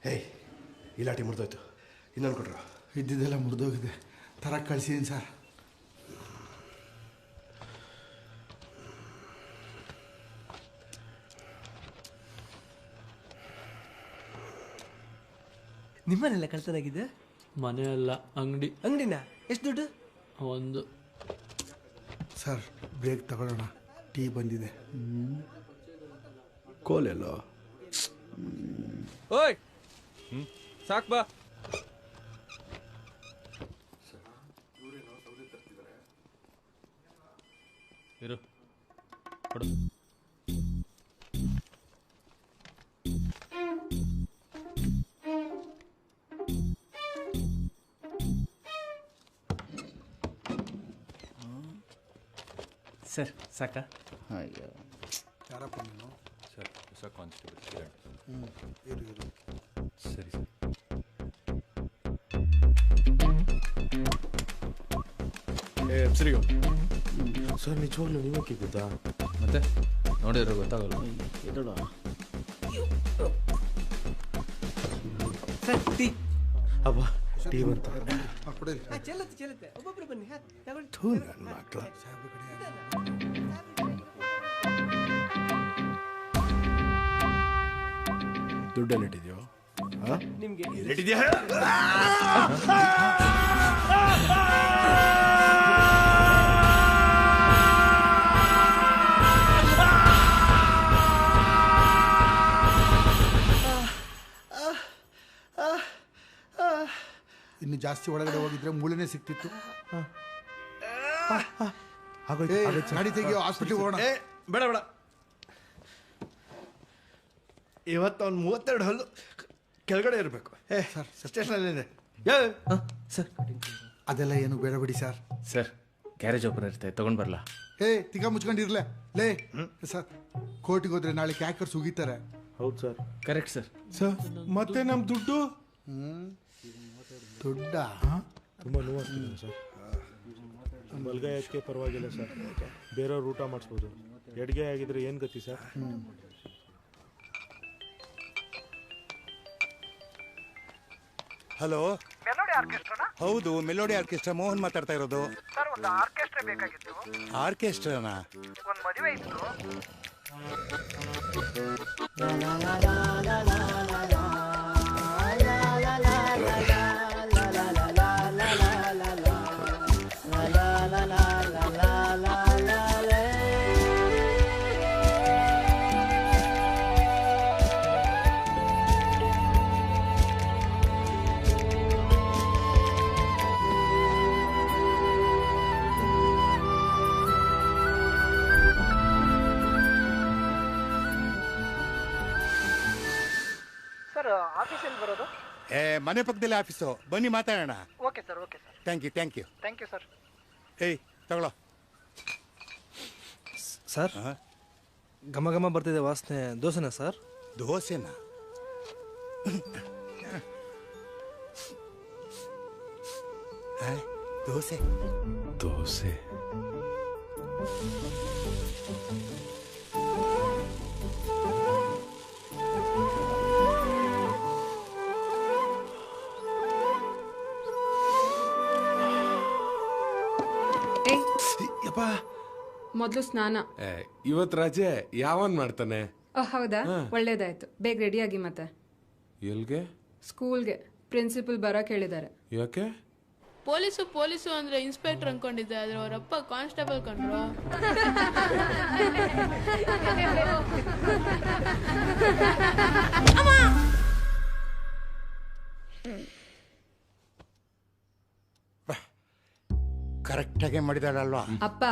ಹೇಯ್, ಈ ಲಾಟಿ ಮುರಿದೋಯ್ತು, ಇನ್ನೊಂದು ಕೊಟ್ರು. ಇದ್ದಿದ್ದೆಲ್ಲ ಮುರಿದೋಗಿದೆ, ತರಕ್ಕೆ ಕಳಿಸಿದ್ದೀನಿ ಸರ್. ನಿಮ್ಮನೆಲ್ಲ ಕಳ್ತನಾಗಿದೆ? ಮನೆ ಅಲ್ಲ, ಅಂಗಡಿ. ಅಂಗಡಿನ? ಎಷ್ಟು ದುಡ್ಡು? ಒಂದು. ಸರ್ ಬ್ರೇಕ್ ತಗೊಳ್ಳೋಣ, ಟೀ ಬಂದಿದೆ. ಕೋಲೆಲ್ಲೋ? ಓಯ್, ಸಾಕ್ ಬಾ. ಇರು, ಕೊಡು. ಸರ್ ಸಾಕಾ? ಯಾರಪ್ಪ ನೀನು? ಸರ್ ಹೊಸ ಕಾನ್ಸ್ಟೇಬಲ್ ಕಿರಣ್. ಇರು. ಸರಿ ಸರ್. ಸರಿಯೋ ಸರ್, ನಿಜವಾಗ್ಲೂ ನೀವೇ ಗೊತ್ತಾ? ಮತ್ತೆ ನೋಡಿದ್ರೆ ಗೊತ್ತಾಗಲ್ಲ. Sir tea. ಅಬ್ಬ, ಟೀ ಬಂತ. ಚೆಲ್ಲತ್ತೆ ಒಬ್ಬೊಬ್ರು ಬನ್ನಿ. ತಗೊಳ್ಳಿ. ಥೂ, ನನ್ನ ಮಕ್ಕಳ. ದುಡ್ಡೆಲ್ಲಿಟ್ಟಿದ್ಯೋ? ನಿಮ್ಗೆ ಎಲ್ಲಿಟ್ಟಿದ್ಯಾ? ಇನ್ನು ಜಾಸ್ತಿ ಒಳಗಡೆ ಹೋಗಿದ್ರೆ ಮೂಳೆನೇ ಸಿಕ್ತಿತ್ತು. ಗಾಡಿ ತೆಗಿಯೋ, ಹಾಸ್ಪಿಟ್ಲಿಗೆ ಹೋಗೋಣ. ಬೇಡ ಬೇಡ, ಇವತ್ತು ಅವ್ನು 32 ಹಲ್ಲು ಕೆಳಗಡೆ ಇರಬೇಕು. ಸರ್ ಸ್ಟೇಷನಲ್ಲಿದೆ. ಸರ್ ಅದೆಲ್ಲ ಏನು ಬೇಡ ಬಿಡಿ ಸರ್. ಸರ್ ಗ್ಯಾರೇಜ್ ಓಪನ್ ಇರುತ್ತೆ, ತಗೊಂಡ್ ಬರಲ್ಲ? ತಿಕ್ಕ ಮುಚ್ಕೊಂಡಿರ್ಲೆ ಲೇ. ಸರ್ ಕೋರ್ಟಿಗೆ ಹೋದ್ರೆ ನಾಳೆ ಕ್ಯಾಕರ್ಸ್ ಉಗಿತಾರೆ. ಹೌದು ಸರ್. Correct sir. ಸರ್ ಮತ್ತೆ ನಮ್ಮ ದುಡ್ಡು? ದುಡ್ಡ ತುಂಬ ನೋವಾಗ್ತಿದೆ ಸರ್. ಬಲ್ಗಾಯಕ್ಕೆ ಪರವಾಗಿಲ್ಲ ಸರ್, ಬೇರೆಯವ್ರು ಊಟ ಮಾಡಿಸ್ಬೋದು. ಎಡ್ಗೆ ಆಗಿದ್ರೆ ಏನು ಗತಿ ಸರ್? Hello, melody ಆರ್ಕೆಸ್ಟ್ರಾನಾ? ಹೌದು, ಮೆಲೋಡಿ ಆರ್ಕೆಸ್ಟ್ರಾ. ಮೋಹನ್ ಮಾತಾಡ್ತಾ ಇರೋದು. ಸರ್ ಒಂದು ಆರ್ಕೆಸ್ಟ್ರಾ ಬೇಕಾಗಿತ್ತು. ಆರ್ಕೆಸ್ಟ್ರಾನಾ? ಒಂದು ಮದುವೆ ಇತ್ತು. ಆಫೀಸಲ್ಲಿ ಬರೋದು? ಮನೆ ಪಕ್ಕದಲ್ಲಿ ಆಫೀಸು, ಬನ್ನಿ ಮಾತಾಡೋಣ. Okay sir, okay sir. Thank you thank you sir. ತಗೊಳ್ಳೋ ಸರ್. ಘಮ ಘಮ ಬರ್ತಿದೆ ವಾಸನೆ. ದೋಸೆನಾ ಸರ್? ದೋಸೆನಾ? ದೋಸೆ ದೋಸೆ ಮೊದಲು ಸ್ನಾನ. ಇವತ್ ರಜೆ, ಯಾವನ್ ಮಾಡ್ತಾನೆ? ಹೌದಾ, ಒಳ್ಳೇದಾಯ್ತು. ಬೇಗ ರೆಡಿಯಾಗಿ. ಮತ್ತೆ ಎಲ್ಗೆ? ಸ್ಕೂಲ್ಗೆ. ಪ್ರಿನ್ಸಿಪಲ್ ಬರಕ್ ಹೇಳಿದ್ದಾರೆ. ಯಾಕೆ? ಪೊಲೀಸು ಅಂದ್ರೆ ಇನ್ಸ್ಪೆಕ್ಟರ್ ಅನ್ಕೊಂಡಿದ್ದೆ, ಆದ್ರೆ ಅವರಪ್ಪ ಕಾನ್ಸ್ಟೇಬಲ್ ಕಂಡ್ರು. ಕರೆಕ್ಟಾಗೆ ಮಾಡಿದಾಳಲ್ವಾ? ಅಪ್ಪ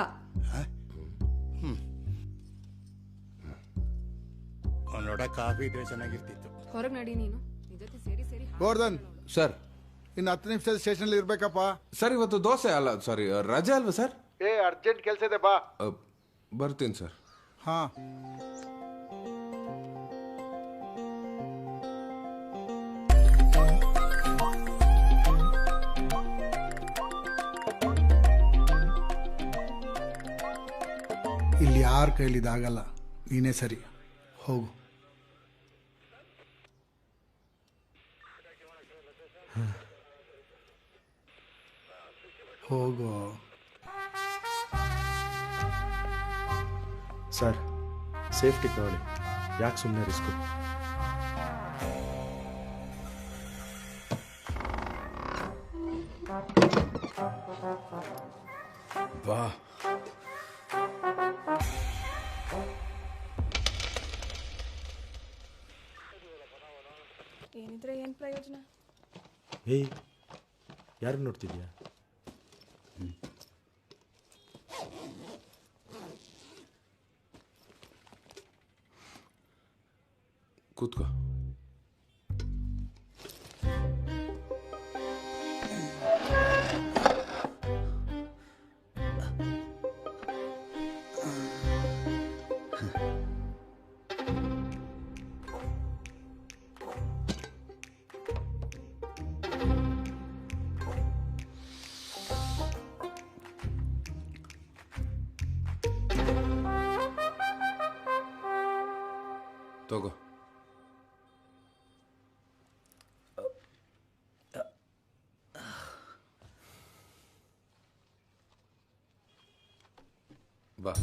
ನೋಡ ಕಾಫಿ ಇದ್ರೆ ಚೆನ್ನಾಗಿರ್ತಿತ್ತು. ಹೊರಗೆ ನಡಿ ನೀನು. ನಿನ್ ಜೊತೆ ಸೇರಿ ಸೇರಿ ಗೋರ್ಧನ್ ಸರ್ ಇನ್ನು 10 ನಿಮಿಷದ ಸ್ಟೇಷನ್ ಇರ್ಬೇಕಪ್ಪ. ಸರ್ ಇವತ್ತು ದೋಸೆ ಅಲ್ಲ ಸಾರಿ ರಜೆ ಅಲ್ವಾ ಸರ್? ಅರ್ಜೆಂಟ್ ಕೆಲಸ ಇದೆ ಬಾ. ಬರ್ತೀನಿ ಸರ್. ಹಾ ಇಲ್ಲಿ ಯಾರ ಕೈಲಿದಾಗಲ್ಲ, ನೀನೇ ಸರಿ. ಹೋಗು. ಹೋಗು. ಸರ್ ಸೇಫ್ಟಿ ತಗೊಳ್ಳಿ, ಯಾಕೆ ಸುಮ್ಮನೆ ರಿಸ್ಕು? ಬಾ. ಏನಿದ್ರೆ ಏನ್ ಪ್ರಯೋಜನ? ಏಯ್, ಯಾರು ನೋಡ್ತಿದ್ಯಾ? ಕೂತ್ಕೋ. ತಗೋ. ಬಾ.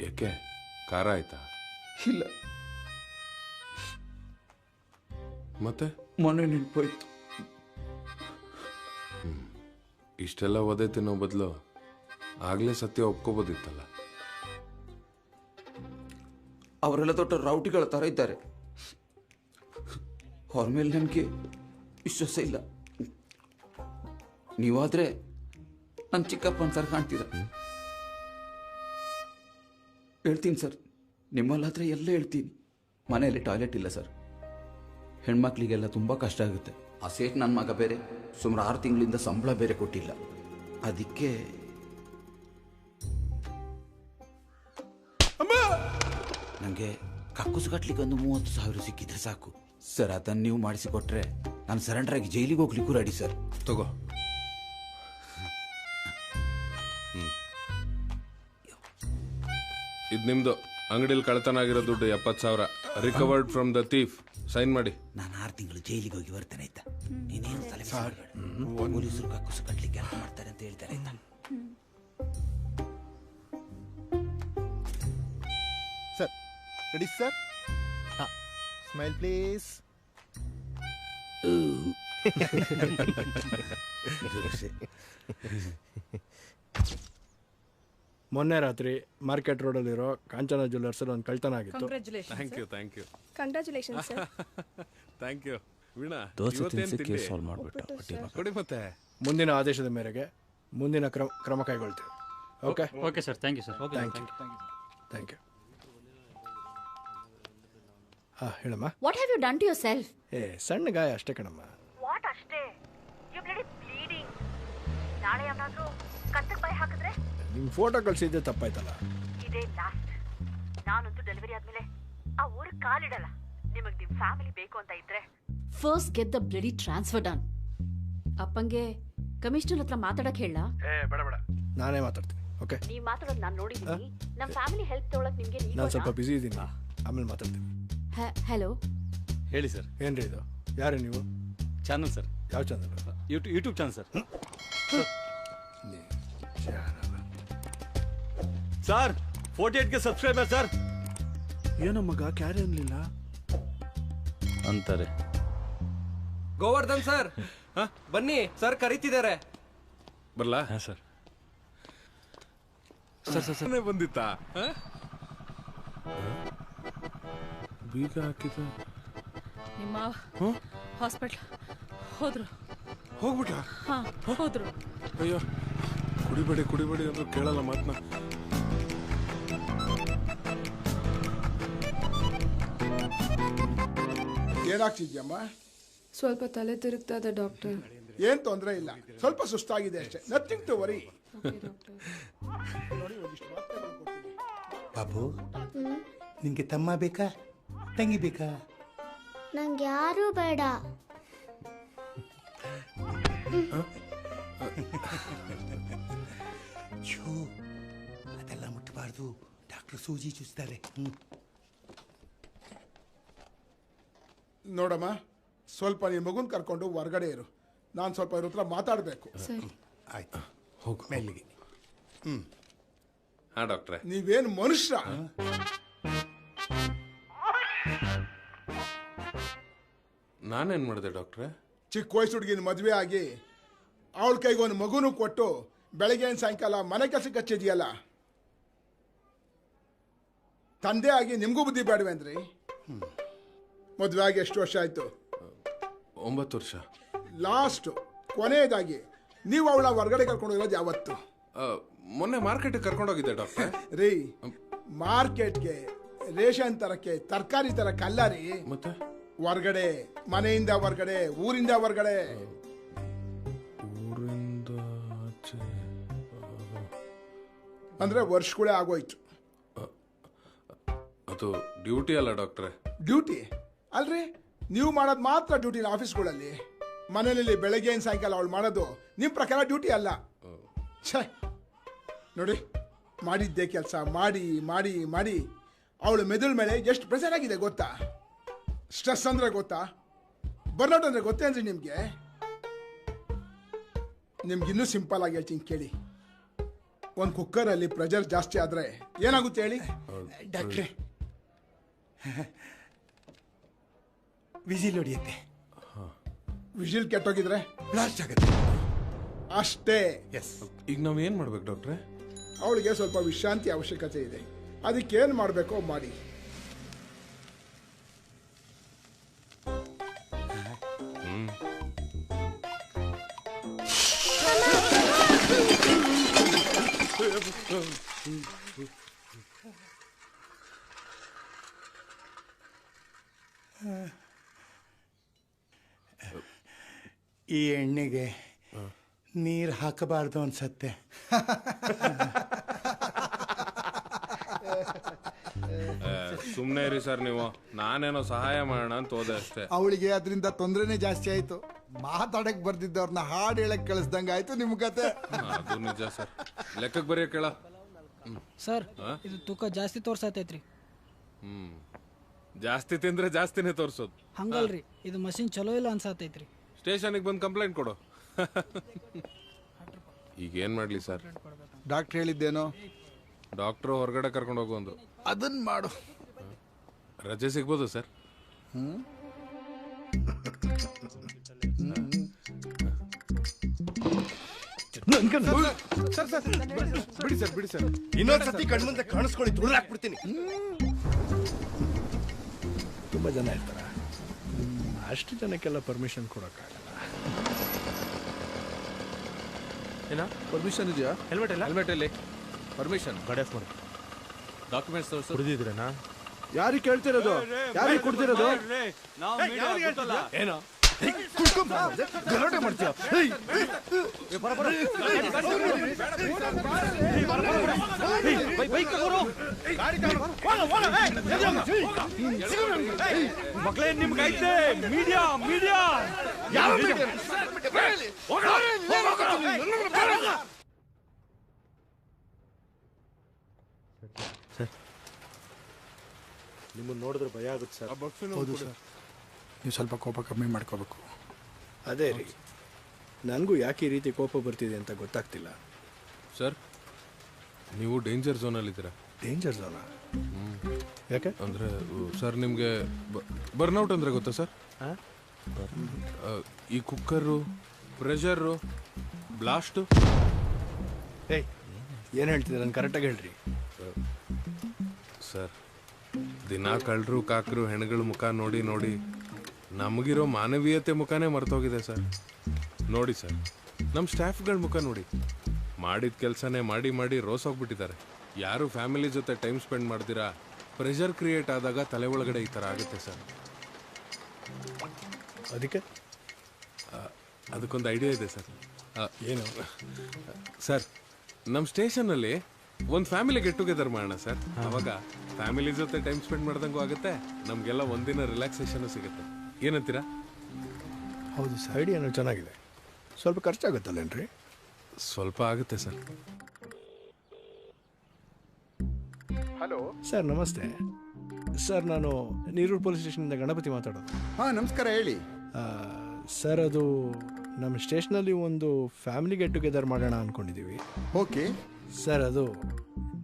ಯಾಕೆ ಖಾರ ಆಯ್ತಾ? ಇಲ್ಲ, ಮತ್ತೆ ಮೊನ್ನೆ ನೆನ್ಪೋಯ್ತು. ಇಷ್ಟೆಲ್ಲ ಒದೆ ತಿನ್ನೋ ಬದಲು ಆಗ್ಲೇ ಸತ್ಯ ಒಪ್ಕೋಬೋದಿತ್ತಲ್ಲ. ಅವರೆಲ್ಲ ದೊಡ್ಡ ರೌಟಿಗಳ ಥರ ಇದ್ದಾರೆ. ಅವ್ರ ಮೇಲೆ ನನಗೆ ವಿಶ್ವಾಸ ಇಲ್ಲ. ನೀವಾದ್ರೆ ನನ್ನ ಚಿಕ್ಕಪ್ಪನ ಥರ ಕಾಣ್ತೀರ. ಹೇಳ್ತೀನಿ ಸರ್, ನಿಮ್ಮಲ್ಲಾದ್ರೆ ಎಲ್ಲ ಹೇಳ್ತೀನಿ. ಮನೆಯಲ್ಲಿ ಟಾಯ್ಲೆಟ್ ಇಲ್ಲ ಸರ್. ಹೆಣ್ಮಕ್ಳಿಗೆಲ್ಲ ತುಂಬ ಕಷ್ಟ ಆಗುತ್ತೆ. ಆ ಸೇಟ್ ನನ್ನ ಮಗ ಬೇರೆ ಸುಮಾರು 6 ತಿಂಗಳಿಂದ ಸಂಬಳ ಬೇರೆ ಕೊಟ್ಟಿಲ್ಲ. ಅದಕ್ಕೆ ನನಗೆ ಕಕ್ಕುಸು ಕಟ್ಲಿಕ್ಕೆ ಒಂದು 30,000 ಸಿಕ್ಕಿದ್ರೆ ಸಾಕು ಸರ್. ಅದನ್ನು ನೀವು ಮಾಡಿಸಿಕೊಟ್ರೆ ನಾನು ಸರೆಂಡರ್ ಆಗಿ ಜೈಲಿಗೆ ಹೋಗ್ಲಿಕ್ಕೂ ರೆಡಿ ಸರ್. ತಗೋ. ಇದು ನಿಮ್ದು. ಅಂಗಡಿಲಿ ಕಳ್ತನ ಆಗಿರೋ ದುಡ್ಡು 70,000 recovered from the thief. Sign ಮಾಡಿ. ನಾನು 6 ತಿಂಗಳು ಜೈಲಿಗೆ ಹೋಗಿ ಬರ್ತೇನೆ ಆಯ್ತಾ? ನೀನೇನು ತಲೆ ಪೊಲೀಸರು ಕಕ್ಕುಸು ಕಟ್ಲಿಕ್ಕೆ ಕೆಲಸ ಮಾಡ್ತಾರೆ ಅಂತ ಹೇಳ್ತಾರೆ ಆಯ್ತಾ? Sir ready sir? ಹಾಂ, ಸ್ಮೈಲ್ ಪ್ಲೀಸ್. ಮೊನ್ನೆ ರಾತ್ರಿ ಮಾರ್ಕೆಟ್ ರೋಡಲ್ಲಿರೋ ಕಾಂಚನ ಜ್ಯುವೆಲ್ಲರ್ಸ್ ಒಂದು ಕಳ್ತನ ಆಗಿತ್ತು. Thank you thank you congratulation sir. Thank you. Veena, dosa ತಿನ್ಸಿ ಕೇಸ್ ಸಾಲ್ವ್ ಮಾಡಿಬಿಟ್ಟು ಕೊಡಿ. ಮತ್ತೆ ಮುಂದಿನ ಆದೇಶದ ಮೇರೆಗೆ ಮುಂದಿನ ಕ್ರಮ ಕೈಗೊಳ್ತೀವಿ. Okay okay sir, thank you sir. Thank you. ಹಾಂ ಹೇಳಮ್ಮ. What have you done to yourself? ಸಣ್ಣ ಗಾಯ ಅಷ್ಟೇ ಕಣಮ್ಮ. ವಾಟ್ ಅಷ್ಟೇ? You bloody bleeding. ನಾಳೆ ಯಾವನಾದ್ರೂ ಕತ್ತಕ್ಕೆ ಬಾಯಿ ಹಾಕಿದ್ರೆ? ನಿಮ್ಮ ಫೋಟೋ ಕಳಿಸಿದ್ದೆ ತಪ್ಪಾಯ್ತಲ್ಲ. ಇದೇ ಲಾಸ್ಟ್. ನಾನಂತೂ ಡೆಲಿವರಿ ಆದ್ಮೇಲೆ ಆ ಊರಿಗೆ ಕಾಲಿಡಲ್ಲ. ನಿಮಗೆ ನಿಮ್ಮ ಫ್ಯಾಮಿಲಿ ಬೇಕು ಅಂತ ಇದ್ರೆ first get the bloody transfer done. ಅಪ್ಪಂಗೆ ಕಮಿಷನರ್ ಹತ್ರ ಮಾತಾಡಕ್ ಹೇಳ? ಬೇಡ, ನಾನೇ ಮಾತಾಡ್ತೀನಿ. ಓಕೆ, ನೀವ್ ಮಾತಾಡೋದು ನಾನು ನೋಡಿದ್ದೀನಿ. ನಮ್ಮ ಫ್ಯಾಮಿಲಿ ಹೆಲ್ಪ್ ತಗೊಳಕ್ ನಿಮ್ಗೆ ನಾನು ಸ್ವಲ್ಪ ಬಿಸಿ ಇದ್ದೀನಿ, ಆಮೇಲೆ ಮಾತಾಡ್ತೀನಿ. ಹಲೋ ಹೇಳಿ ಸರ್. ಏನ್ರಿ ಇದು? ಯಾರು ನೀವು? Channel sir. ಯಾವ channel? YouTube channel sir. Sir 48ಗೆ ಸಬ್ಸ್ಕ್ರೈಬರ್ ಸರ್. ಏನೋ ಮಗ ಕ್ಯಾರಿ ಅನ್ಲಿಲ್ಲ ಅಂತಾರೆ. ಗೋವರ್ಧನ್ ಸರ್ ಬನ್ನಿ ಸರ್ ಕರೀತಿದ್ದಾರೆ. ಬರ್ಲಾ? ಹಾಂ ಸರ್. ಸರ್ ಬಂದಿತ್ತಾ? ಬೀಗ ಹಾಕಿದ ನಿಮ್ಮ ಹಾಸ್ಪಿಟ್ಲ್ ಹೋದ್ರು. ಹೋಗ್ಬಿಟ್ಟ? ಹಾ ಹೋದ್ರು. ಅಯ್ಯೋ ಕುಡಿಬೇಡಿ ಅಂದ್ರೆ ಕೇಳಲ್ಲ ಮಾತನ್ನ. ಏನಾಗ್ತಿದ್ಯಮ್ಮ? ಸ್ವಲ್ಪ ತಲೆ ತಿರುಗ್ತಾ ಇದೆ ಡಾಕ್ಟರ್. ಏನ್ ತೊಂದರೆ ಇಲ್ಲ, ಸ್ವಲ್ಪ ಸುಸ್ತಾಗಿದೆ ಅಷ್ಟೇ, ನಥಿಂಗ್ ಟು ವರಿ. ಬಾಬು, ನಿಂಗೆ ತಮ್ಮ ಬೇಕಾ ತಂಗಿ ಬೇಕಾ? ನಂಗೆ ಯಾರು ಬೇಡ. ಅದೆಲ್ಲ ಮುಟ್ಟಬಾರ್ದು, ಡಾಕ್ಟರ್ ಸೂಜಿ ಚುಚ್ತಾರೆ. ನೋಡಮ್ಮ, ಸ್ವಲ್ಪ ನಿನ್ನ ಮಗುನ್ ಕರ್ಕೊಂಡು ಹೊರಗಡೆ ಇರು, ನಾನು ಸ್ವಲ್ಪ ಇವ್ರ ಹತ್ರ ಮಾತಾಡಬೇಕು. ಆಯ್ತು, ಹೋಗು ಮೆಲ್ಲಿಗೆ. ಹಾ ಡಾಕ್ಟ್ರೆ. ನೀವೇನು ಮನುಷ್ಯ? ನಾನೇನ್ ಮಾಡಿದೆ ಡಾಕ್ಟ್ರೆ? ಚಿಕ್ಕ ವಯಸ್ಸು ಹುಡುಗಿನ ಮದುವೆ ಆಗಿ ಅವಳ ಕೈಗೆ ಒಂದು ಮಗುನು ಕೊಟ್ಟು ಬೆಳಗ್ಗೆ ಸಾಯಂಕಾಲ ಮನೆ ಕೆಲಸಕ್ಕೆ ಹಚ್ಚಿದೆಯಲ್ಲ, ತಂದೆ ಆಗಿ ನಿಮಗೂ ಬುದ್ಧಿ ಬೇಡವೇನ್ರಿ? ಮದುವೆ ಆಗಿ ಎಷ್ಟು ವರ್ಷ ಆಯ್ತು? 9 ವರ್ಷ. ಲಾಸ್ಟ್ ಕೊನೆಯದಾಗಿ ನೀವು ಅವಳ ಹೊರಗಡೆ ಕರ್ಕೊಂಡು ಹೋಗೋದು ಯಾವತ್ತು? ಮೊನ್ನೆ ಮಾರ್ಕೆಟ್ಗೆ ಕರ್ಕೊಂಡೋಗಿದ್ದೆ ಡಾಕ್ಟ್ರೆ. ರೀ, ಮಾರ್ಕೆಟ್ಗೆ ರೇಷನ್ ತರಕ್ಕೆ ತರಕಾರಿ ತರಕ್ಕಲ್ಲ ರೀ, ಮತ್ತೆ ಹೊರಗಡೆ, ಮನೆಯಿಂದ ಹೊರಗಡೆ, ಊರಿಂದ ಹೊರಗಡೆ. ಊರಿಂದ ಆಚೆ ಅಂದ್ರೆ ವರ್ಷಗಳೇ ಆಗೋಯ್ತು. ಅದು ಡ್ಯೂಟಿ ಅಲ್ಲ ಡಾಕ್ಟ್ರೆ. ಡ್ಯೂಟಿ ಅಲ್ರಿ, ನೀವು ಮಾಡೋದು ಮಾತ್ರ ಡ್ಯೂಟಿನ ಆಫೀಸ್ಗಳಲ್ಲಿ. ಮನೆಯಲ್ಲಿ ಬೆಳಗ್ಗೆ ಸಾಯಂಕಾಲ ಅವಳು ಮಾಡೋದು ನಿಮ್ಮ ಪ್ರಕಾರ ಡ್ಯೂಟಿ ಅಲ್ಲ. ಛೇ ನೋಡಿ, ಮಾಡಿದ್ದೆ ಕೆಲಸ ಮಾಡಿ ಮಾಡಿ ಮಾಡಿ ಅವಳು ಮೆದುಳ ಮೇಲೆ ಎಷ್ಟು ಪ್ರೆಷರ್ ಆಗಿದೆ ಗೊತ್ತಾ? ಸ್ಟ್ರೆಸ್ ಅಂದ್ರೆ ಗೊತ್ತಾ? ಬರ್ನೌಟ್ ಅಂದ್ರೆ ಗೊತ್ತೇನ್ರಿ ನಿಮ್ಗೆ? ನಿಮ್ಗಿನ್ನೂ ಸಿಂಪಲ್ ಆಗಿ ಹೇಳ್ತೀನಿ ಕೇಳಿ. ಒಂದು ಕುಕ್ಕರಲ್ಲಿ ಪ್ರೆಷರ್ ಜಾಸ್ತಿ ಆದ್ರೆ ಏನಾಗುತ್ತೆ ಹೇಳಿ? ಡಾಕ್ಟ್ರೆ, ವಿಸಿಲ್ ಹೊಡಿಯುತ್ತೆ. ವಿಜಿಲ್ ಕೆಟ್ಟೋಗಿದ್ರೆ ಬ್ಲಾಸ್ಟ್ ಆಗುತ್ತೆ ಅಷ್ಟೇ. ಈಗ ನಾವ್ ಏನ್ ಮಾಡ್ಬೇಕು ಡಾಕ್ಟ್ರೆ? ಅವಳಿಗೆ ಸ್ವಲ್ಪ ವಿಶ್ರಾಂತಿ ಅವಶ್ಯಕತೆ ಇದೆ, ಅದಕ್ಕೇನು ಮಾಡಬೇಕೋ ಮಾಡಿ. ಈ ಎಣ್ಣೆಗೆ ನೀರು ಹಾಕಬಾರ್ದು ಅನ್ಸತ್ತೆ. ಸುಮ್ನೆ ಇರಿ ಸರ್ ನೀವು, ನಾನೇನೋ ಸಹಾಯ ಮಾಡೋಣ ಅಂತ ಹೋದೆ ಅಷ್ಟೇ. ಅವಳಿಗೆ ಅದರಿಂದ ತೊಂದರೆನೇ ಜಾಸ್ತಿ ಆಯ್ತು. ಮಾತಾಡಕ್ ಬರ್ದಿದ್ದವ್ರನ್ನ ಹಾಡು ಹೇಳಕ್ ಕಳಿಸ್ದಂಗ ಆಯ್ತು ನಿಮ್ ಕತೆ. ಅದು ನಿಜ ಸರ್. ಲೆಕ್ಕಕ್ಕೆ ಬರೆಯ ಕೇಳ ಸರ್, ಇದು ತೂಕ ಜಾಸ್ತಿ ತೋರ್ಸತೈತ್ರಿ. ಜಾಸ್ತಿ ತಿಂದ್ರೆ ಜಾಸ್ತಿನೇ ತೋರ್ಸೋದು. ಹಂಗಲ್ರಿ, ಇದು ಮಷಿನ್ ಚಲೋ ಇಲ್ಲ ಅನ್ಸತೈತ್ರಿ. ಸ್ಟೇಷನ್ಗೆ ಬಂದು ಕಂಪ್ಲೇಂಟ್ ಕೊಡು. ಈಗ ಏನ್ ಮಾಡ್ಲಿ ಸರ್? ಡಾಕ್ಟರ್ ಹೇಳಿದ್ದೇನೋ? ಡಾಕ್ಟ್ರು ಹೊರಗಡೆ ಕರ್ಕೊಂಡು ಹೋಗು ಅಂದ್ರು. ಅದನ್ನ ಮಾಡು. ರಜೆ ಸಿಗ್ಬೋದು ಸರ್? ಬಿಡಿ ಸರ್, ಬಿಡಿ ಸರ್. ಇನ್ನೊಂದ್ಸತಿ ಕಣ್ಮುಂದೆ ಕಾಣಿಸ್ಕೊಳ್ಳಿ, ತುಳಿದಾಕ್ಬಿಡ್ತೀನಿ. ತುಂಬ ಜನ ಇರ್ತಾರ, ಅಷ್ಟು ಜನಕ್ಕೆಲ್ಲ ಪರ್ಮಿಷನ್ ಕೊಡೋಕ್ಕಾಗಲ್ಲ. ಏನ ಪರ್ಮಿಷನ್ ಇದೆಯಾ? ಹೆಲ್ಮೆಟ್ ಇಲ್ಲ? ಹೆಲ್ಮೆಟ್ ಇಲ್ಲಿ ಪರ್ಮಿಷನ್. ಗಾಡಿ ಆಫ್ ಮಾಡಿ. ಡಾಕ್ಯುಮೆಂಟ್ಸ್ ತೋರಿಸು. ಕುಡಿದಿದ್ರೇನಾ? ಯಾರಿಗೆ ಕೇಳ್ತಿರೋದು? ಯಾರಿಗೆ ಕೊಡ್ತಿರೋದು? ಏನೋ ಗಲಾಟೆ ಮಾಡ್ತೀಯ? ಮಕ್ಕಳೇ, ನಿಮ್ಗೈತೆ ಮೀಡಿಯಾ ಮೀಡಿಯಾ. ನಿಮ್ಮನ್ನು ನೋಡಿದ್ರೆ ಭಯ ಆಗುತ್ತೆ ಸರ್. ಹೌದು ಸರ್, ನೀವು ಸ್ವಲ್ಪ ಕೋಪ ಕಮ್ಮಿ ಮಾಡ್ಕೋಬೇಕು. ಅದೇ ರೀ, ನನಗೂ ಯಾಕೆ ಈ ರೀತಿ ಕೋಪ ಬರ್ತಿದೆ ಅಂತ ಗೊತ್ತಾಗ್ತಿಲ್ಲ. ಸರ್, ನೀವು ಡೇಂಜರ್ ಝೋನಲ್ಲಿದ್ದೀರಾ. Danger zona? ಯಾಕೆ? ಅಂದರೆ ಸರ್ ನಿಮಗೆ ಬರ್ನೌಟ್ ಅಂದರೆ ಗೊತ್ತಾ ಸರ್? ಈ ಕುಕ್ಕರು, ಪ್ರೆಷರು, ಬ್ಲಾಸ್ಟು. ಏಯ್, ಏನು ಹೇಳ್ತಿದ್ದೀರ? ನಾನು ಕರೆಕ್ಟಾಗಿ ಹೇಳ್ರಿ. ಸರ್, ದಿನ ಕಳ್ಳರು ಕಾಕರು ಹೆಣ್ಗಳ ಮುಖ ನೋಡಿ ನೋಡಿ ನಮಗಿರೋ ಮಾನವೀಯತೆ ಮುಖನೇ ಮರ್ತೋಗಿದೆ ಸರ್. ನೋಡಿ ಸರ್, ನಮ್ಮ ಸ್ಟಾಫ್ಗಳ ಮುಖ ನೋಡಿ. ಮಾಡಿದ ಕೆಲಸನೇ ಮಾಡಿ ಮಾಡಿ ರೋಸ್ ಹೋಗ್ಬಿಟ್ಟಿದ್ದಾರೆ. ಯಾರು ಫ್ಯಾಮಿಲಿ ಜೊತೆ ಟೈಮ್ ಸ್ಪೆಂಡ್ ಮಾಡ್ತೀರಾ, ಪ್ರೆಷರ್ ಕ್ರಿಯೇಟ್ ಆದಾಗ ತಲೆ ಒಳಗಡೆ ಈ ಥರ ಆಗುತ್ತೆ ಸರ್. ಅದಕ್ಕೊಂದು ಐಡಿಯಾ ಇದೆ ಸರ್. ಏನು ಸರ್, ನಮ್ಮ ಸ್ಟೇಷನಲ್ಲಿ ಒಂದು ಫ್ಯಾಮಿಲಿ ಗೆಟ್ ಟುಗೆದರ್ ಮಾಡೋಣ ಸರ್. ಅವಾಗ ಫ್ಯಾಮಿಲಿ ಜೊತೆ ಟೈಮ್ ಸ್ಪೆಂಡ್ ಮಾಡ್ದಂಗೂ ಆಗುತ್ತೆ, ನಮಗೆಲ್ಲ ಒಂದಿನ ರಿಲ್ಯಾಕ್ಸೇಷನ್ ಸಿಗುತ್ತೆ. ಏನಂತೀರಾ? ಹೌದು ಸರ್, ಐಡಿಯಾನು ಚೆನ್ನಾಗಿದೆ. ಸ್ವಲ್ಪ ಖರ್ಚಾಗುತ್ತಲ್ಲೇನ್ರಿ? ಸ್ವಲ್ಪ ಆಗುತ್ತೆ ಸರ್. ಹಲೋ ಸರ್, ನಮಸ್ತೆ ಸರ್. ನಾನು ನೀರೂರು ಪೊಲೀಸ್ ಸ್ಟೇಷನಿಂದ ಗಣಪತಿ ಮಾತಾಡೋದು. ಹಾಂ, ನಮಸ್ಕಾರ, ಹೇಳಿ. ಸರ್, ಅದು ನಮ್ಮ ಸ್ಟೇಷನಲ್ಲಿ ಒಂದು ಫ್ಯಾಮಿಲಿ ಗೆಟ್ ಟುಗೆದರ್ ಮಾಡೋಣ ಅಂದ್ಕೊಂಡಿದ್ದೀವಿ. ಓಕೆ ಸರ್, ಅದು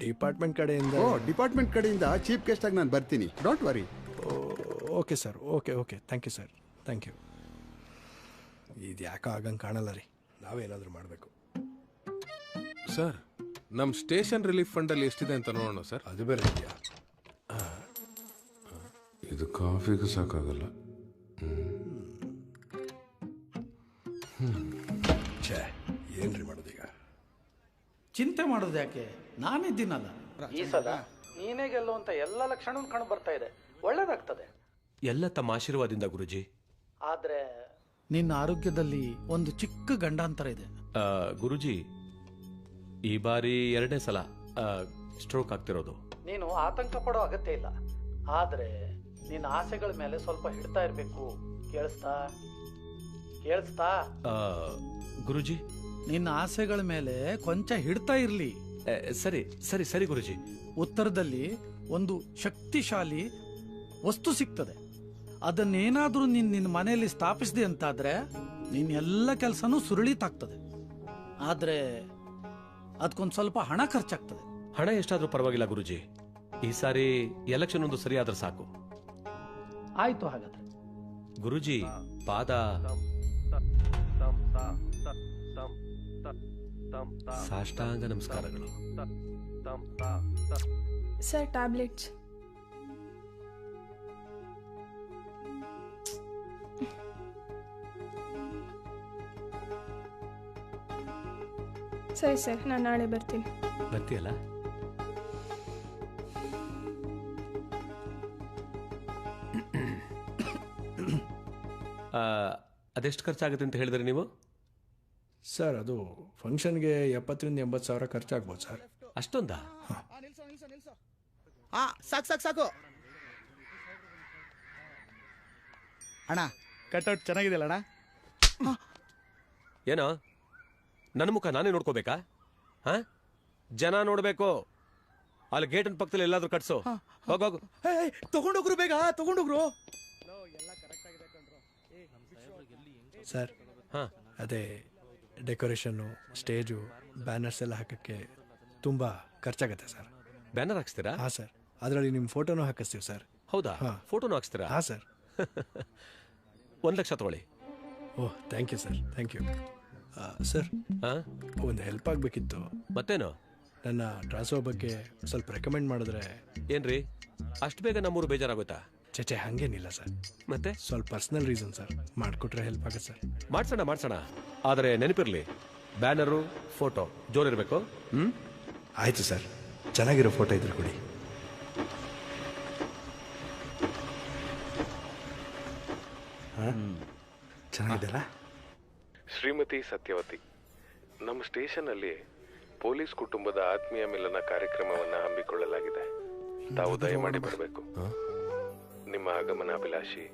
ಡಿಪಾರ್ಟ್ಮೆಂಟ್ ಕಡೆಯಿಂದ. ಡಿಪಾರ್ಟ್ಮೆಂಟ್ ಕಡೆಯಿಂದ ಚೀಫ್ ಗೆಸ್ಟಾಗಿ ನಾನು ಬರ್ತೀನಿ, don't worry. Okay sir, okay thank you sir, thank you. ಇದು ಯಾಕೋ ಆಗಂಗೆ ಕಾಣಲ್ಲ ರೀ, ನಾವೇನಾದರೂ ಮಾಡಬೇಕು. ಸರ್, ನಮ್ಮ ಸ್ಟೇಷನ್ ರಿಲೀಫ್ ಫಂಡಲ್ಲಿ ಎಷ್ಟಿದೆ ಅಂತ ನೋಡೋಣ ಸರ್. ಅದು ಬೇರೆ ಇದೆಯಾ? ಇದು ಕಾಫಿಗೂ ಸಾಕಾಗಲ್ಲ. ಛೇ, ಏನ್ರಿ ಮಾಡೋದೀಗ? ಚಿಂತೆ ಮಾಡೋದು ಯಾಕೆ? ನಾನಿದ್ದೀನಲ್ಲ. ಈ ಸಲ ನೀನೇ ಗೆಲ್ಲುವಂತ ಎಲ್ಲ ಲಕ್ಷಣ ಕಂಡು ಬರ್ತಾ ಇದೆ. ಒಳ್ಳೇದಾಗ್ತದೆ ಎಲ್ಲ ತಮ್ಮ ಆಶೀರ್ವಾದದಿಂದ ಗುರುಜಿ. ಆದ್ರೆ ನಿನ್ನ ಆರೋಗ್ಯದಲ್ಲಿ ಒಂದು ಚಿಕ್ಕ ಗಂಡಾಂತರ ಇದೆ. ಗುರುಜಿ, ಈ ಬಾರಿ 2ನೇ ಸಲ ಸ್ಟ್ರೋಕ್ ಆಗ್ತಿರೋದು. ನೀನು ಆತಂಕ ಪಡೋ ಅಗತ್ಯ ಇಲ್ಲ. ಆದ್ರೆ ನಿನ್ನ ಆಸೆಗಳ ಮೇಲೆ ಸ್ವಲ್ಪ ಹಿಡ್ತಾ ಇರ್ಬೇಕು. ಕೇಳಿಸ್ತಾ? ಗುರುಜಿ, ನಿನ್ನ ಆಸೆಗಳ ಮೇಲೆ ಕೊಂಚ ಹಿಡ್ತಾ ಇರ್ಲಿ. ಸರಿ ಸರಿ ಸರಿ ಗುರುಜಿ. ಉತ್ತರದಲ್ಲಿ ಒಂದು ಶಕ್ತಿಶಾಲಿ ವಸ್ತು ಸಿಗ್ತದೆ. ಅದನ್ನೇನಾದ್ರೂ ನಿನ್ನ ಮನೆಯಲ್ಲಿ ಸ್ಥಾಪಿಸಿದೆ ಅಂತಾದ್ರೆ ನಿನ್ನ ಎಲ್ಲ ಕೆಲಸನೂ ಸುರಳಿತಾಗ್ತದೆ. ಆದ್ರೆ ಅದಕ್ಕೊಂದು ಸ್ವಲ್ಪ ಹಣ ಖರ್ಚಾಗ್ತದೆ. ಹಣ ಎಷ್ಟಾದ್ರೂ ಪರವಾಗಿಲ್ಲ ಗುರುಜಿ. ಈ ಸಾರಿ ಎಲೆಕ್ಷನ್ ಒಂದು ಸರಿ ಆದ್ರೆ ಸಾಕು. ಆಯ್ತು, ಹಾಗಾದ್ರೆ ಗುರುಜಿ, ಪಾದ ಸಾಷ್ಟಾಂಗ ನಮಸ್ಕಾರಗಳು. Sir, tablets. ಸರಿ ಸರ್, ನಾನು ನಾಳೆ ಬರ್ತೀನಿ. ಬರ್ತೀಯಲ್ಲ? ಅದೆಷ್ಟು ಖರ್ಚಾಗುತ್ತೆ ಅಂತ ಹೇಳಿದ್ರಿ ನೀವು? ಸರ್, ಅದು ಫಂಕ್ಷನ್ಗೆ 70,000 80 ಸಾವಿರ ಖರ್ಚಾಗ್ಬೋದು ಸರ್. ಅಷ್ಟೊಂದಾ? ಸಾಕು ಅಣ್ಣ, ಕಟ್ಔಟ್ ಚೆನ್ನಾಗಿದೆ ಅಣ್ಣ. ಏನೋ ನನ್ನ ಮುಖ ನಾನೇ ನೋಡ್ಕೋಬೇಕಾ? ಜನ ನೋಡ್ಬೇಕು. ಅಲ್ಲಿ ಗೇಟನ್ ಪಕ್ಕದಲ್ಲಿ ಎಲ್ಲಾದ್ರೂ ಕಟ್ಸು. ಹೋಗೋಗು. ತಗೊಂಡೋಗ್ರು, ಬೇಗ ತಗೊಂಡೋಗ್ರು. ಸರ್, ಅದೇ ಡೆಕೋರೇಷನ್ನು, ಸ್ಟೇಜು, ಬ್ಯಾನರ್ಸ್ ಎಲ್ಲ ಹಾಕಕ್ಕೆ ತುಂಬ ಖರ್ಚಾಗತ್ತೆ ಸರ್. ಬ್ಯಾನರ್ ಹಾಕ್ಸ್ತೀರಾ? ಹಾಂ ಸರ್, ಅದರಲ್ಲಿ ನಿಮ್ಮ ಫೋಟೋನು ಹಾಕಿಸ್ತೀವಿ ಸರ್. ಹೌದಾ? ಫೋಟೋನು ಹಾಕ್ಸ್ತೀರಾ? ಹಾಂ ಸರ್. 1 ಲಕ್ಷ ತಗೊಳ್ಳಿ. Oh, thank you sir, thank you. Sir, ಒಂದು ಹೆಲ್ಪ್ ಆಗಬೇಕಿತ್ತು. ಮತ್ತೇನು? ನನ್ನ ಟ್ರಾನ್ಸ್ಫರ್ ಬಗ್ಗೆ ಸ್ವಲ್ಪ ರೆಕಮೆಂಡ್ ಮಾಡಿದ್ರೆ. ಏನ್ರಿ ಅಷ್ಟು ಬೇಗ ನಮ್ಮೂರು ಬೇಜಾರಾಗುತ್ತಾ? ಚೇಚೆ, ಹಂಗೇನಿಲ್ಲ ಸರ್. ಮತ್ತೆ ಸ್ವಲ್ಪ ಪರ್ಸನಲ್ ರೀಸನ್ ಸರ್. ಮಾಡಿಕೊಟ್ರೆ ಹೆಲ್ಪ್ ಆಗುತ್ತೆ ಸರ್. ಮಾಡ್ಸೋಣ. ಆದರೆ ನೆನಪಿರ್ಲಿ, ಬ್ಯಾನರು, ಫೋಟೋ ಜೋರಿರ್ಬೇಕು. ಆಯ್ತು ಸರ್, ಚೆನ್ನಾಗಿರೋ ಫೋಟೋ ಇದ್ರೆ ಕೊಡಿ. ಚೆನ್ನಾಗಿದೆಯಲ್ಲ? ಶ್ರೀಮತಿ ಸತ್ಯವತಿ, ನಮ್ಮ ಸ್ಟೇಷನಲ್ಲಿ ಪೊಲೀಸ್ ಕುಟುಂಬದ ಆತ್ಮೀಯ ಮಿಲನ ಕಾರ್ಯಕ್ರಮವನ್ನು ಹಮ್ಮಿಕೊಳ್ಳಲಾಗಿದೆ. ತಾವು ದಯಮಾಡಿ ಬರಬೇಕು. ನಿಮ್ಮ ಆಗಮನಾಭಿಲಾಷಿ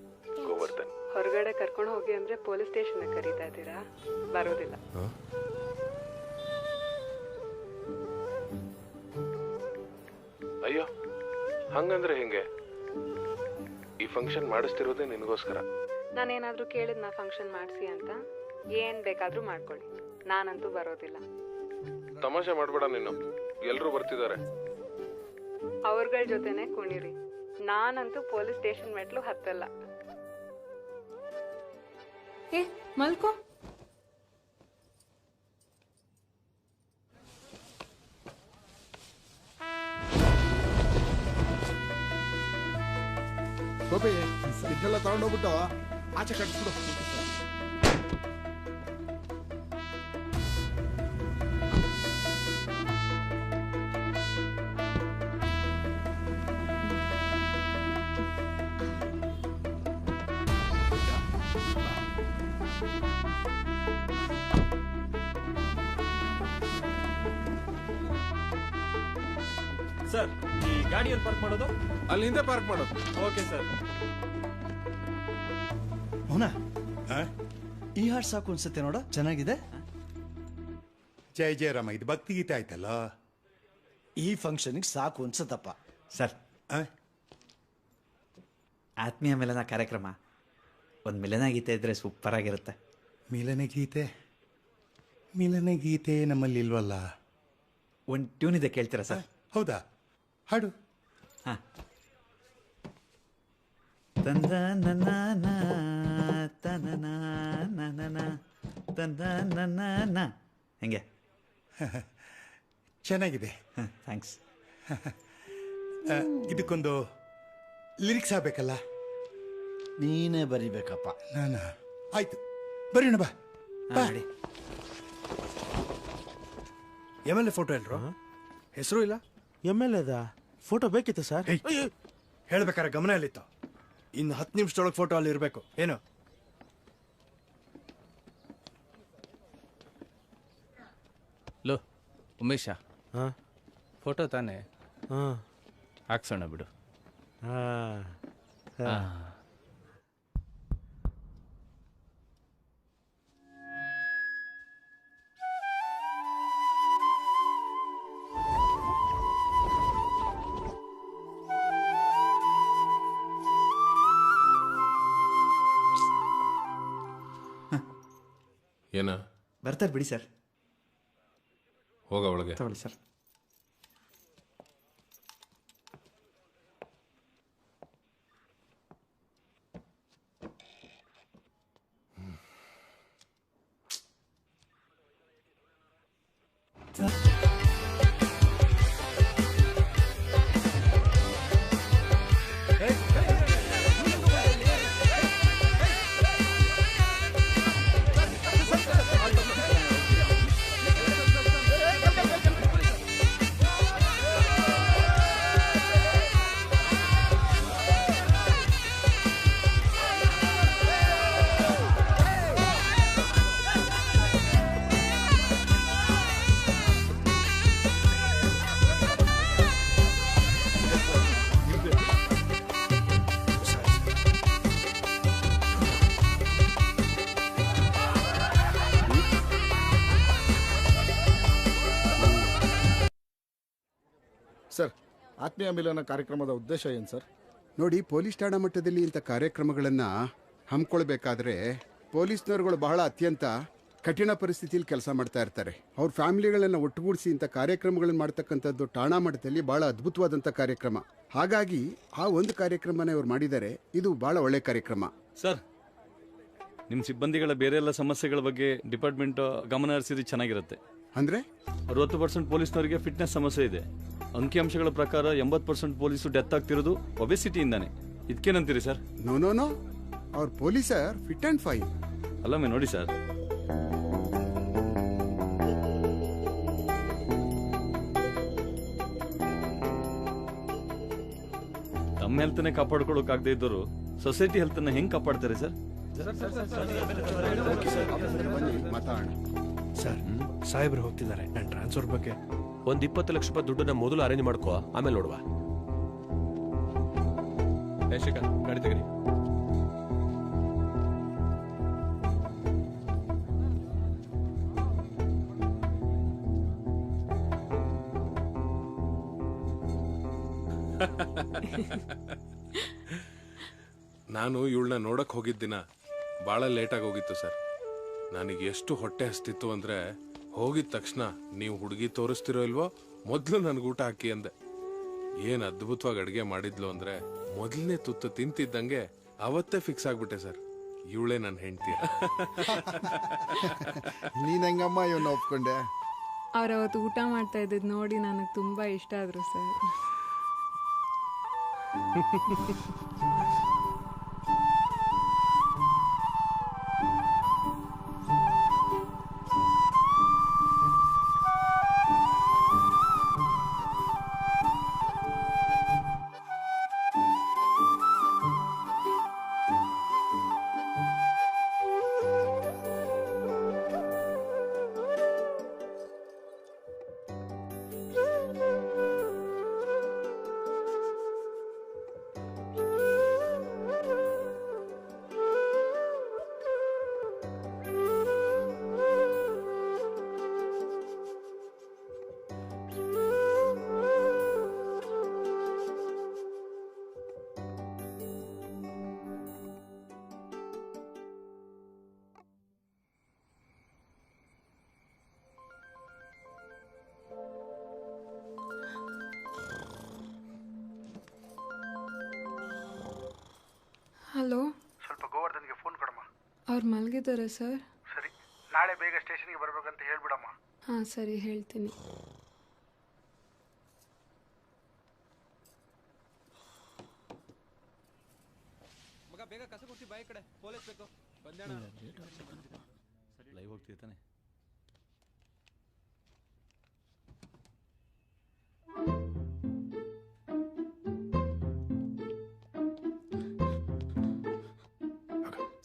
ಗೋವರ್ಧನ್. ಹೊರಗಡೆ ಕರ್ಕೊಂಡು ಹೋಗಿ ಅಂದ್ರೆ ಪೊಲೀಸ್ ಸ್ಟೇಷನ್ ಕರೀತಾ ಇದ್ದೀರಾ? ಬರೋದಿಲ್ಲ. ಅಯ್ಯೋ, ಹಂಗಂದ್ರೆ ಹೆಂಗೆ? ಈ ಫಂಕ್ಷನ್ ಮಾಡಿಸ್ತಿರೋದೇ ನಿನಗೋಸ್ಕರ. ನಾನೇನಾದ್ರೂ ಕೇಳಿದ್ನಾ ಫಂಕ್ಷನ್ ಮಾಡಿಸಿ ಅಂತ? ಏನ್ ಬೇಕಾದ್ರೂ ಮಾಡ್ಕೊಳ್ಳಿ, ನಾನಂತೂ ಬರೋದಿಲ್ಲ. ತಮಾಷೆ ಮಾಡ್ಬೇಡ ನೀನು, ಎಲ್ರೂ ಬರ್ತಿದ್ದಾರೆ. ಅವ್ರಗಳ ಜೊತೆನೆ ಕುಣಿರಿ, ನಾನಂತೂ ಪೊಲೀಸ್ ಸ್ಟೇಷನ್ ಮೆಟ್ಲು ಹತ್ತಲ್ಲ. ಏ ಮಲ್ಕೋ. ಗೋಪಿ ಇದನ್ನೆಲ್ಲ ತಗೊಂಡೋಗ್ಬಿಟ್ಟು ಆಚೆ ಕಟ್ಸ್ಬಿಡು. ಸರ್, ಈ ಗಾಡಿಯಲ್ಲಿ ಪಾರ್ಕ್ ಮಾಡೋದು? ಅಲ್ಲಿ ಹಿಂದೆ ಪಾರ್ಕ್ ಮಾಡೋದು. Okay sir. ಮೌನ, ಈ ಹಾಡು ಸಾಕು ಅನ್ಸುತ್ತೆ ನೋಡ, ಚೆನ್ನಾಗಿದೆ. ಜಯ ಜಯರಾಮ, ಇದು ಭಕ್ತಿಗೀತೆ ಆಯ್ತಲ್ಲ. ಈ ಫಂಕ್ಷನ್ಗೆ ಸಾಕು ಅನ್ಸುತ್ತಪ್ಪ. ಸರ್, ಆತ್ಮೀಯ ಮಿಲನ ಕಾರ್ಯಕ್ರಮ, ಒಂದು ಮಿಲನ ಗೀತೆ ಇದ್ರೆ ಸೂಪರ್ ಆಗಿರುತ್ತೆ. ಮಿಲನ ಗೀತೆ ನಮ್ಮಲ್ಲಿ ಇಲ್ವಲ್ಲ. ಒಂದು ಟ್ಯೂನ್ ಇದೆ, ಕೇಳ್ತೀರಾ ಸರ್? ಹೌದಾ, ಹಾಡು. ಹಾಂ. ತಂದ ನನ್ನ ತನನ ನನ ತಂದ ನನ್ನ ಹೆಂಗೆ? ಚೆನ್ನಾಗಿದೆ. ಥ್ಯಾಂಕ್ಸ್. ಇದಕ್ಕೊಂದು ಲಿರಿಕ್ಸ್ ಆಗಬೇಕಲ್ಲ. ನೀನೇ ಬರಿಬೇಕಪ್ಪ. ನಾನಾ? ಆಯ್ತು, ಬರೀಣ ಬಾ. MLA ಫೋಟೋ ಎಲ್ರು? ಹೆಸರು ಇಲ್ಲ. MLAದ ಫೋಟೋ ಬೇಕಿತ್ತು ಸರ್. ಹೇಳ್ಬೇಕಾರೆ ಗಮನ ಎಲ್ಲಿತ್ತು? ಇನ್ನು 10 ನಿಮಿಷದೊಳಗೆ ಫೋಟೋ ಅಲ್ಲಿ ಇರಬೇಕು. ಏನು? ಲೋ ಉಮೇಶ, ಫೋಟೋ ತಾನೇ? ಹಾಕ್ಸೋಣ ಬಿಡು. ಏನ? ಬರ್ತಾರೆ ಬಿಡಿ ಸರ್. ಹೋಗ ಒಳಗೆ. ತಗೊಳ್ಳಿ ಸರ್. ಸರ್, ಆತ್ಮೀಯ ಮಿಲನ ಕಾರ್ಯಕ್ರಮದ ಉದ್ದೇಶ ಏನು ಸರ್? ನೋಡಿ, ಪೊಲೀಸ್ ಠಾಣಾ ಮಟ್ಟದಲ್ಲಿ ಇಂಥ ಕಾರ್ಯಕ್ರಮಗಳನ್ನು ಹಮ್ಮಿಕೊಳ್ಬೇಕಾದ್ರೆ ಪೊಲೀಸ್ನವರುಗಳು ಬಹಳ ಅತ್ಯಂತ ಕಠಿಣ ಪರಿಸ್ಥಿತಿಯಲ್ಲಿ ಕೆಲಸ ಮಾಡ್ತಾ ಇರ್ತಾರೆ. ಅವ್ರ ಫ್ಯಾಮಿಲಿಗಳನ್ನು ಒಟ್ಟುಗೂಡಿಸಿ ಇಂಥ ಕಾರ್ಯಕ್ರಮಗಳನ್ನು ಮಾಡ್ತಕ್ಕಂಥದ್ದು ಠಾಣಾ ಮಟ್ಟದಲ್ಲಿ ಬಹಳ ಅದ್ಭುತವಾದಂಥ ಕಾರ್ಯಕ್ರಮ. ಹಾಗಾಗಿ ಆ ಒಂದು ಕಾರ್ಯಕ್ರಮನ ಇವ್ರು ಮಾಡಿದ್ದಾರೆ. ಇದು ಬಹಳ ಒಳ್ಳೆ ಕಾರ್ಯಕ್ರಮ. ಸರ್, ನಿಮ್ಮ ಸಿಬ್ಬಂದಿಗಳ ಬೇರೆ ಎಲ್ಲ ಸಮಸ್ಯೆಗಳ ಬಗ್ಗೆ ಡಿಪಾರ್ಟ್ಮೆಂಟ್ ಗಮನ ಹರಿಸಿದ್ರೆ ಚೆನ್ನಾಗಿರುತ್ತೆ. ಅಂದರೆ 60% ಪೊಲೀಸ್ನವರಿಗೆ ಫಿಟ್ನೆಸ್ ಸಮಸ್ಯೆ ಇದೆ. ಅಂಕಿಅಂಶಗಳ ಪ್ರಕಾರ 80% ಪೊಲೀಸು ಡೆತ್ ಆಗ್ತಿರೋದು ಒಬೆಸಿಟಿಯಿಂದಾನೆ. ಇದಕ್ಕೇನಂತೀರಿ ಸರ್? ನೋ, ಅವ್ರ ಪೊಲೀಸರ್ ಫಿಟ್ ಆ್ಯಂಡ್ ಫೈನ್. ಅಲ್ಲೊಮ್ಮೆ ನೋಡಿ ಸರ್. ತಮ್ಮ ಹೆಲ್ತ್ನೇ ಕಾಪಾಡ್ಕೊಳ್ಳೋಕಾಗದೇ ಇದ್ದವರು ಸೊಸೈಟಿ ಹೆಲ್ತನ್ನ ಹೆಂಗ್ ಕಾಪಾಡ್ತಾರೆ ಸರ್? ಮಾತಾಡೋಣ ಸರ್. ಸಾಹೇಬ್ರು ಹೋಗ್ತಿದ್ದಾರೆ. ನನ್ನ ಟ್ರಾನ್ಸ್ಫರ್ ಬಗ್ಗೆ ಒಂದು 20 ಲಕ್ಷ ರೂಪಾಯಿ ದುಡ್ಡನ್ನ ಮೊದಲು ಅರೇಂಜ್ ಮಾಡ್ಕೋ, ಆಮೇಲೆ ನೋಡುವ. ಶಿಖಾ, ಗಾಡಿ ತೆಗೀರಿ. ನಾನು ಇವಳನ್ನ ನೋಡಕ್ ಹೋಗಿದ್ದ ದಿನ ಭಾಳ ಲೇಟಾಗಿ ಹೋಗಿತ್ತು ಸರ್. ನನಗೆ ಎಷ್ಟು ಹೊಟ್ಟೆ ಹಸ್ತಿತ್ತು ಅಂದ್ರೆ ಹೋಗಿದ ತಕ್ಷಣ ನೀವು ಹುಡುಗಿ ತೋರಿಸ್ತಿರೋ ಇಲ್ವೋ ಮೊದಲು ನನಗೆ ಊಟ ಹಾಕಿ ಅಂದೆ. ಏನ್ ಅದ್ಭುತವಾಗಿ ಅಡುಗೆ ಮಾಡಿದ್ಲು ಅಂದ್ರೆ ಮೊದಲನೇ ತುತ್ತು ತಿಂತಿದ್ದಂಗೆ ಅವತ್ತೇ ಫಿಕ್ಸ್ ಆಗ್ಬಿಟ್ಟೆ ಸರ್, ಇವಳೇ ನನ್ನ ಹೆಂಡತಿ. ನೀನ್ ಹೆಂಗಮ್ಮ ಇವನ್ನ ಒಪ್ಕೊಂಡೆ? ಅವ್ರು ಅವತ್ತು ಊಟ ಮಾಡ್ತಾ ಇದ್ದಿದ್ದು ನೋಡಿ ನನಗೆ ತುಂಬ ಇಷ್ಟ ಆದರು ಸರ್. ಹಲೋ, ಸ್ವಲ್ಪ ಗೋವರ್ಧನ್ಗೆ ಫೋನ್ ಕೊಡಮ್ಮ. ಅವ್ರು ಮಲಗಿದ್ದಾರೆ ಸರ್. ಸರಿ, ನಾಳೆ ಬೇಗ ಸ್ಟೇಷನ್ಗೆ ಬರ್ಬೇಕಂತ ಹೇಳ್ಬಿಡಮ್ಮ. ಹಾಂ ಸರಿ, ಹೇಳ್ತೀನಿ. ಮಗ ಬೇಗ ಕಸ ಕೊಡ್ತಿ ಬಾಯಿ ಕಡೆ, ಪೊಲೀಸ್ ಬೇಕು. ಬಂದೇಣ ಲೈವ್ ಹೋಗ್ತಿರ್ತಾನೆ.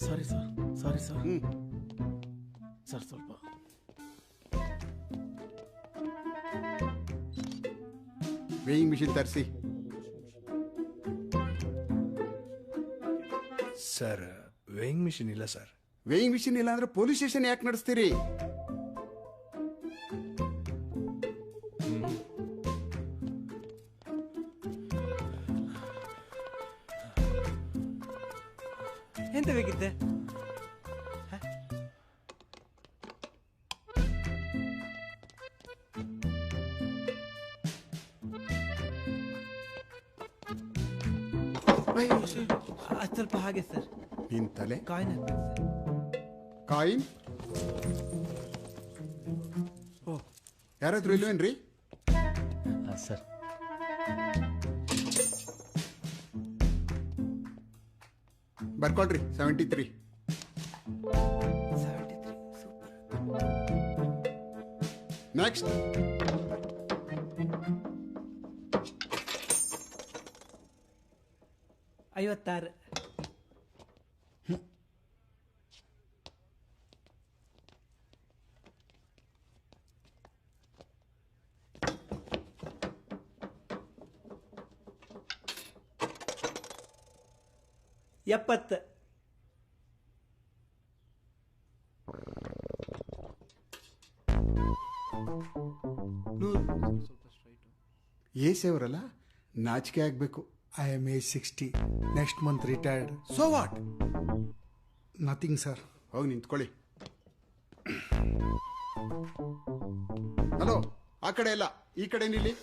Sorry sir, sorry sir. Sir ಸ್ವಲ್ಪ ವೇಯಿಂಗ್ ಮಿಷಿನ್ ತರಿಸಿ. ಸರ್ ವೇಯಿಂಗ್ ಮಿಷಿನ್ ಇಲ್ಲ ಸರ್. ವೇಯಿಂಗ್ ಮಿಷಿನ್ ಇಲ್ಲ ಅಂದ್ರೆ ಪೊಲೀಸ್ ಸ್ಟೇಷನ್ ಯಾಕೆ ನಡೆಸ್ತೀರಿ? ಎಂತ ಬೇಕಿತ್ತೆ? ಅದು ಸ್ವಲ್ಪ ಹಾಗೆ ಸರ್. ನಿನ್ ತಲೆ ಕಾಯಿನ್ ಕಾಯಿನ್ ಯಾರಾದ್ರೂ ಇಲ್ವೇನ್ರಿ? ಸರ್ ಬರ್ಕೊಳ್ರಿ. 73. ನೆಕ್ಸ್ಟ್. ಐವತ್ತಾರು. ಎಪ್ಪತ್ತು. ಏಸ್ ಅವರಲ್ಲ, ನಾಚಿಕೆ ಆಗ್ಬೇಕು. I am age 60. Next month retired. So what? Nothing sir. ಹೋಗಿ ನಿಂತ್ಕೊಳ್ಳಿ. ಹಲೋ, ಆ ಕಡೆ ಇಲ್ಲ, ಈ ಕಡೆ ನಿಲ್ಲಿ.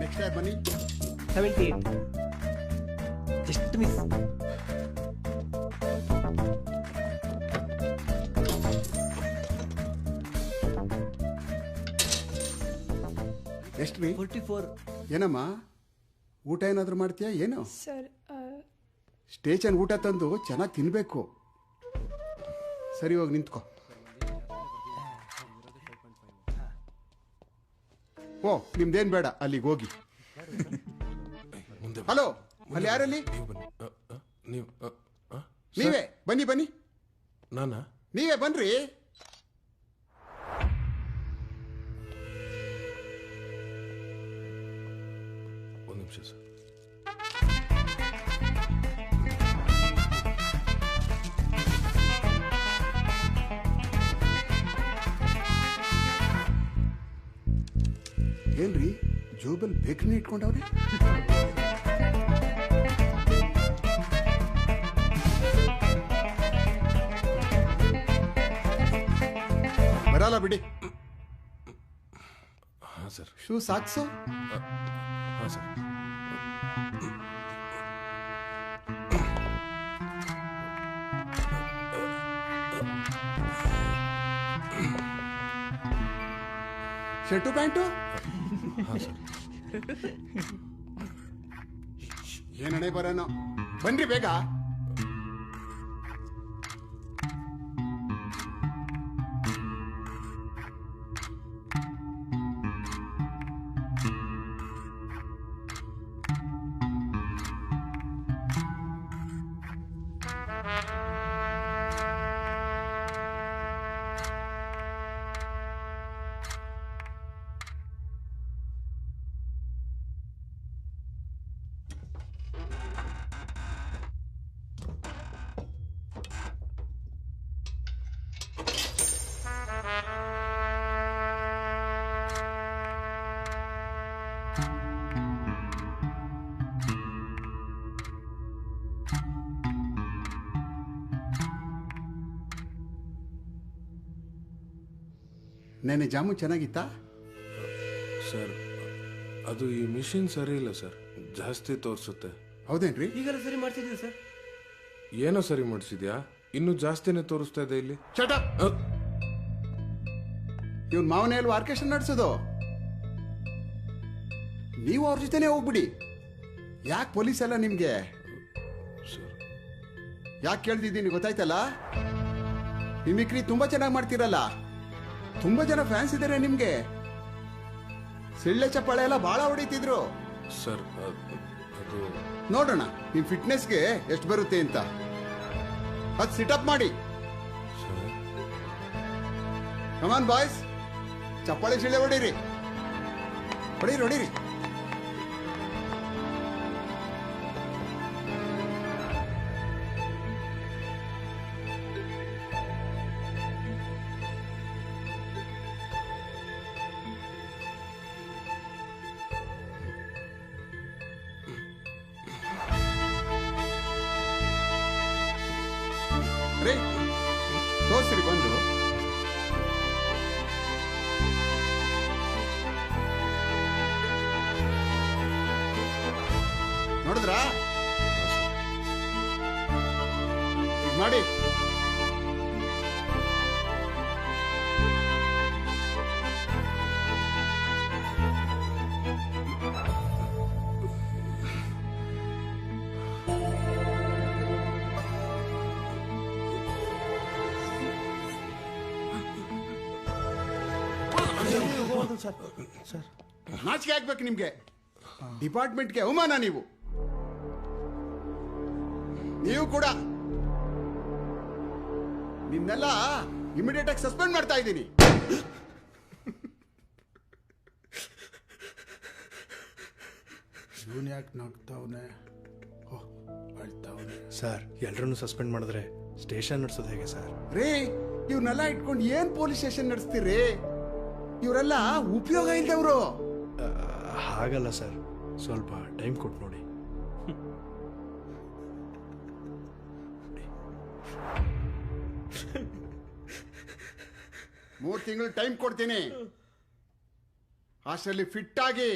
ನೆಕ್ಸ್ಟ್ ಟೈಮ್ ಬನ್ನಿ. 78. Just miss. ಎಷ್ಟು ರೀ? 44. ಏನಮ್ಮ, ಊಟ ಏನಾದರೂ ಮಾಡ್ತೀಯಾ ಏನು? ಸರ್ ಸ್ಟೇಷನ್ ಊಟ ತಂದು ಚೆನ್ನಾಗಿ ತಿನ್ಬೇಕು. ಸರಿ, ಹೋಗಿ ನಿಂತ್ಕೋ. ಓ, ನಿಮ್ದೇನ್ ಬೇಡ, ಅಲ್ಲಿಗೆ ಹೋಗಿ. ಹಲೋ, ಅಲ್ಲಿ ಯಾರಲ್ಲಿ? ನೀವೇ ಬನ್ನಿ ಬನ್ನಿ. ನಾನಾ? ನೀವೇ ಬನ್ರಿ. ಒಂದು ನಿಮಿಷ ಸರ್. ಏನ್ರಿ ಜೋಬಲ್ ಬೇಕರಿ ಇಟ್ಕೊಂಡವ್ರೆ? ಬರಲ್ಲ ಬಿಡಿ. ಹಾಂ ಸರ್. Shoe socks. ಹಾಂ ಸರ್. ಶರ್ಟು ಪ್ಯಾಂಟು ಹಾಂ ಸರ್. ಏನಣೆ ಬರೋಣ, ಬನ್ರಿ ಬೇಗ. ನೆನೆ ಜಾಮೂನ್ ಚೆನ್ನಾಗಿತ್ತಾ? ಸರ್ ಅದು ಈ ಮಿಷಿನ್ ಸರಿ ಇಲ್ಲ ಸರ್, ಜಾಸ್ತಿ ತೋರಿಸುತ್ತೆ. ಹೌದೇನ್ರಿ? ಈಗೆಲ್ಲ ಸರಿ ಮಾಡ್ತಿದ್ದೀವಿ ಸರ್. ಏನೋ ಸರಿ ಮಾಡಿಸಿದ್ಯಾ? ಇನ್ನು ಜಾಸ್ತಿನೇ ತೋರಿಸ್ತಾ ಇದೆ ಇಲ್ಲಿ. ಇವನ್ ಮಾವನೇ ಅಲ್ವಾ ಆರ್ಕೆಸ್ಟ್ರಾ ನಡೆಸೋದು? ನೀವು ಅವ್ರ ಜೊತೆನೆ ಹೋಗ್ಬಿಡಿ. ಯಾಕೆ ಪೊಲೀಸ್ ಎಲ್ಲ ನಿಮ್ಗೆ? ಯಾಕೆ ಕೇಳ್ತಿದ್ದೀನಿ ಗೊತ್ತಾಯ್ತಲ್ಲ? ಮಿಮಿಕ್ರಿ ತುಂಬಾ ಚೆನ್ನಾಗಿ ಮಾಡ್ತೀರಲ್ಲ, ತುಂಬಾ ಜನ ಫ್ಯಾನ್ಸ್ ಇದ್ದಾರೆ ನಿಮ್ಗೆ. ಸಿಳ್ಳೆ ಚಪ್ಪಾಳೆ ಎಲ್ಲ ಬಹಳ ಹೊಡಿತಿದ್ರು ಸರ್. ಅದು ನೋಡೋಣ ನಿಮ್ ಫಿಟ್ನೆಸ್ಗೆ ಎಷ್ಟು ಬರುತ್ತೆ ಅಂತ. ಅದು ಸಿಟಪ್ ಮಾಡಿ. ಕಮಾನ್ ಬಾಯ್ಸ್, ಚಪ್ಪಾಳೆ ಶಿಳ್ಳೆ ಹೊಡೀರಿ, ಹೊಡೀರಿ ಹೊಡೀರಿ. ರೀ ತೋರ್ಸ್ರಿ ಬಂದು. ನೋಡಿದ್ರಾ? ಈಗ ಮಾಡಿ. ನಾಚಿಕೆ ಆಗ್ಬೇಕು ನಿಮ್ಗೆ. ಡಿಪಾರ್ಟ್ಮೆಂಟ್ಗೆ ಅವಮಾನ. ನೀವು ಕೂಡ. ನಿಮ್ನೆಲ್ಲ ಇಮಿಡಿಯೇಟ್ ಆಗಿ ಸಸ್ಪೆಂಡ್ ಮಾಡ್ತಾ ಇದ್ದೀನಿ. ಯಾಕೆ ನಗ್ತಾವನೆ? ಸರ್, ಎಲ್ರನ್ನೂ ಸಸ್ಪೆಂಡ್ ಮಾಡಿದ್ರೆ ಸ್ಟೇಷನ್ ನಡೆಸೋದು ಹೇಗೆ ಸರ್? ರೇ, ಇವ್ರನ್ನೆಲ್ಲ ಇಟ್ಕೊಂಡು ಏನ್ ಪೊಲೀಸ್ ಸ್ಟೇಷನ್ ನಡೆಸ್ತೀರಿ? ಇವರೆಲ್ಲ ಉಪಯೋಗ ಇಲ್ದವ್ರು. ಹಾಗಲ್ಲ ಸರ್, ಸ್ವಲ್ಪ ಟೈಮ್ ಕೊಟ್ಟು ನೋಡಿ. ಮೂರು ತಿಂಗಳು ಟೈಮ್ ಕೊಡ್ತೀನಿ. ಅಷ್ಟರಲ್ಲಿ ಫಿಟ್ ಆಗಿ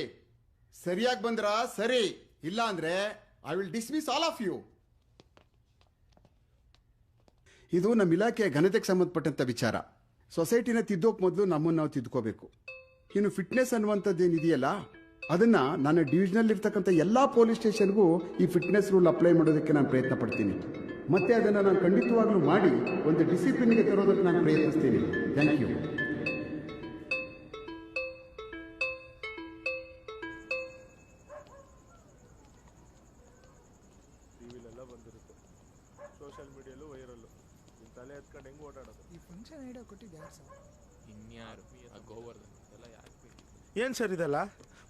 ಸರಿಯಾಗಿ ಬಂದ್ರ ಸರಿ, ಇಲ್ಲ ಅಂದ್ರೆ I will dismiss all of you. ಇದು ನಮ್ಮ ಇಲಾಖೆಯ ಘನತೆಗೆ ಸಂಬಂಧಪಟ್ಟಂತ ವಿಚಾರ. ಸೊಸೈಟಿನ ತಿದ್ದೋಕ್ ಮೊದಲು ನಮ್ಮನ್ನು ನಾವು ತಿದ್ಕೋಬೇಕು. ಇನ್ನು ಫಿಟ್ನೆಸ್ ಅನ್ನುವಂಥದ್ದೇನಿದೆಯಲ್ಲ, ಅದನ್ನ ನನ್ನ ಡಿವಿಷನಲ್ಲಿ ಇರ್ತಕ್ಕಂಥ ಎಲ್ಲ ಪೊಲೀಸ್ ಸ್ಟೇಷನ್ಗೂ ಈ ಫಿಟ್ನೆಸ್ ರೂಲ್ ಅಪ್ಲೈ ಮಾಡೋದಕ್ಕೆ ನಾನು ಪ್ರಯತ್ನ ಪಡ್ತೀನಿ. ಮತ್ತೆ ಅದನ್ನು ನಾನು ಖಂಡಿತವಾಗ್ಲೂ ಮಾಡಿ ಒಂದು ಡಿಸಿಪ್ಲಿನ್ಗೆ ತರೋದಕ್ಕೆ ನಾನು ಪ್ರಯತ್ನಿಸ್ತೀನಿ. Thank you. ಟಿವಿಲೆಲ್ಲ ಬಂದಿರುತ್ತೆ, ಸೋಷಿಯಲ್ ಮೀಡಿಯಲ್ಲೂ ವೈರಲ್ಲು. ತಲೆ ಎತ್ಕೊಂಡು ಹೆಂಗೆ ಓಡಾಡೋದು? ಈ ಫಂಕ್ಷನ್ ಐಡಿಯಾ ಕೊಟ್ಟಿದ್ದು ಯಾರು ಸರ್? ಇನ್ಯಾರು? ಗೋವರ್ಧನ್ ಎಲ್ಲ ಯಾಕೆ ಬೇಕು? ಏನು ಸರ್ ಇದೆಲ್ಲ?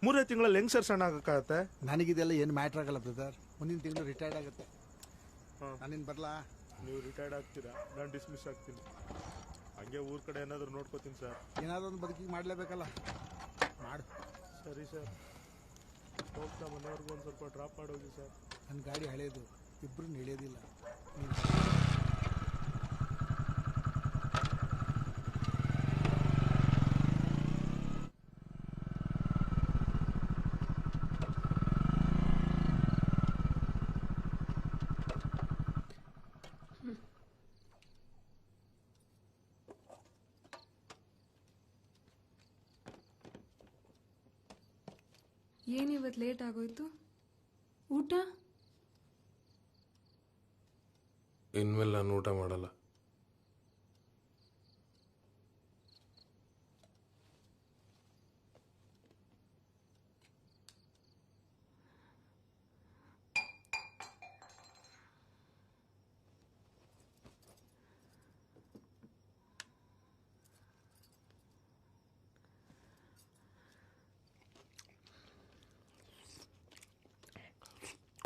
3 ತಿಂಗಳಲ್ಲಿ ಹೆಂಗೆ ಸರ್ ಸಣ್ಣ ಆಗೋಕ್ಕಾಗತ್ತೆ? ನನಗಿದೆಲ್ಲ ಏನು ಮ್ಯಾಟ್ರ್ ಆಗಲ್ಲ ಬ್ರದರ್. ಮುಂದಿನ ತಿಂಗಳು ರಿಟೈರ್ಡ್ ಆಗುತ್ತೆ. ನಾನಿನ್ನು ಬರಲಾ? ನೀವು ರಿಟೈರ್ಡ್ ಆಗ್ತೀರಾ, ನಾನು ಡಿಸ್ಮಿಸ್ ಆಗ್ತೀನಿ. ಹಂಗೆ ಊರ ಕಡೆ ಏನಾದರೂ ನೋಡ್ಕೋತೀನಿ ಸರ್. ಏನಾದರೂ ಒಂದು ಬದುಕಿಗೆ ಮಾಡಲೇಬೇಕಲ್ಲ, ಮಾಡು. ಸರಿ ಸರ್, ಹೋಗ್ತಾ ಮನೆಯವ್ರಿಗೂ ಒಂದು ಸ್ವಲ್ಪ ಡ್ರಾಪ್ ಮಾಡೋಗಿ ಸರ್. ನನ್ನ ಗಾಡಿ ಹಳೇದು, ಇಬ್ಬರು ಇಳಿಯೋದಿಲ್ಲ. ಏನಿವತ್ತು ಲೇಟ್ ಆಗೋಯ್ತು? ಊಟ? ಇನ್ಮೇಲೆ ನಾನು ಊಟ ಮಾಡಲ್ಲ.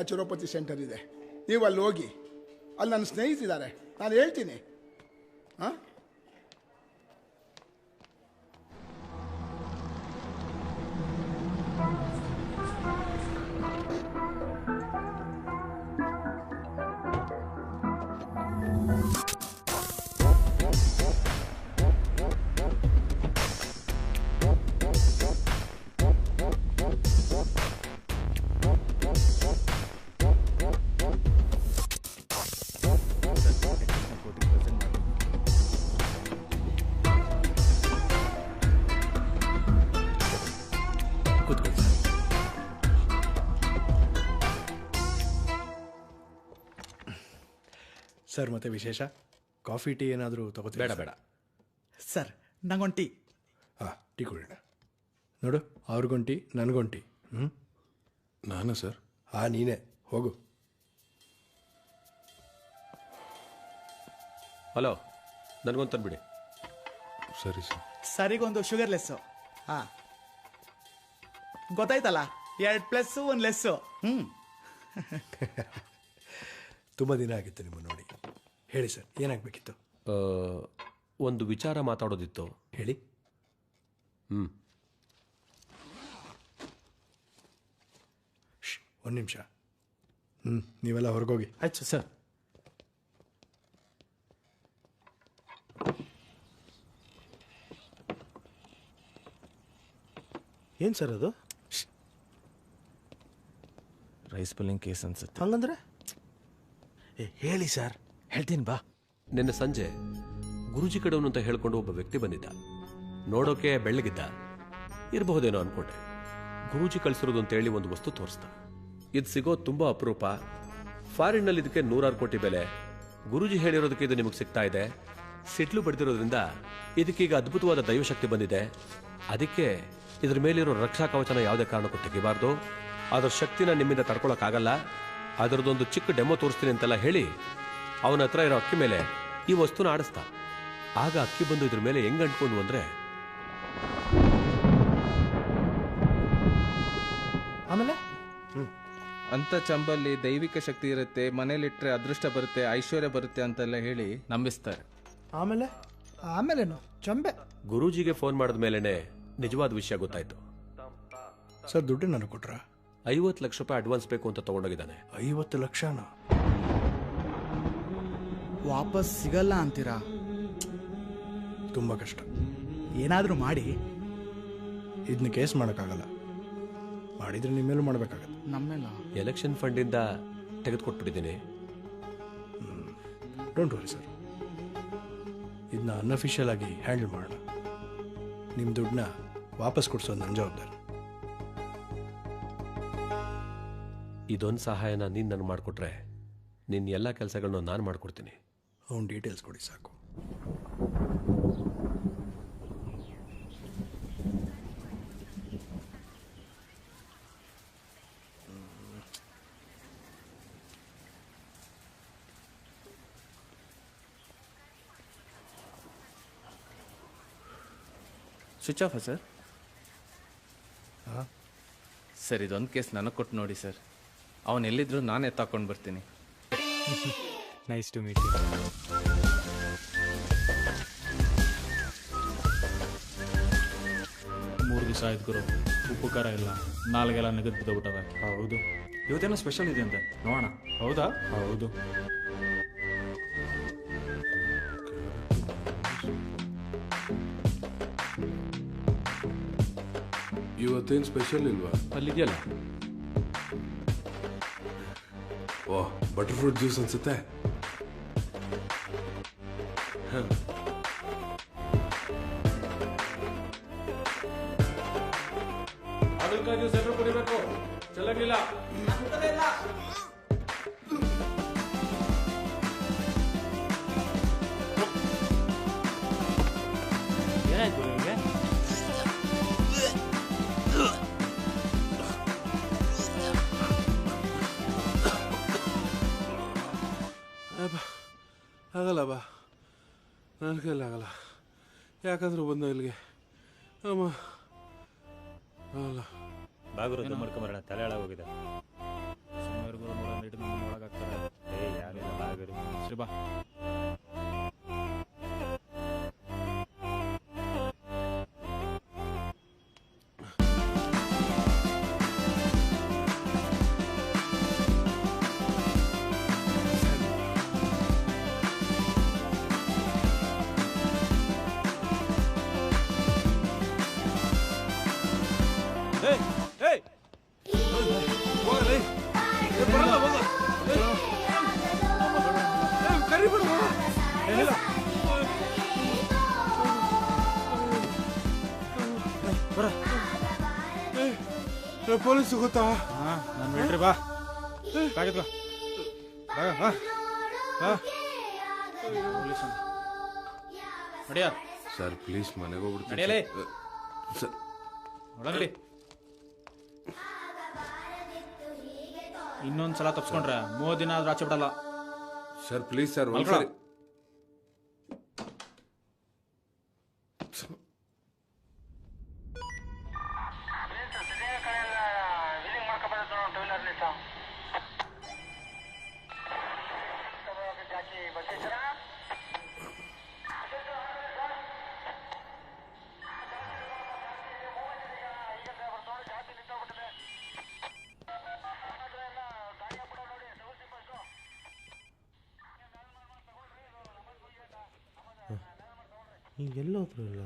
ನ್ಯಾಚುರೋಪತಿ ಸೆಂಟರ್ ಇದೆ, ನೀವು ಅಲ್ಲಿ ಹೋಗಿ. ಅಲ್ಲಿ ನನ್ನ ಸ್ನೇಹಿತಿದ್ದಾರೆ, ನಾನು ಹೇಳ್ತೀನಿ. ಹಾಂ, ಸರ್ ಮತ್ತೆ ವಿಶೇಷ? ಕಾಫಿ ಟೀ ಏನಾದರೂ ತಗೋತೀವಿ? ಬೇಡ ಬೇಡ ಸರ್, ನಂಗೊಂದು ಟೀ. ಹಾಂ, ಟೀ ಕುಡಿಯೋಣ. ನೋಡು, ಅವ್ರಿಗೊಂದು ಟೀ, ನನಗೊಂದು ಟೀ. ನಾನು ಸರ್? ಹಾಂ, ನೀನೇ ಹೋಗು. ಹಲೋ, ನನಗೊಂದು ತಂದ್ಬಿಡಿ. ಸರಿ ಸರ್. ಸರಿಗೊಂದು ಶುಗರ್ಲೆಸ್ಸು. ಹಾಂ, ಗೊತ್ತಾಯ್ತಲ್ಲ, 2 + 1 ಲೆಸ್ಸು. ತುಂಬ ದಿನ ಆಗಿತ್ತು ನಿಮ್ಮ ನೋಡಿ. ಹೇಳಿ ಸರ್, ಏನಾಗಬೇಕಿತ್ತು? ಒಂದು ವಿಚಾರ ಮಾತಾಡೋದಿತ್ತು. ಹೇಳಿ. ಒಂದು ನಿಮಿಷ. ನೀವೆಲ್ಲ ಹೊರಗೋಗಿ. ಆಯ್ತು ಸರ್. ಏನು ಸರ್ ಅದು? ರೈಸ್ ಪುಲ್ಲಿಂಗ್ ಕೇಸ್ ಅನ್ಸುತ್ತೆ. ಹಂಗಂದ್ರೆ ಹೇಳಿ ಸರ್. ಹೇಳ್ತೀನಿ ಬಾ. ನಿನ್ನೆ ಸಂಜೆ ಗುರುಜಿ ಕಡೆಯವನು ಅಂತ ಹೇಳ್ಕೊಂಡು ಒಬ್ಬ ವ್ಯಕ್ತಿ ಬಂದಿದ್ದ. ನೋಡೋಕೆ ಬೆಳ್ಳಗಿದ್ದ, ಇರಬಹುದೇನೋ ಅನ್ಕೊಂಡೆ. ಗುರೂಜಿ ಕಳಿಸಿರೋದು ಅಂತೇಳಿ ಒಂದು ವಸ್ತು ತೋರಿಸ್ದ. ಇದು ಸಿಗೋದು ತುಂಬಾ ಅಪರೂಪ. ಫಾರಿನ್ನಲ್ಲಿ ಇದಕ್ಕೆ 100 ಕೋಟಿ ಬೆಲೆ. ಗುರೂಜಿ ಹೇಳಿರೋದಕ್ಕೆ ಇದು ನಿಮಗೆ ಸಿಗ್ತಾ ಇದೆ. ಸಿಟ್ಲು ಬಡ್ದಿರೋದ್ರಿಂದ ಇದಕ್ಕೀಗ ಅದ್ಭುತವಾದ ದೈವಶಕ್ತಿ ಬಂದಿದೆ. ಅದಕ್ಕೆ ಇದ್ರ ಮೇಲಿರೋ ರಕ್ಷಾ ಕವಚನ ಯಾವುದೇ ಕಾರಣಕ್ಕೂ ತೆಗಿಬಾರ್ದು. ಅದರ ಶಕ್ತಿನ ನಿಮ್ಮಿಂದ ತಡ್ಕೊಳಕ್ಕಾಗಲ್ಲ. ಅದರದೊಂದು ಚಿಕ್ಕ ಡೆಮೋ ತೋರಿಸ್ತೀನಿ ಅಂತೆಲ್ಲ ಹೇಳಿ ಅವನ ಹತ್ರ ಇರೋ ಅಕ್ಕಿ ಮೇಲೆ ಈ ವಸ್ತುನ ಆಡಿಸ್ತ. ಆಗ ಅಕ್ಕಿ ಬಂದು ಇದ್ರ ಮೇಲೆ ಹೆಂಗ್ ಅಂಟ್ಕೊಂಡು ಅಂದ್ರೆ, ಆಮೇಲೆ ಅಂತ ಚಂಬಲ್ಲಿ ದೈವಿಕ ಶಕ್ತಿ ಇರುತ್ತೆ, ಮನೇಲಿಟ್ರೆ ಅದೃಷ್ಟ ಬರುತ್ತೆ, ಐಶ್ವರ್ಯ ಬರುತ್ತೆ ಅಂತೆಲ್ಲ ಹೇಳಿ ನಂಬಿಸ್ತಾರೆ. ಆಮೇಲೆ ಆಮೇಲೇನು ಚಂಬೆ. ಗುರೂಜಿಗೆ ಫೋನ್ ಮಾಡಿದ ಮೇಲೆನೆ ನಿಜವಾದ ವಿಷಯ ಗೊತ್ತಾಯ್ತು. ಸರ್, ದುಡ್ಡು ನನಗೆ ಕೊಟ್ರಾ? 50 ಲಕ್ಷ ರೂಪಾಯಿ ಅಡ್ವಾನ್ಸ್ ಬೇಕು ಅಂತ ತಗೊಂಡೋಗಿದ್ದಾನೆ. 50 ಲಕ್ಷನಾ? ವಾಪಸ್ ಸಿಗಲ್ಲ ಅಂತೀರಾ? ತುಂಬ ಕಷ್ಟ. ಏನಾದರೂ ಮಾಡಿ. ಇದನ್ನ ಕೇಸ್ ಮಾಡೋಕ್ಕಾಗಲ್ಲ. ಮಾಡಿದ್ರೆ ನಿಮ್ಮೇಲೂ ಮಾಡಬೇಕಾಗತ್ತೆ. ನಮ್ಮೇಲ ಎಲೆಕ್ಷನ್ ಫಂಡಿಂದ ತೆಗೆದುಕೊಟ್ಬಿಟ್ಟಿದ್ದೀನಿ. ಡೋಂಟ್ ವರಿ ಸರ್, ಇದನ್ನ ಅನ್ಅಫಿಷಿಯಲ್ ಆಗಿ ಹ್ಯಾಂಡಲ್ ಮಾಡೋಣ. ನಿಮ್ಮ ದುಡ್ಡನ್ನ ವಾಪಸ್ ಕೊಡಿಸೋದು ನನ್ನ ಜವಾಬ್ದಾರಿ. ಇದೊಂದು ಸಹಾಯನ ನೀನು ನನಗೆ ಮಾಡಿಕೊಟ್ರೆ ನಿನ್ನ ಎಲ್ಲ ಕೆಲಸಗಳನ್ನ ನಾನು ಮಾಡಿಕೊಡ್ತೀನಿ. ಅವ್ನ ಡೀಟೇಲ್ಸ್ ಕೊಡಿ ಸಾಕು. ಸ್ವಿಚ್ ಆಫಾ ಸರ್? ಹಾಂ ಸರ್, ಇದೊಂದು ಕೇಸ್ ನನಗೆ ಕೊಟ್ಟು ನೋಡಿ ಸರ್. ಅವನು ಎಲ್ಲಿದ್ರು ನಾನೇ ತಗೊಂಡು ಬರ್ತೀನಿ. Nice to meet you. ಮೂರು ದಿವಸ ಆಯ್ತು ಗುರು, ಉಪ್ಪು ಖಾರ ಇಲ್ಲ, ನಾಲ್ಗೆಲ್ಲ ನೆಗದು ಬಿದ್ದೋಗ್ಬಿಟ್ಟವೆ. ಹೌದು, ಇವತ್ತೇನೋ ಸ್ಪೆಷಲ್ ಇದೆ ಅಂತೆ, ನೋಡೋಣ. ಹೌದಾ? ಹೌದು. ಇವತ್ತೇನು ಸ್ಪೆಷಲ್ ಇಲ್ವಾ? ಅಲ್ಲಿದೆಯಲ್ಲ. ಓಹ್, ಬಟರ್ ಫ್ರೂಟ್ ಜ್ಯೂಸ್ ಅನ್ಸುತ್ತೆ. ಅದು ವರ್ಕ್ ಸೆಂಟ್ರ್ ಕುಡಿಬೇಕು ಚೆಲ್ಲಂಗಿಲ್ಲ. ಏನಾಯ್ತು ನಿಮಗೆ? ಆಗಲ್ಲ ಬಾ, ನನ್ನ ಕೈಲಿ ಆಗಲ್ಲ. ಯಾಕಂದ್ರೆ ಬಂದ ಇಲ್ಲಿಗೆ ಅಮ್ಮ ಆಗಲ್ಲ. ಬಾಗುರು ಮಾಡ್ಕೊಂಬರೋಣ, ತಲೆ ಹಾಳಾಗೋಗಿದೆ. ಸುಮಾರು ಒಳಗಾಗ್ತಾರೆ. ಯಾರಿಲ್ಲ ಬಾಗುರು. ಸರಿ ಬಾ. ಪೊಲೀಸ್ ಗೊತ್ತಾ? ನಾನು ಬಿಡ್ರಿ ಬಾ. ಕಾಗಿದ್ವಾ ನಡಿಯ ಸರ್ ಪ್ಲೀಸ್ ಮನೆಗೆ ಹೋಗ್ಬಿಡ್ತೀನಿ ನಡೆಯಲೇ ಸರ್. ಒಳಗಡಿ. ಇನ್ನೊಂದ್ಸಲ ತಪ್ಸ್ಕೊಂಡ್ರೆ 3 ದಿನ ಆದ್ರೂ ಆಚೆ ಬಿಡಲ್ಲ. ಸರ್ ಪ್ಲೀಸ್ ಸರ್ ಒಂದ್ಸರಿ. ಎಲ್ಲೋದ್ರು ಇಲ್ಲ.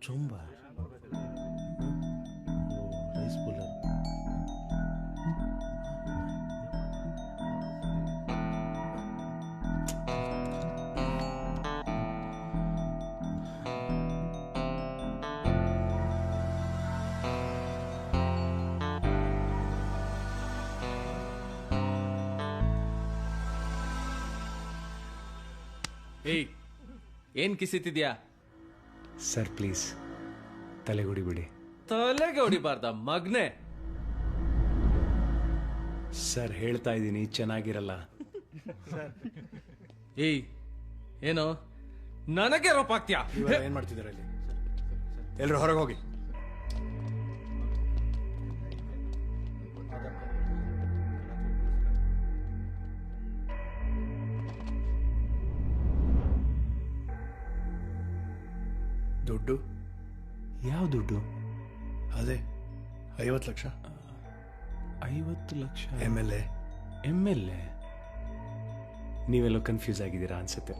ಚುಂಬ ರೈಸ್ ಪುಲ್ಲರ್. ಏಯ್, ಏನ್ ಕಿಸಿತಿದ್ಯಾ? ಸರ್ ಪ್ಲೀಸ್ ತಲೆಗೆ ಹೊಡಿಬಿಡಿ. ತಲೆಗೆ ಹೊಡಿಬಾರ್ದ ಮಗ್ನೆ? ಸರ್ ಹೇಳ್ತಾ ಇದ್ದೀನಿ, ಚೆನ್ನಾಗಿರಲ್ಲ. ಏಯ್, ಏನು ನನಗೆ ರೋಪ್ ಹಾಕ್ತ್ಯಾ? ಏನ್ ಮಾಡ್ತಿದ್ದಾರೆ ಇಲ್ಲಿ? ಎಲ್ರು ಹೊರಗೆ ಹೋಗಿ. ದುಡ್ಡು? ಯಾವ ದುಡ್ಡು? ಅದೇ 50 ಲಕ್ಷ. 50 ಲಕ್ಷ? MLA ನೀವೆಲ್ಲೋ ಕನ್ಫ್ಯೂಸ್ ಆಗಿದ್ದೀರಾ ಅನ್ಸುತ್ತೆ.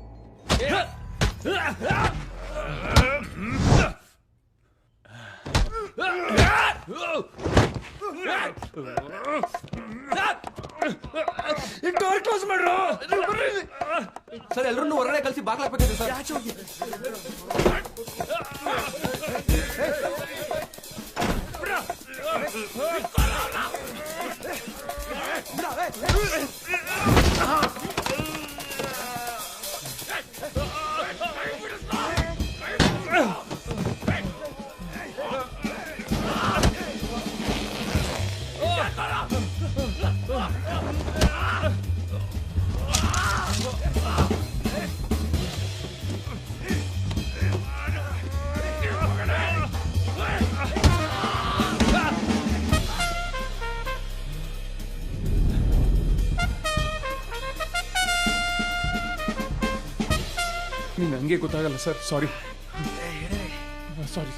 ಡೋರ್ ಕ್ಲೋಸ್ ಮಾಡ್ರು. ಸರ್ ಎಲ್ಲರನ್ನು ಹೊರಗಡೆ ಕಳಿಸಿ ಬಾಗ್ಲಾಕ್ಬೇಕಿದೆ ಸರ್. ನನಗೆ ಗೊತ್ತಾಗಲ್ಲ ಸರ್. ಸಾರಿ ಸಾರಿ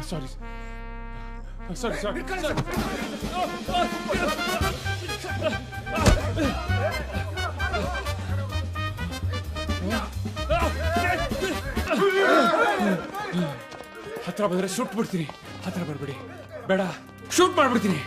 ಸಾರಿ ಸಾರಿ ಸಾರಿ. ಹತ್ರ ಬಂದ್ರೆ ಶೂಟ್ ಬಿಡ್ತೀನಿ. ಹತ್ರ ಬರ್ಬೇಡಿ, ಬೇಡ, ಶೂಟ್ ಮಾಡ್ಬಿಡ್ತೀನಿ.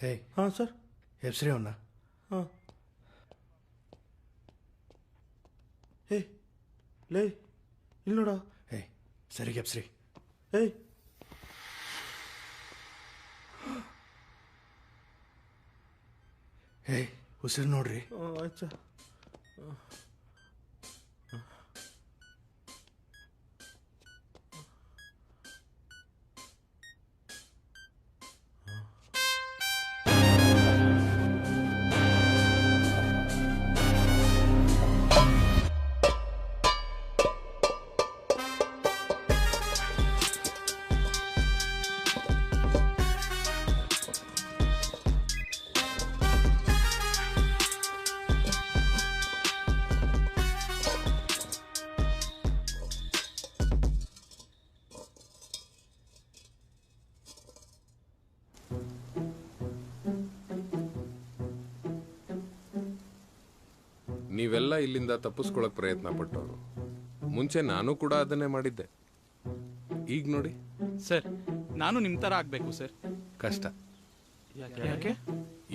ಹೇ ಹಾಂ ಸರ್. ಹೆಸ್ರಿ ಅವನ್ನ. ಹಾಂ. ಹೇ ಲೇ ಇಲ್ಲಿ ನೋಡ. ಹೇ ಸರಿ ಎಬ್ಸ್ರಿ. ಏಯ್ ಹೇ ಉಸಿರು ನೋಡ್ರಿ. ಆಯ್ತು ಸರ್. ನೀವೆಲ್ಲ ಇಲ್ಲಿಂದ ತಪ್ಪಿಸ್ಕೊಳಕ್ ಪ್ರಯತ್ನ ಪಟ್ಟವರು. ಮುಂಚೆ ನಾನು ಕೂಡ ಅದನ್ನೇ ಮಾಡಿದ್ದೆ. ಈಗ ನೋಡಿ ಸರ್, ನಾನು ನಿಮ್ಮ ಥರ ಆಗಬೇಕು ಸರ್. ಕಷ್ಟ. ಯಾಕೆ?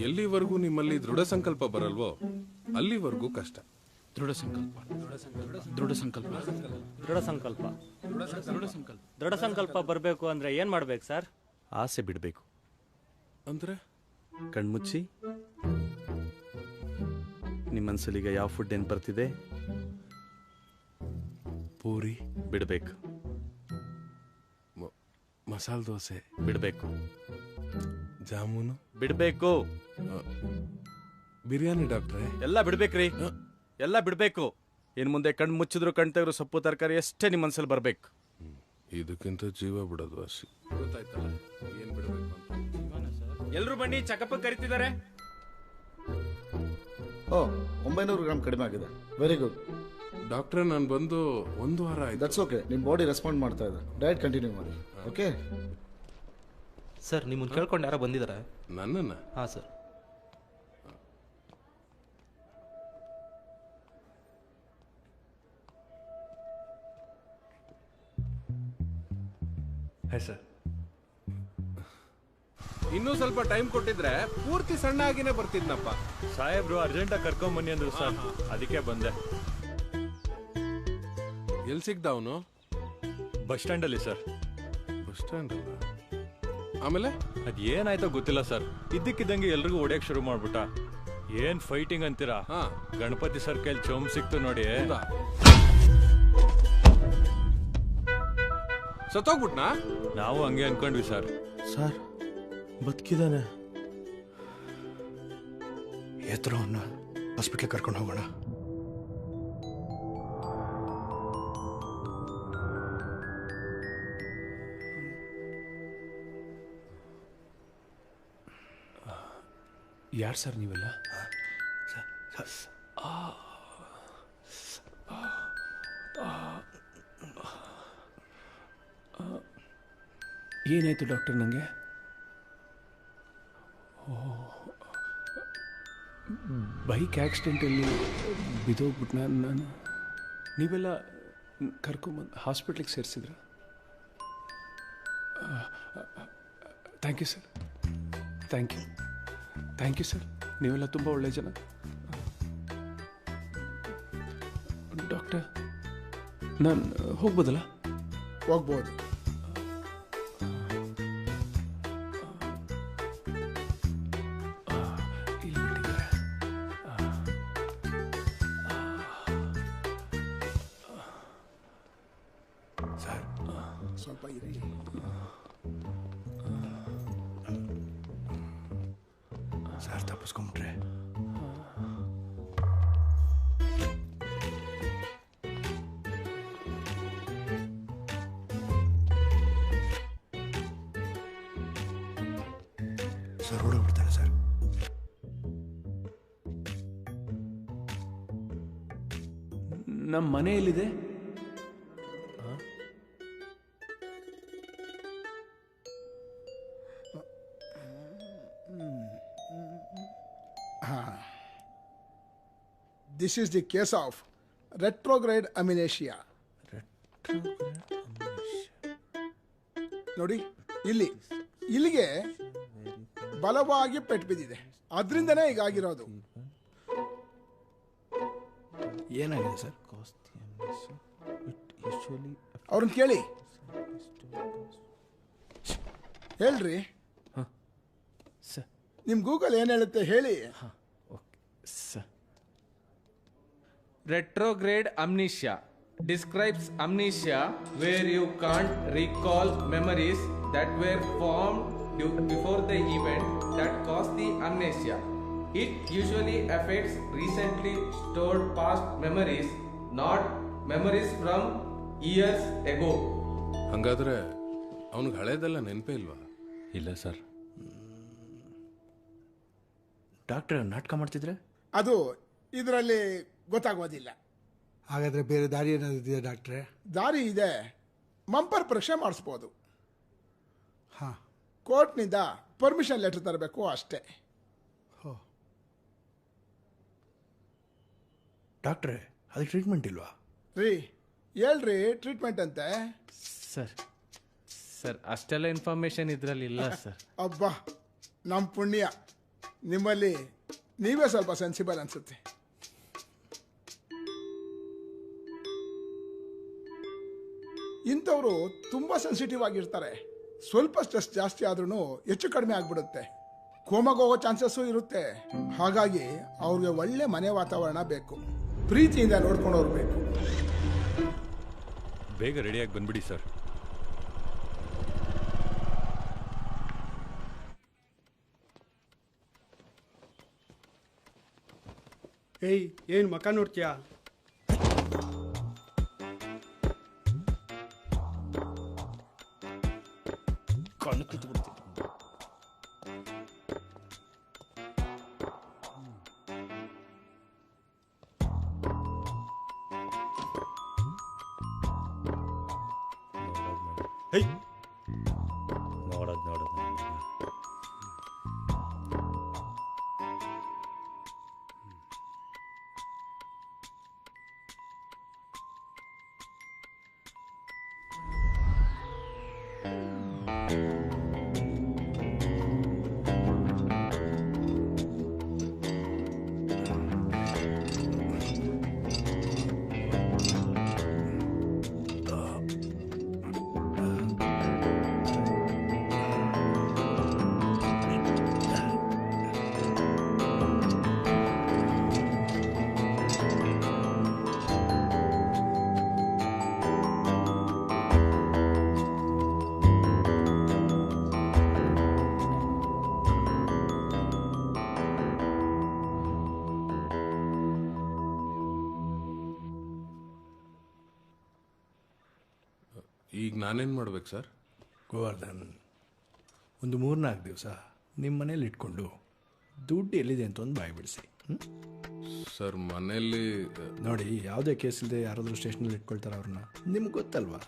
ಎಲ್ಲಿವರೆಗೂ ನಿಮ್ಮಲ್ಲಿ ದೃಢ ಸಂಕಲ್ಪ ಬರಲ್ವೋ ಅಲ್ಲಿವರೆಗೂ ಕಷ್ಟ. ದೃಢ ಸಂಕಲ್ಪ, ದೃಢ ಸಂಕಲ್ಪ, ದೃಢ ಸಂಕಲ್ಪ, ದೃಢ ಸಂಕಲ್ಪ. ದೃಢ ಸಂಕಲ್ಪ ಬರಬೇಕು ಅಂದ್ರೆ ಏನು ಮಾಡ್ಬೇಕು ಸರ್? ಆಸೆ ಬಿಡಬೇಕು. ಅಂದ್ರೆ ಕಣ್ಮುಚ್ಚಿ ನಿಮ್ಮ ಮನಸ್ಸಲ್ಲಿಗ ಯಾವ ಫುಡ್ ಏನು ಬರ್ತಿದೆ? ಪೂರಿ ಬಿಡಬೇಕು. ಮಸಾಲೆ ದೋಸೆ ಬಿಡಬೇಕು. ಜಾಮೂನು ಬಿಡಬೇಕು. ಬಿರಿಯಾನಿ ಡಾಕ್ಟ್ರೆ ಎಲ್ಲ ಬಿಡ್ಬೇಕ್ರಿ, ಎಲ್ಲ ಬಿಡಬೇಕು. ಇನ್ನು ಮುಂದೆ ಕಣ್ಣು ಮುಚ್ಚಿದ್ರು ಕಣ್ ತೆಗೆದ್ರು ಸೊಪ್ಪು ತರಕಾರಿ ಅಷ್ಟೇ ನಿಮ್ಮ ಮನಸ್ಸಲ್ಲಿ ಬರಬೇಕು. ಇದಕ್ಕಿಂತ ಜೀವ ಬಿಡೋದು ಅಷ್ಟೇ. ಗೊತ್ತಾಯ್ತಲ್ಲ ಏನು ಬಿಡಬೇಕು ಅಂತ. ಎಲ್ಲರೂ ಬನ್ನಿ, ಚಕಪ್ಪ ಕರಿತಿದ್ದಾರೆ. 900 ಗ್ರಾಮ್ ಕಡಿಮೆ ಆಗಿದೆ. ವೆರಿ ಗುಡ್ ಡಾಕ್ಟ್ರೆ. ನಾನು ಬಂದು 1 ವಾರ ಆಯ್ತು. That's okay. ನಿಮ್ಮ ಬಾಡಿ ರೆಸ್ಪಾಂಡ್ ಮಾಡ್ತಾ ಇದೆ. ಡಯಟ್ ಕಂಟಿನ್ಯೂ ಮಾಡಿ. ಓಕೆ ಸರ್, ನಿಮ್ಮನ್ನು ಕೇಳ್ಕೊಂಡು ಯಾರೋ ಬಂದಿದ್ದಾರೆ. ನನ್ನನ್ನ? ಹಾಂ ಸರ್. Hi sir. ಇನ್ನೂ ಸ್ವಲ್ಪ ಟೈಮ್ ಕೊಟ್ಟಿದ್ರೆ ಪೂರ್ತಿ ಸಣ್ಣ ಆಗಿನೇ ಬರ್ತಿದ್ನಪ್ಪ. ಸಾಹೇಬ್ರು ಅರ್ಜೆಂಟಾಗಿ ಕರ್ಕೊಂಬನ್ನಿ ಅಂದ್ರು ಸರ್, ಅದಕ್ಕೆ ಬಂದೆ. ಎಲ್ಲಿ ಸಿಗ್ದ ಅವನು? ಬಸ್ ಸ್ಟ್ಯಾಂಡಲ್ಲಿ ಸರ್. ಬಸ್ ಸ್ಟ್ಯಾಂಡ್ ಆಮೇಲೆ ಅದ್ ಏನಾಯ್ತೋ ಗೊತ್ತಿಲ್ಲ ಸರ್, ಇದ್ದಕ್ಕಿದ್ದಂಗೆ ಎಲ್ರಿಗೂ ಹೊಡೆಯಕ್ ಶುರು ಮಾಡ್ಬಿಟ್ಟ. ಏನ್ ಫೈಟಿಂಗ್ ಅಂತೀರಾ? ಗಣಪತಿ ಸರ್ ಕೈಲಿ ಚೋಮ್ ಸಿಕ್ತು ನೋಡಿ. ಸತ್ತೋಗ್ಬಿಟ್ನಾ? ನಾವು ಹಂಗೆ ಅನ್ಕೊಂಡ್ವಿ ಸರ್. ಸರ್ ಬದುಕಿದಾನೆ. ಎತ್ತರ ಅವನ್ನ ಹಾಸ್ಪಿಟ್ಲಿಗೆ ಕರ್ಕೊಂಡು ಹೋಗೋಣ. ಯಾರು ಸರ್ ನೀವೆಲ್ಲ? ಏನಾಯ್ತು ಡಾಕ್ಟರ್ ನನಗೆ? ಬೈಕ್ ಆಕ್ಸಿಡೆಂಟಲ್ಲಿ ಬಿದ್ದೋಗ್ಬಿಟ್ಟು ನಾನು. ನೀವೆಲ್ಲ ಕರ್ಕೊಂಬಂದು ಹಾಸ್ಪಿಟ್ಲಿಗೆ ಸೇರಿಸಿದ್ರ? Thank you sir, thank you, thank you sir. ನೀವೆಲ್ಲ ತುಂಬ ಒಳ್ಳೆ ಜನ. ಡಾಕ್ಟರ್, ನಾನು ಹೋಗ್ಬೋದಲ್ಲ? ಹೋಗ್ಬೋದು. ಸ್ವಲ್ಪ ಇರಿ. ಸರ್ ತಪ್ಪಿಸ್ಕೊಂಬಿಟ್ರೆ ಸರ್ ಹೊಡೋಗ್ಬಿಡ್ತಾರೆ ಸರ್. ನಮ್ಮ ಮನೆ ಎಲ್ಲಿದೆ? This is the case of retrograde amnesia. ನೋಡಿ ಇಲ್ಲಿಗೆ ಬಲವಾಗಿ ಪೆಟ್ಟು ಬಿದ್ದಿದೆ, ಅದರಿಂದನೇ ಹೀಗಾಗಿರೋದು. ಏನಾಗಿದೆ ಸರ್? ಅವ್ರನ್ನ ಕೇಳಿ, ಹೇಳ್ರಿ. ನಿಮ್ ಗೂಗಲ್ ಏನ್ ಹೇಳುತ್ತೆ ಹೇಳಿ. Retrograde amnesia describes amnesia where you can't recall memories that were formed before the event that caused the amnesia. It usually affects recently stored past memories, not memories from years ago. ಹಂಗಾದ್ರೆ ಅವನಿಗೆ ಹಳೇದೆಲ್ಲ ನೆನಪೇ ಇಲ್ವಾ? ಇಲ್ಲ sir. Doctor ನಾಟಕ ಮಾಡ್ತಿದ್ರೆ ಅದು ಇದರಲ್ಲಿ ಗೊತ್ತಾಗೋದಿಲ್ಲ. ಹಾಗಾದ್ರೆ ಬೇರೆ ದಾರಿ ಏನಾದ್ರು ಇದೆಯಾ ಡಾಕ್ಟ್ರೆ? ದಾರಿ ಇದೆ, ಮಂಪರ್ ಪರೀಕ್ಷೆ ಮಾಡಿಸ್ಬೋದು. ಹಾಂ, ಕೋರ್ಟ್ನಿಂದ ಪರ್ಮಿಷನ್ ಲೆಟರ್ ತರಬೇಕು ಅಷ್ಟೇ. ಡಾಕ್ಟ್ರೆ ಅದಕ್ಕೆ ಟ್ರೀಟ್ಮೆಂಟ್ ಇಲ್ವಾ? ರೀ ಹೇಳ್ರಿ, ಟ್ರೀಟ್ಮೆಂಟ್ ಅಂತೆ. ಸರ್ ಅಷ್ಟೆಲ್ಲ ಇನ್ಫಾರ್ಮೇಶನ್ ಇದರಲ್ಲಿ ಇಲ್ಲ ಸರ್. ಅಬ್ಬಾ, ನಮ್ಮ ಪುಣ್ಯ, ನಿಮ್ಮಲ್ಲಿ ನೀವೇ ಸ್ವಲ್ಪ ಸೆನ್ಸಿಬಲ್ ಅನ್ಸುತ್ತೆ. ಇಂಥವರು ತುಂಬ ಸೆನ್ಸಿಟಿವ್ ಆಗಿರ್ತಾರೆ. ಸ್ವಲ್ಪ ಸ್ಟ್ರೆಸ್ ಜಾಸ್ತಿ ಆದ್ರೂ ಹೆಚ್ಚು ಕಡಿಮೆ ಆಗ್ಬಿಡುತ್ತೆ, ಕೋಮಾಗ ಹೋಗೋ ಚಾನ್ಸಸ್ಸು ಇರುತ್ತೆ. ಹಾಗಾಗಿ ಅವ್ರಿಗೆ ಒಳ್ಳೆ ಮನೆ ವಾತಾವರಣ ಬೇಕು, ಪ್ರೀತಿಯಿಂದ ನೋಡ್ಕೊಂಡು ಹೋಗ್ಬೇಕು. ಬೇಗ ರೆಡಿಯಾಗಿ ಬಂದ್ಬಿಡಿ ಸರ್. ಏಯ್, ಏನು ಮಕ ನೋಡ್ತೀಯಾ? ಕಣ್ಣು ಕಿತ್ತು ಬಿಡ್ತೀನಿ. ನೋಡೋದು ಈಗ ನಾನೇನು ಮಾಡ್ಬೇಕು ಸರ್? ಗೋವರ್ಧನ್, ಒಂದು 3-4 ದಿವಸ ನಿಮ್ಮ ಮನೇಲಿ ಇಟ್ಕೊಂಡು ದುಡ್ಡು ಎಲ್ಲಿದೆ ಅಂತ ಒಂದು ಬಾಯಿ ಬಿಡಿಸಿ. ಸರ್ ಮನೆಯಲ್ಲಿ ನೋಡಿ, ಯಾವುದೇ ಕೇಸ್ ಇಲ್ಲದೆ ಯಾರಾದರೂ ಸ್ಟೇಷನಲ್ಲಿ ಇಟ್ಕೊಳ್ತಾರೆ ಅವ್ರನ್ನ, ನಿಮ್ಗೆ ಗೊತ್ತಲ್ವಾ?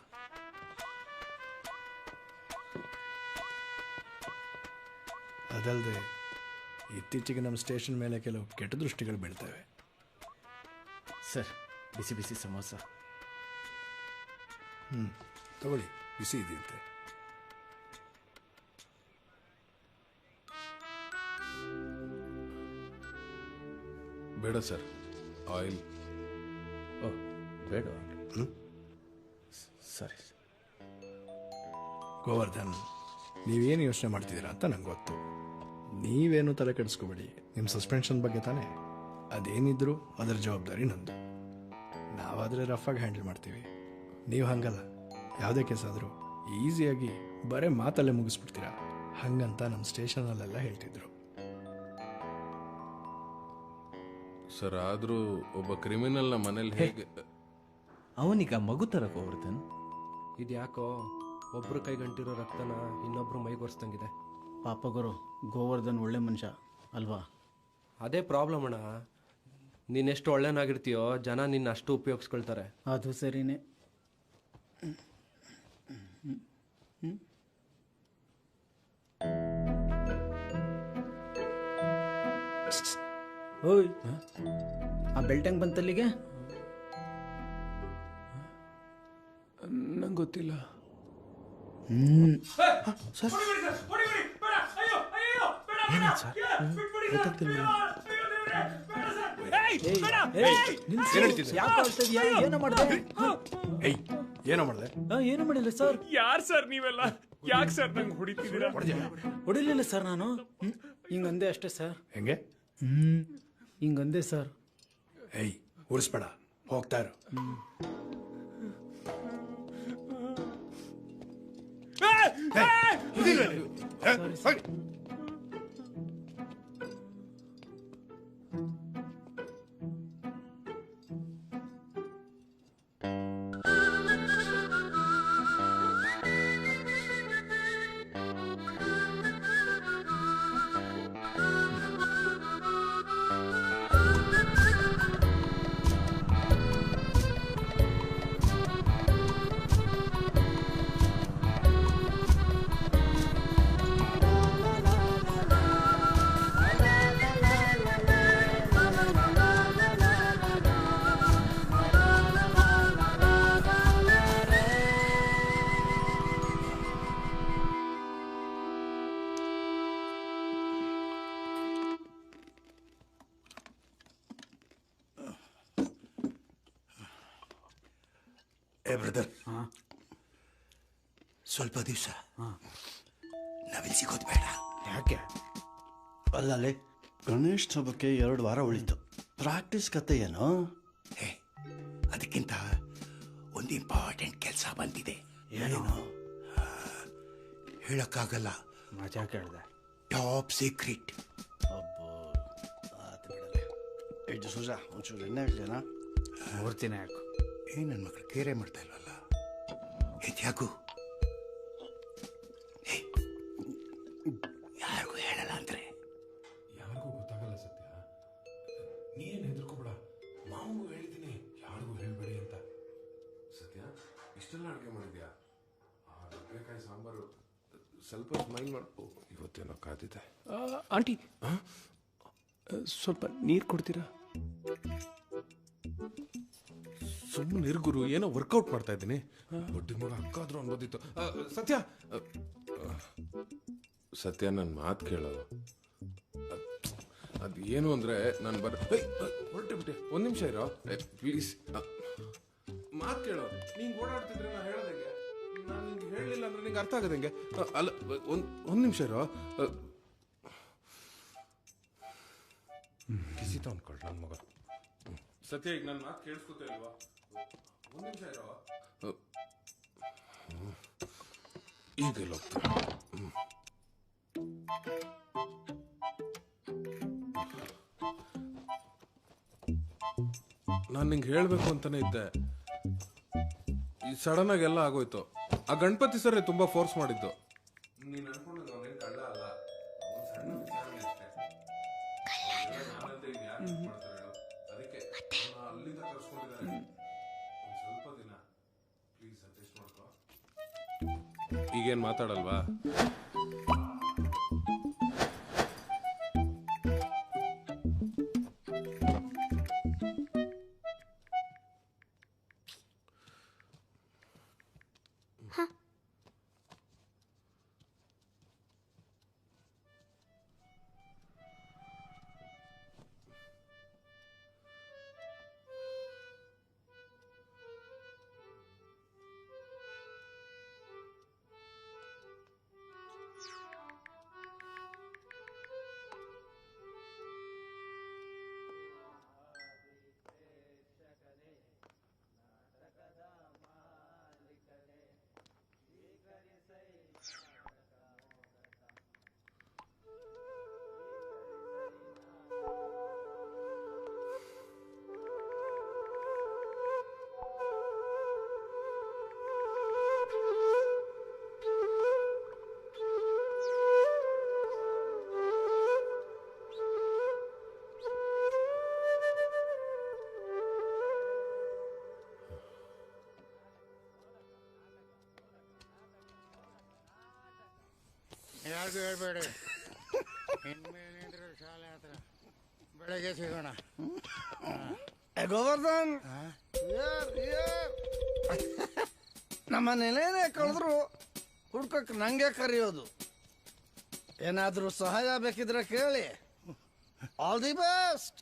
ಅದಲ್ಲದೆ ಇತ್ತೀಚೆಗೆ ನಮ್ಮ ಸ್ಟೇಷನ್ ಮೇಲೆ ಕೆಲವು ಕೆಟ್ಟ ದೃಷ್ಟಿಗಳು ಬೀಳ್ತವೆ. ಸರ್, ಬಿಸಿ ಬಿಸಿ ಸಮೋಸ. ತಗೊಳ್ಳಿ, ಬಿಸಿ ಇದೆಯಂತೆ. ಬೇಡ ಸರ್, ಆಯಿಲ್. ಓ ಬೇಡ. ಸರಿ. ಗೋವರ್ಧನ್, ನೀವೇನು ಯೋಚನೆ ಮಾಡ್ತಿದ್ದೀರಾ ಅಂತ ನಂಗೆ ಗೊತ್ತು. ನೀವೇನು ತಲೆ ಕೆಡಿಸ್ಕೋಬೇಡಿ. ನಿಮ್ಮ ಸಸ್ಪೆನ್ಷನ್ ಬಗ್ಗೆ ತಾನೇ, ಅದೇನಿದ್ರು ಅದರ ಜವಾಬ್ದಾರಿ ನಂದು. ನಾವಾದರೆ ರಫಾಗಿ ಹ್ಯಾಂಡಲ್ ಮಾಡ್ತೀವಿ, ನೀವು ಹಂಗಲ್ಲ. ಯಾವುದೇ ಕೇಸ್ ಆದರೂ ಈಸಿಯಾಗಿ ಬರೀ ಮಾತಲ್ಲೇ ಮುಗಿಸ್ಬಿಡ್ತೀರಾ. ಹಂಗಂತ ನಮ್ಮ ಸ್ಟೇಷನಲ್ಲೆಲ್ಲ ಹೇಳ್ತಿದ್ರು. ಸರ್, ಆದರೂ ಒಬ್ಬ ಕ್ರಿಮಿನಲ್ನ ಮನೇಲಿ ಹೇಗೆ? ಅವನೀಗ ಮಗು ಥರ ಗೋವರ್ಧನ್. ಇದ್ಯಾಕೋ ಒಬ್ರು ಕೈಗಂಟಿರೋ ರಕ್ತನ ಇನ್ನೊಬ್ರು ಮೈಗೊರ್ಸ್ದಂಗಿದೆ. ಪಾಪ ಗುರು, ಗೋವರ್ಧನ್ ಒಳ್ಳೆ ಮನುಷ್ಯ ಅಲ್ವಾ? ಅದೇ ಪ್ರಾಬ್ಲಮ್ ಅಣ್ಣ. ನೀನೆಷ್ಟು ಒಳ್ಳೆನಾಗಿರ್ತೀಯೋ ಜನ ನಿನ್ನ ಅಷ್ಟು ಉಪಯೋಗಿಸ್ಕೊಳ್ತಾರೆ. ಅದು ಸರಿನೇ. ಓಯ್, ಆ ಬೆಲ್ಟ್ ಹೆಂಗ್ ಬಂತಲ್ಲಿಗೆ? ನಂಗೆ ಗೊತ್ತಿಲ್ಲ. ಸರ್ ಏನೋ ಮಾಡಿದೆ? ಏನು ಮಾಡಿಲ್ಲ ಸರ್. ಯಾರು ಸರ್ ನೀವೆಲ್ಲ? ಯಾಕೆ ಸರ್ ನಂಗೆ ಹೊಡಿತಿದ್ದೀರಾ? ಹೊಡಿಲಿಲ್ಲ ಸರ್ ನಾನು. ಹಿಂಗಂದೆ ಅಷ್ಟೇ ಸರ್. ಹೆಂಗೆ? ಹಿಂಗಂದೆ ಸರ್. ಏಯ್, ಉರಿಸ್ಬೇಡ, ಹೋಗ್ತಾ ಇರು. ಬ್ರದರ್, ಸ್ವಲ್ಪ ದಿವಸ ನಾವಿಲ್ಲಿ ಸಿಗೋದು ಬೇಡ. ಯಾಕೆ? ಅಲ್ಲಲ್ಲಿ ಗಣೇಶ್ ಹಬ್ಬಕ್ಕೆ 2 ವಾರ ಉಳಿತು. ಪ್ರಾಕ್ಟೀಸ್ ಕತೆ ಏನು? ಅದಕ್ಕಿಂತ ಒಂದು ಇಂಪಾರ್ಟೆಂಟ್ ಕೆಲಸ ಬಂದಿದೆ. ಏನು? ಹೇಳಕ್ಕಾಗಲ್ಲ. ಮಜಾ ಕೇಳಿದೆ. Top secret. ಅಬ್ಬೋ, ಆತು ಬಿಡಲೆ. ಇದು ಸುಜಾ, ಒಂಚೂರು ಎಣ್ಣೆ ಹಾಕ್ಲೇನಾ? ಮೂರ್ತಿನೇ ಹಾಕು. ನನ್ನ ಮಕ್ಕಳು ಕೇರೆ ಮಾಡ್ತಾ ಇಲ್ವಲ್ಲ? ಯಾಕು ಯಾರಿಗೂ ಹೇಳಲ್ಲ ಅಂದ್ರೆ? ಯಾರಿಗೂ ಗೊತ್ತಾಗಲ್ಲ ಸತ್ಯ. ನೀನ್ ಹೆದರ್ಕೋಬೇಡ, ಮಾವಂಗೂ ಹೇಳಿದ್ದೀನಿ ಯಾರಿಗೂ ಹೇಳ್ಬೇಡಿ ಅಂತ. ಸತ್ಯ, ಇಷ್ಟೆಲ್ಲ ಅಡುಗೆ ಮಾಡಿದ್ಯಾ? ಆ ನುಗ್ಗೆಕಾಯಿ ಸಾಂಬಾರು ಸ್ವಲ್ಪ ಮೈಂಡ್ ಮಾಡು. ಇವತ್ತೇನೋ ಕಾದಿದೆ. ಆಂಟಿ, ಸ್ವಲ್ಪ ನೀರು ಕೊಡ್ತೀರಾ? ಸುಮ್ಮನೆ ನಿರ್ಗುರು, ಏನೋ ವರ್ಕೌಟ್ ಮಾಡ್ತಾ ಇದ್ದೀನಿ. ದೊಡ್ಡ ಮಗ ಅಕ್ಕಾದ್ರೂ ಅನ್ಬೋದಿತ್ತು. ಸತ್ಯ ಸತ್ಯ, ನನ್ನ ಮಾತು ಕೇಳೋ. ಅದು ಏನು ಅಂದ್ರೆ ನಾನು ಹೊರಟೆ ಬಿಟ್ಟೆ. ಒಂದು ನಿಮಿಷ ಇರೋ ಪ್ಲೀಸ್. ಮಾತು ಕೇಳೋ. ನೀನು ಓಡಾಡ್ತಿದ್ರೆ ನಾನು ಹೇಳ್ದಂಗೆ, ನಾನು ನಿಂಗೆ ಹೇಳಲಿಲ್ಲ ಅಂದ್ರೆ ನಿಂಗೆ ಅರ್ಥ ಆಗದಂಗೆ. ಅಲ್ಲ, ಒಂದು ನಿಮಿಷ ಇರೋ. ಕಿಸಿತ ಅನ್ಕೊಳ್ಳ ನನ್ನ ಮಗ. ಸತ್ಯ, ಈಗ ನನ್ನ ಮಾತು ಕೇಳಿಸ್ಕೊತಾ ಇಲ್ವಾ? ಒಂದು ನಿಮಿಷ ಇರೋ. ಈಗ ಎಲ್ಲ ಹೋಗ್ತಾರೆ. ನಾನು ನಿಂಗೆ ಹೇಳ್ಬೇಕು ಅಂತಾನೆ ಇದ್ದೆ. ಈ ಸಡನ್ ಆಗಿ ಎಲ್ಲ ಆಗೋಯ್ತು. ಆ ಗಣಪತಿ ಸರ್ ತುಂಬಾ ಫೋರ್ಸ್ ಮಾಡಿದ್ದು. ನೀನ್ ಅನ್ಕೊಂಡದ್ದು ಅವನೇನ್ ಕಳ್ಳ ಅಲ್ಲ, ಅವನ್ ಸಣ್ಣ ವಿಚಾರಣೆ ಅಷ್ಟೇ. ಅದಕ್ಕೆ ಅಲ್ಲಿಂದ ಕರ್ಸ್ಕೊಂಡಿದ್ದಾರೆ. ಒಂದ್ ಸ್ವಲ್ಪ ದಿನ ಪ್ಲೀಸ್ ಅಡ್ಜಸ್ಟ್ ಮಾಡ್ಕೋ. ಈಗೇನ್ ಮಾತಾಡಲ್ವಾ? ಯಾರಿಗೂ ಹೇಳ್ಬೇಡಿ. ಇನ್ಮೇಲಿಂದ್ರೆ ಶಾಲೆ ಹತ್ರ ಬೆಳಗ್ಗೆ ಸಿಗೋಣ. ಗೋವರ್ಧನ್ ನಮ್ಮ ನೆಲೆನೇ ಕಳೆದ್ರು ಹುಡ್ಕಕ್ ನಂಗೆ ಕರೆಯೋದು. ಏನಾದ್ರೂ ಸಹಾಯ ಬೇಕಿದ್ರೆ ಕೇಳಿ. All the best.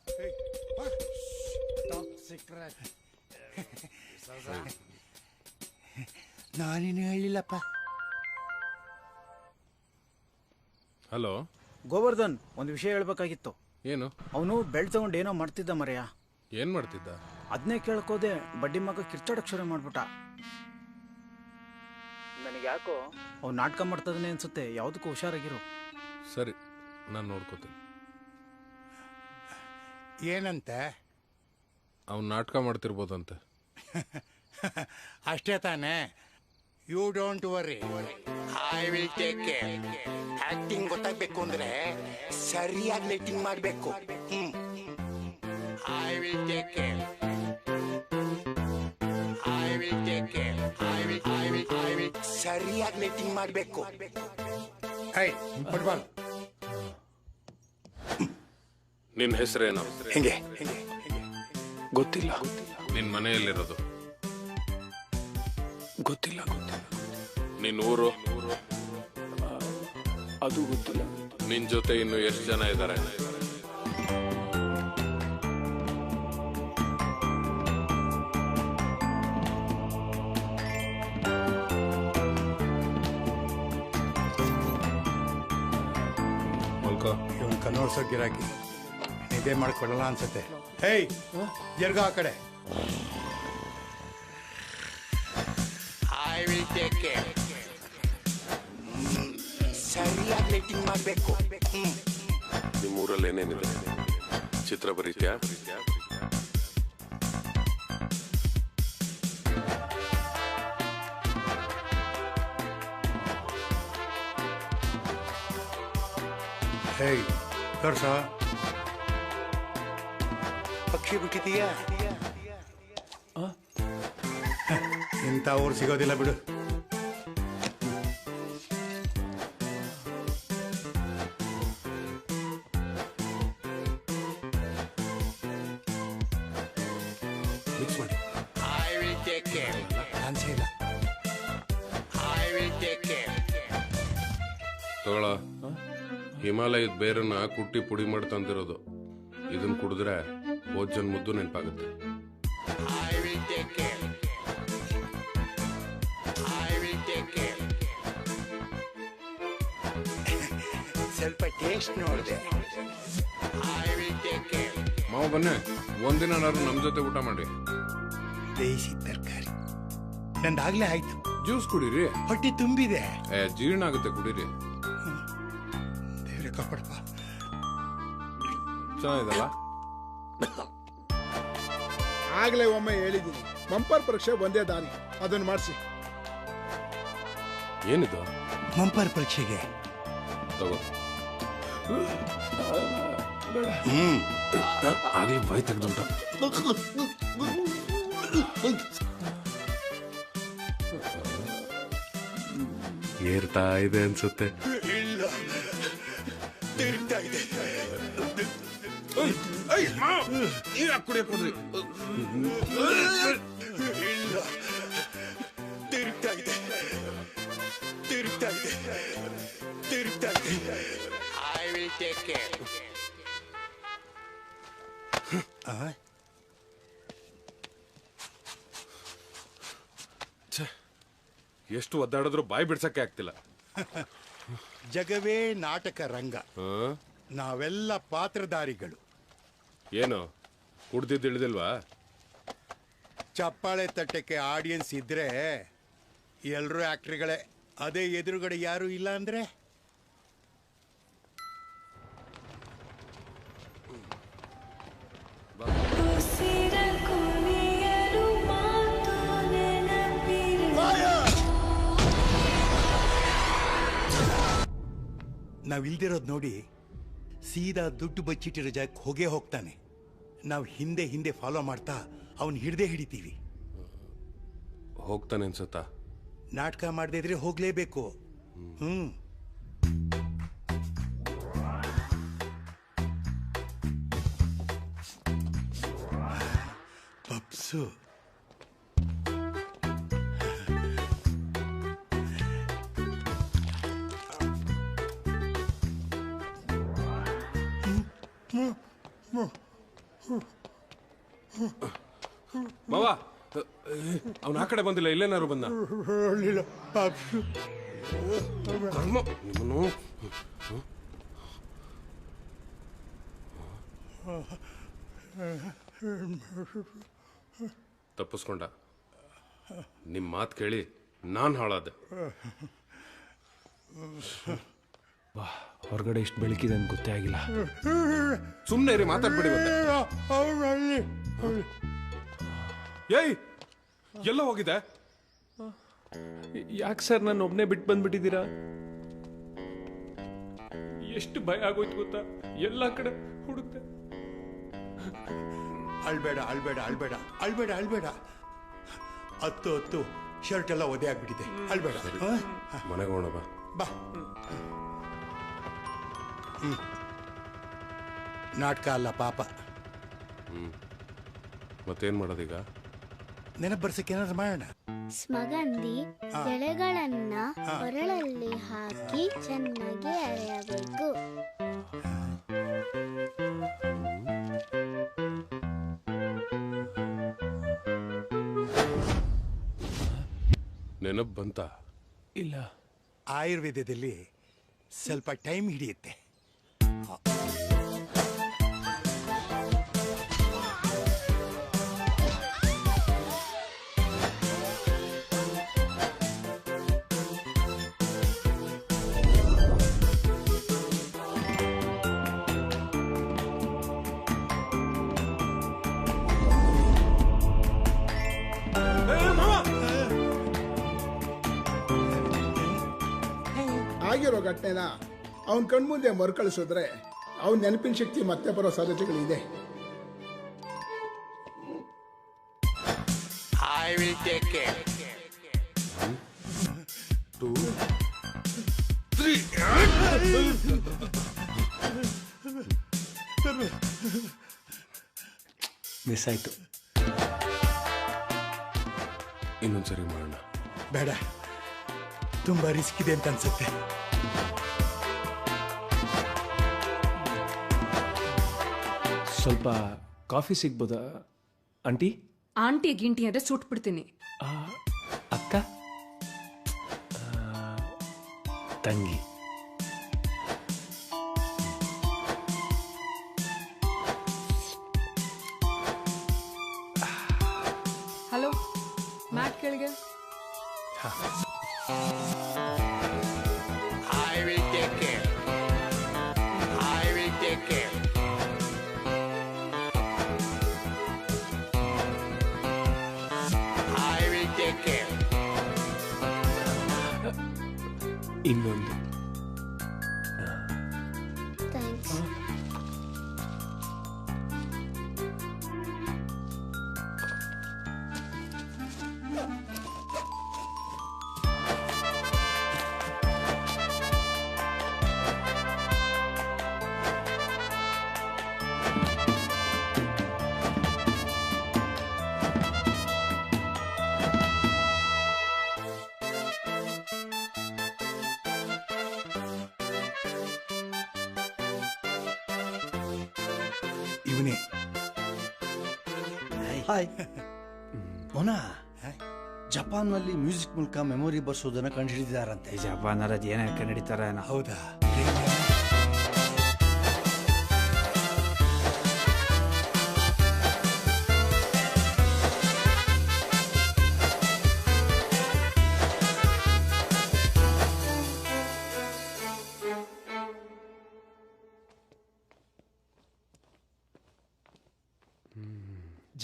ನಾನೇನು ಹೇಳಿಲ್ಲಪ್ಪ. ಹಲೋ ಗೋವರ್ಧನ್, ಒಂದು ವಿಷಯ ಹೇಳ್ಬೇಕಾಗಿತ್ತು. ಏನು? ಅವನು ಬೆಳ್ ತಗೊಂಡು ಏನೋ ಮಾಡ್ತಿದ್ದ ಮರೆಯ. ಏನ್ ಮಾಡ್ತಿದ್ದ? ಅದನ್ನೇ ಕೇಳ್ಕೋದೆ ಬಡ್ಡಿ ಮಗ ಕಿರ್ಚಾಡಕ್ ಶುರು ಮಾಡ್ಬಿಟ್ಟ. ನನಗೆ ಯಾಕೋ ಅವ್ನು ನಾಟಕ ಮಾಡ್ತದನೆ ಅನ್ಸುತ್ತೆ. ಯಾವುದಕ್ಕೂ ಹುಷಾರಾಗಿರು. ಸರಿ, ನಾನು ನೋಡ್ಕೋತೀನಿ. ಏನಂತೆ? ಅವ್ನು ನಾಟಕ ಮಾಡ್ತಿರ್ಬೋದಂತೆ. ಅಷ್ಟೇ ತಾನೇ. You don't worry, I will take care. Acting ಗೊತ್ತಾಗ್ಬೇಕು ಅಂದ್ರೆ ಸರಿಯಾಗಿ ಲೈಟಿಂಗ್ ಮಾಡಬೇಕು. I will take care. I will take care. I will ಸರಿಯಾಗಿ ಲೈಟಿಂಗ್ ಮಾಡಬೇಕು. ನಿನ್ನ ಹೆಸರೇನು? ಹಿಂಗೆ ಗೊತ್ತಿಲ್ಲ. ನಿನ್ನ ಮನೆಯಲ್ಲಿರೋದು? ಗೊತ್ತಿಲ್ಲ. ನಿನ್ನ ಊರು? ಅದು ಗೊತ್ತಿಲ್ಲ. ನಿನ್ ಜೊತೆ ಇನ್ನು ಎಷ್ಟು ಜನ ಇದ್ದಾರೆ? ಇವನ್ ಕನ್ನೋರ್ಸೋ ಗಿರಾಕಿ ನಿದ್ದೆ ಮಾಡ್ಕೊಡಲ್ಲ ಅನ್ಸುತ್ತೆ. ಹೇಯ್, ಜರ್ಗ ಆ ಕಡೆ. I will take care. ಸರಿಯಾಗಿ ಲೈಟಿಂಗ್ ಮಾಡಬೇಕು. ನಿಮ್ಮ ಊರಲ್ಲಿ ಏನೇನಿದೆ? ಚಿತ್ರ ಬರೀತ್ಯಾ? ಹೇಯ್, ತೋರ್ಸ. ಪಕ್ಷಿ ಬಿಟ್ಟಿದೀಯಾ? ಇಂಥ ಊರು ಸಿಗೋದಿಲ್ಲ ಬಿಡು. ಮಿಕ್ಸ್ ಮಾಡಿ. I will take care. ಚಾನ್ಸೇ ಇಲ್ಲ. I will take care. ತಗೊಳ. ಹಿಮಾಲಯದ ಬೇರನ್ನ ಕುಟ್ಟಿ ಪುಡಿ ಮಾಡಿ ತಂದಿರೋದು. ಇದನ್ನ ಕುಡಿದ್ರೆ ಹೋದ್ ಮುದ್ದು ನೆನಪಾಗುತ್ತೆ. I will take care. I will take care. ಸ್ವಲ್ಪ ಟೇಸ್ಟ್ ನೋಡಿದೆ. I will take care. ಮಾವ ಬನ್ನಿ, ಒಂದಿನಾರು ನಮ್ ಜೊತೆ ಊಟ ಮಾಡಿ. ದೇಸಿ ತರಕಾರಿ ನಂದಾಗ್ಲೇ ಆಯ್ತು. ಜ್ಯೂಸ್ ಕುಡೀರಿ. ಹೊಟ್ಟೆ ತುಂಬಿದೆ. ಜೀರ್ಣ ಆಗುತ್ತೆ, ಕುಡೀರಿ. ದೇವ್ರೆ ಕಾಪಾಡಪ್ಪ. ಚೆನ್ನಾಗಿದಲ್ಲ? ಆಗ್ಲೇ ಒಮ್ಮೆ ಹೇಳಿದ್ದೀನಿ, ಬಂಪರ್ ಪರೀಕ್ಷೆ ಒಂದೇ ದಾರಿ, ಅದನ್ನು ಮಾಡಿಸಿ. ಏನಿದು? ಮಂಪರ್ ಪರೀಕ್ಷೆಗೆ ತಗೋ. ಆಗ್ಲೇ ಬಾಯ್ ತೆಗ್ದುಂಟ. ಏರ್ತಾ ಇದೆ ಅನ್ಸುತ್ತೆ. ಇಲ್ಲ, ತಿರುಗ್ತಾ ಇದೆ. ಕುಡಿಯಕ್ ಹೋದ್ರಿ? ಇಲ್ಲ, ತಿರುಗ್ತಾ ಇದೆ. ತಿರುಗ್ತಾ ಇದೆ. ತಿರುಗ್ತಾ ಇದೆ. I will take care. ಎಷ್ಟು ಒದ್ದಾಡಿದ್ರು ಬಾಯಿ ಬಿಡ್ಸಕ್ಕೆ ಆಗ್ತಿಲ್ಲ. ಜಗವೇ ನಾಟಕ ರಂಗ. ನಾವೆಲ್ಲ ಪಾತ್ರಧಾರಿಗಳು. ಏನು ಕುಡ್ದಿದ್ದಿಳಿದಿಲ್ವಾ? ಚಪ್ಪಾಳೆ ತಟ್ಟಕ್ಕೆ ಆಡಿಯನ್ಸ್ ಇದ್ರೆ ಎಲ್ಲರೂ ಆಕ್ಟರ್ಗಳೇ. ಅದೇ ಎದುರುಗಡೆ ಯಾರು ಇಲ್ಲ ಅಂದ್ರೆ ನಾವಿಲ್ದಿರೋದು ನೋಡಿ ಸೀದಾ ದುಡ್ಡು ಬಚ್ಚಿಟ್ಟಿರೋ ಜಾಗಕ್ಕೆ ಹೋಗೇ ಹೋಗ್ತಾನೆ. ನಾವು ಹಿಂದೆ ಹಿಂದೆ ಫಾಲೋ ಮಾಡ್ತಾ ಅವನ್ ಹಿಡ್ದೇ ಹಿಡಿತೀವಿ. ಹೋಗ್ತಾನೆ ಅನ್ಸುತ್ತಾ? ನಾಟಕ ಮಾಡದೇ ಇದ್ರೆ ಹೋಗ್ಲೇಬೇಕು. ಕನಸು. ಮಾವ ಅವನ ಆ ಕಡೆ ಬಂದಿಲ್ಲ, ಇಲ್ಲೇನಾರು ಬಂದ? ಕರ್ಮ ನಿಮ್ಮನ್ನು. ತಪ್ಪಿಸ್ಕೊಂಡ. ನಿಮ್ಮ ಮಾತು ಕೇಳಿ ನಾನು ಹಾಳಾದೆ. ಹೊರಗಡೆ ಇಷ್ಟು ಬೆಳಕಿದೆ ಅಂತ ಗೊತ್ತೇ ಆಗಿಲ್ಲ. ಸುಮ್ಮನೆ ರೀ, ಮಾತಾಡ್ಬೇಡಿ ಮತ್ತೆ. ಏಯ್, ಎಲ್ಲ ಹೋಗಿದೆ? ಯಾಕೆ ಸರ್ ನಾನು ಒಬ್ಬನೇ ಬಿಟ್ಟು ಬಂದ್ಬಿಟ್ಟಿದ್ದೀರಾ? ಎಷ್ಟು ಭಯ ಆಗೋಯ್ತು ಗೊತ್ತಾ? ಎಲ್ಲ ಕಡೆ ಹುಡುಕ್ತೆ. ಅಳ್ಬೇಡ ಅಳ್ಬೇಡ ಅಳ್ಬೇಡ ಅಳ್ಬೇಡ ಅಳ್ಬೇಡ. ಹತ್ತು ಶರ್ಟ್ ಎಲ್ಲ ಒದೆ ಆಗ್ಬಿಟ್ಟಿದೆ. ಅಳ್ಬೇಡ. ಮನೆಗೆ ಹೋಗೋಣ ಬಾ. ಬಾ. ನಾಟಕ ಅಲ್ಲ ಪಾಪ. ಮತ್ತೇನ್ ಮಾಡೋದೀಗ? ನೆನಪು ಬರ್ಸಕ್ಕೆ ಏನಾದ್ರು ಮಾಡೋಣ. ಸ್ಮಗಂದಿ ಎಳೆಗಳನ್ನ ಕೊರಳಲ್ಲಿ ಹಾಕಿ ಚೆನ್ನಾಗಿ ಅರೆಯಬೇಕು. ನೆನಪು ಬಂತ? ಇಲ್ಲ. ಆಯುರ್ವೇದದಲ್ಲಿ ಸ್ವಲ್ಪ ಟೈಮ್ ಹಿಡಿಯುತ್ತೆ. ಆಗಿರೋ ಘಟನೆನ ಅವನ ಕಣ್ಮುಂದೆ ಮರುಕಳಿಸಿದ್ರೆ ಅವನ ನೆನಪಿನ ಶಕ್ತಿ ಮತ್ತೆ ಬರೋ ಸಾಧ್ಯತೆಗಳಿದೆ. I will take care. 2, 3. Miss ಆಯ್ತು. ಇನ್ನೊಂದ್ಸರಿ ಮಾಡೋಣ. ಬೇಡ, ತುಂಬಾ ರಿಸ್ಕ್ ಇದೆ ಅಂತ ಅನ್ಸುತ್ತೆ. ಸ್ವಲ್ಪ ಕಾಫಿ ಸಿಗ್ಬೋದಾ ಆಂಟಿ? ಆಂಟಿ ಗಿಂಟಿ ಅಂದ್ರೆ ಸುಟ್ಬಿಡ್ತೀನಿ. ಅಕ್ಕ, ತಂಗಿ. ಹಲೋ, ಮ್ಯಾಟ್ ಕೆಳಗೆ. I will take care. I will take care. I will take care. ಇನ್ನೊಂದು. ಥ್ಯಾಂಕ್ಸ್. ಇವನೇ. ಹಾಯ್ ಮೊನ, ಜಪಾನ್ನಲ್ಲಿ ಮ್ಯೂಸಿಕ್ ಮೂಲಕ ಮೆಮೊರಿ ಬರ್ಸೋದನ್ನ ಕಂಡುಹಿಡಿದಿದ್ದಾರಂತೆ. ಜಪಾನಲ್ಲಿ ಅದು ಏನೇ ಕಂಡುಹಿಡಿತಾರ? ಹೌದಾ?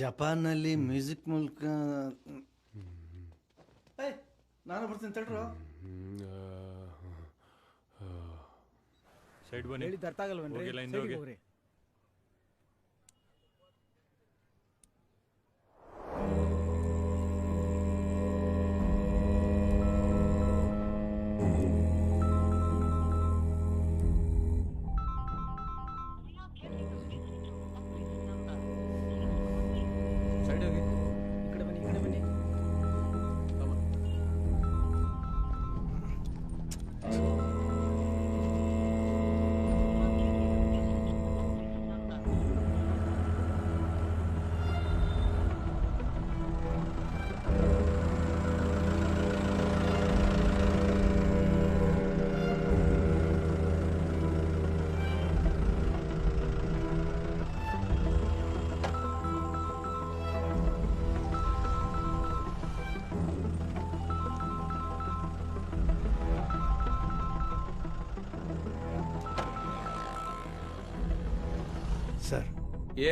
ಜಪಾನ್ನಲ್ಲಿ ಮ್ಯೂಸಿಕ್ ಮೂಲಕ. ನಾನು ಬರ್ತೀನಿ ತಡ್ರು. ಸೈಡ್ ಬನ್ನಿ. ಹೇಳಿದ್ದು ಅರ್ಥ ಆಗಲ್ವೇನ್ರಿ? ಹೋಗಿಲ್ಲ, ಹಿಂದೆ ಸೈಡ್ಗೆ ಹೋಗಿ. ಹೋಗ್ರಿ. ಸೈಡ್ ಹೋಗಿ.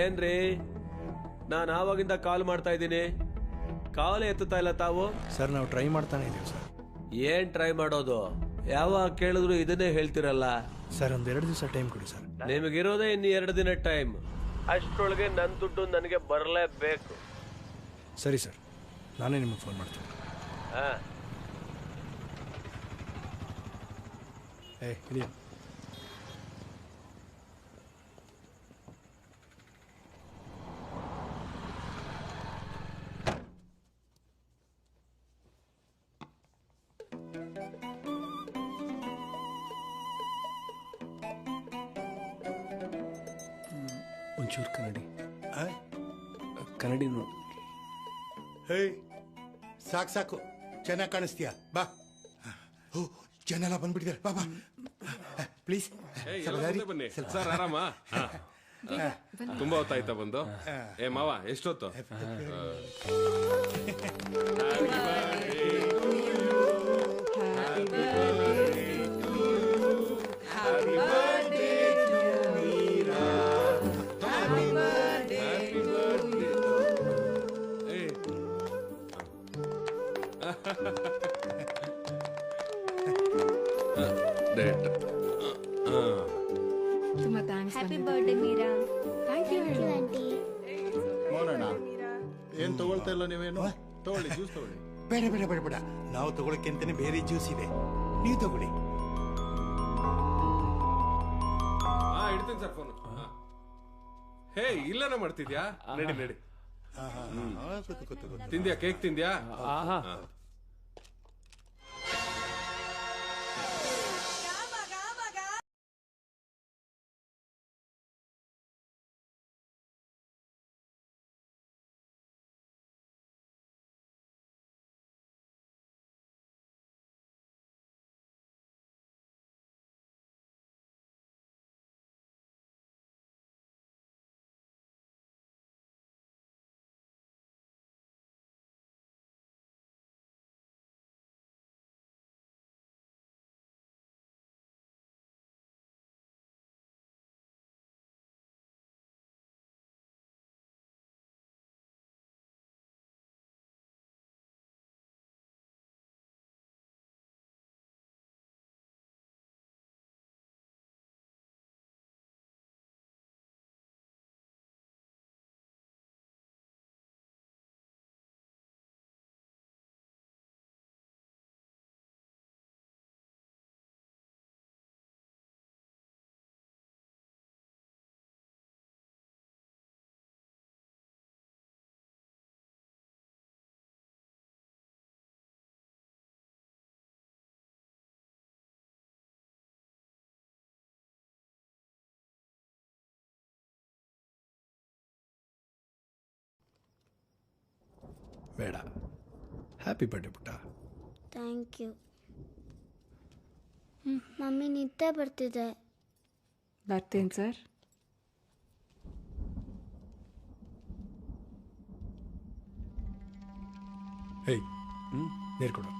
ಏನ್ರಿ ನಾನು ಆವಾಗಿಂದ ಕಾಲ್ ಮಾಡ್ತಾ ಇದ್ದೀನಿ, ಕಾಲ್ ಎತ್ತುತ್ತಾ ಇಲ್ಲ ತಾವು. ಸರ್ ನಾವು ಟ್ರೈ ಮಾಡ್ತಾನೆ ಇದೀವಿ ಸರ್. ಏನ್ ಟ್ರೈ ಮಾಡೋದು? ಯಾವಾಗ ಕೇಳಿದ್ರು ಇದನ್ನೇ ಹೇಳ್ತಿರಲ್ಲ. ಸರ್ ಒಂದೆರಡು ದಿವಸ ಟೈಮ್ ಕೊಡಿ ಸರ್. ನಿಮಗಿರೋದೇ ಇನ್ನು 2 ದಿನ ಟೈಮ್. ಅಷ್ಟರೊಳಗೆ ನನ್ನ ದುಡ್ಡು ನನಗೆ ಬರಲೇಬೇಕು. ಸರಿ ಸರ್, ನಾನೇ ನಿಮಗೆ ಫೋನ್ ಮಾಡ್ತೀನಿ. ಇದೆಯಾ? ಒಂಚೂರು ಕನ್ನಡಿ ನೋಡಿ. ಹೇ ಸಾಕು ಸಾಕು, ಚೆನ್ನಾಗಿ ಕಾಣಿಸ್ತೀಯಾ? ಬಾ. ಓ ಜನ ಎಲ್ಲ ಬಂದ್ಬಿಟ್ಟಿದ್ದಾರೆ. ಬಾ ಬಾ ಪ್ಲೀಸ್. ಬನ್ನಿ ಸರ್. ಆರಾಮ? ತುಂಬಾ ಹೊತ್ತಾಯ್ತಾ ಬಂದು? ಏ ಮಾವ ಎಷ್ಟೊತ್ತು? ತುಂಬಾ thanks. Happy birthday Meera. Thank you aunty. ನೋಡೋಣ ಏನ್ ತಗೊಳ್ತಾ ಇಲ್ಲ ನೀವೇನು? ತಗೊಳ್ಳಿ, ಜ್ಯೂಸ್ ತಗೊಳ್ಳಿ. ಬೇಡ ಬೇಡ ಬೇಡ ಬೇಡ, ನಾವು ತಗೊಳಕ್ಕೆ ಅಂತಾನೆ ಬೇರೆ ಜ್ಯೂಸ್ ಇದೆ, ನೀವು ತಗೊಳ್ಳಿ. ಇಡ್ತೀನಿ ಸರ್ ಫೋನ್. ಹೇ ಇಲ್ಲನ ಮಾಡ್ತಿದ್ಯಾ? ನಡಿ ನಡಿ. ತಿಂದ್ಯಾ? ಕೇಕ್ ತಿಂದ್ಯಾ? ಬೇಡ. ಹ್ಯಾಪಿ ಬರ್ಡೇ ಪುಟ್ಟ. Thank you. ಮಮ್ಮಿ ನಿದ್ದೆ ಬರ್ತಿದೆ. ಬರ್ತೀನಿ ಸರ್. ಹೇಯ್ ನೀರು ಕೊಡು.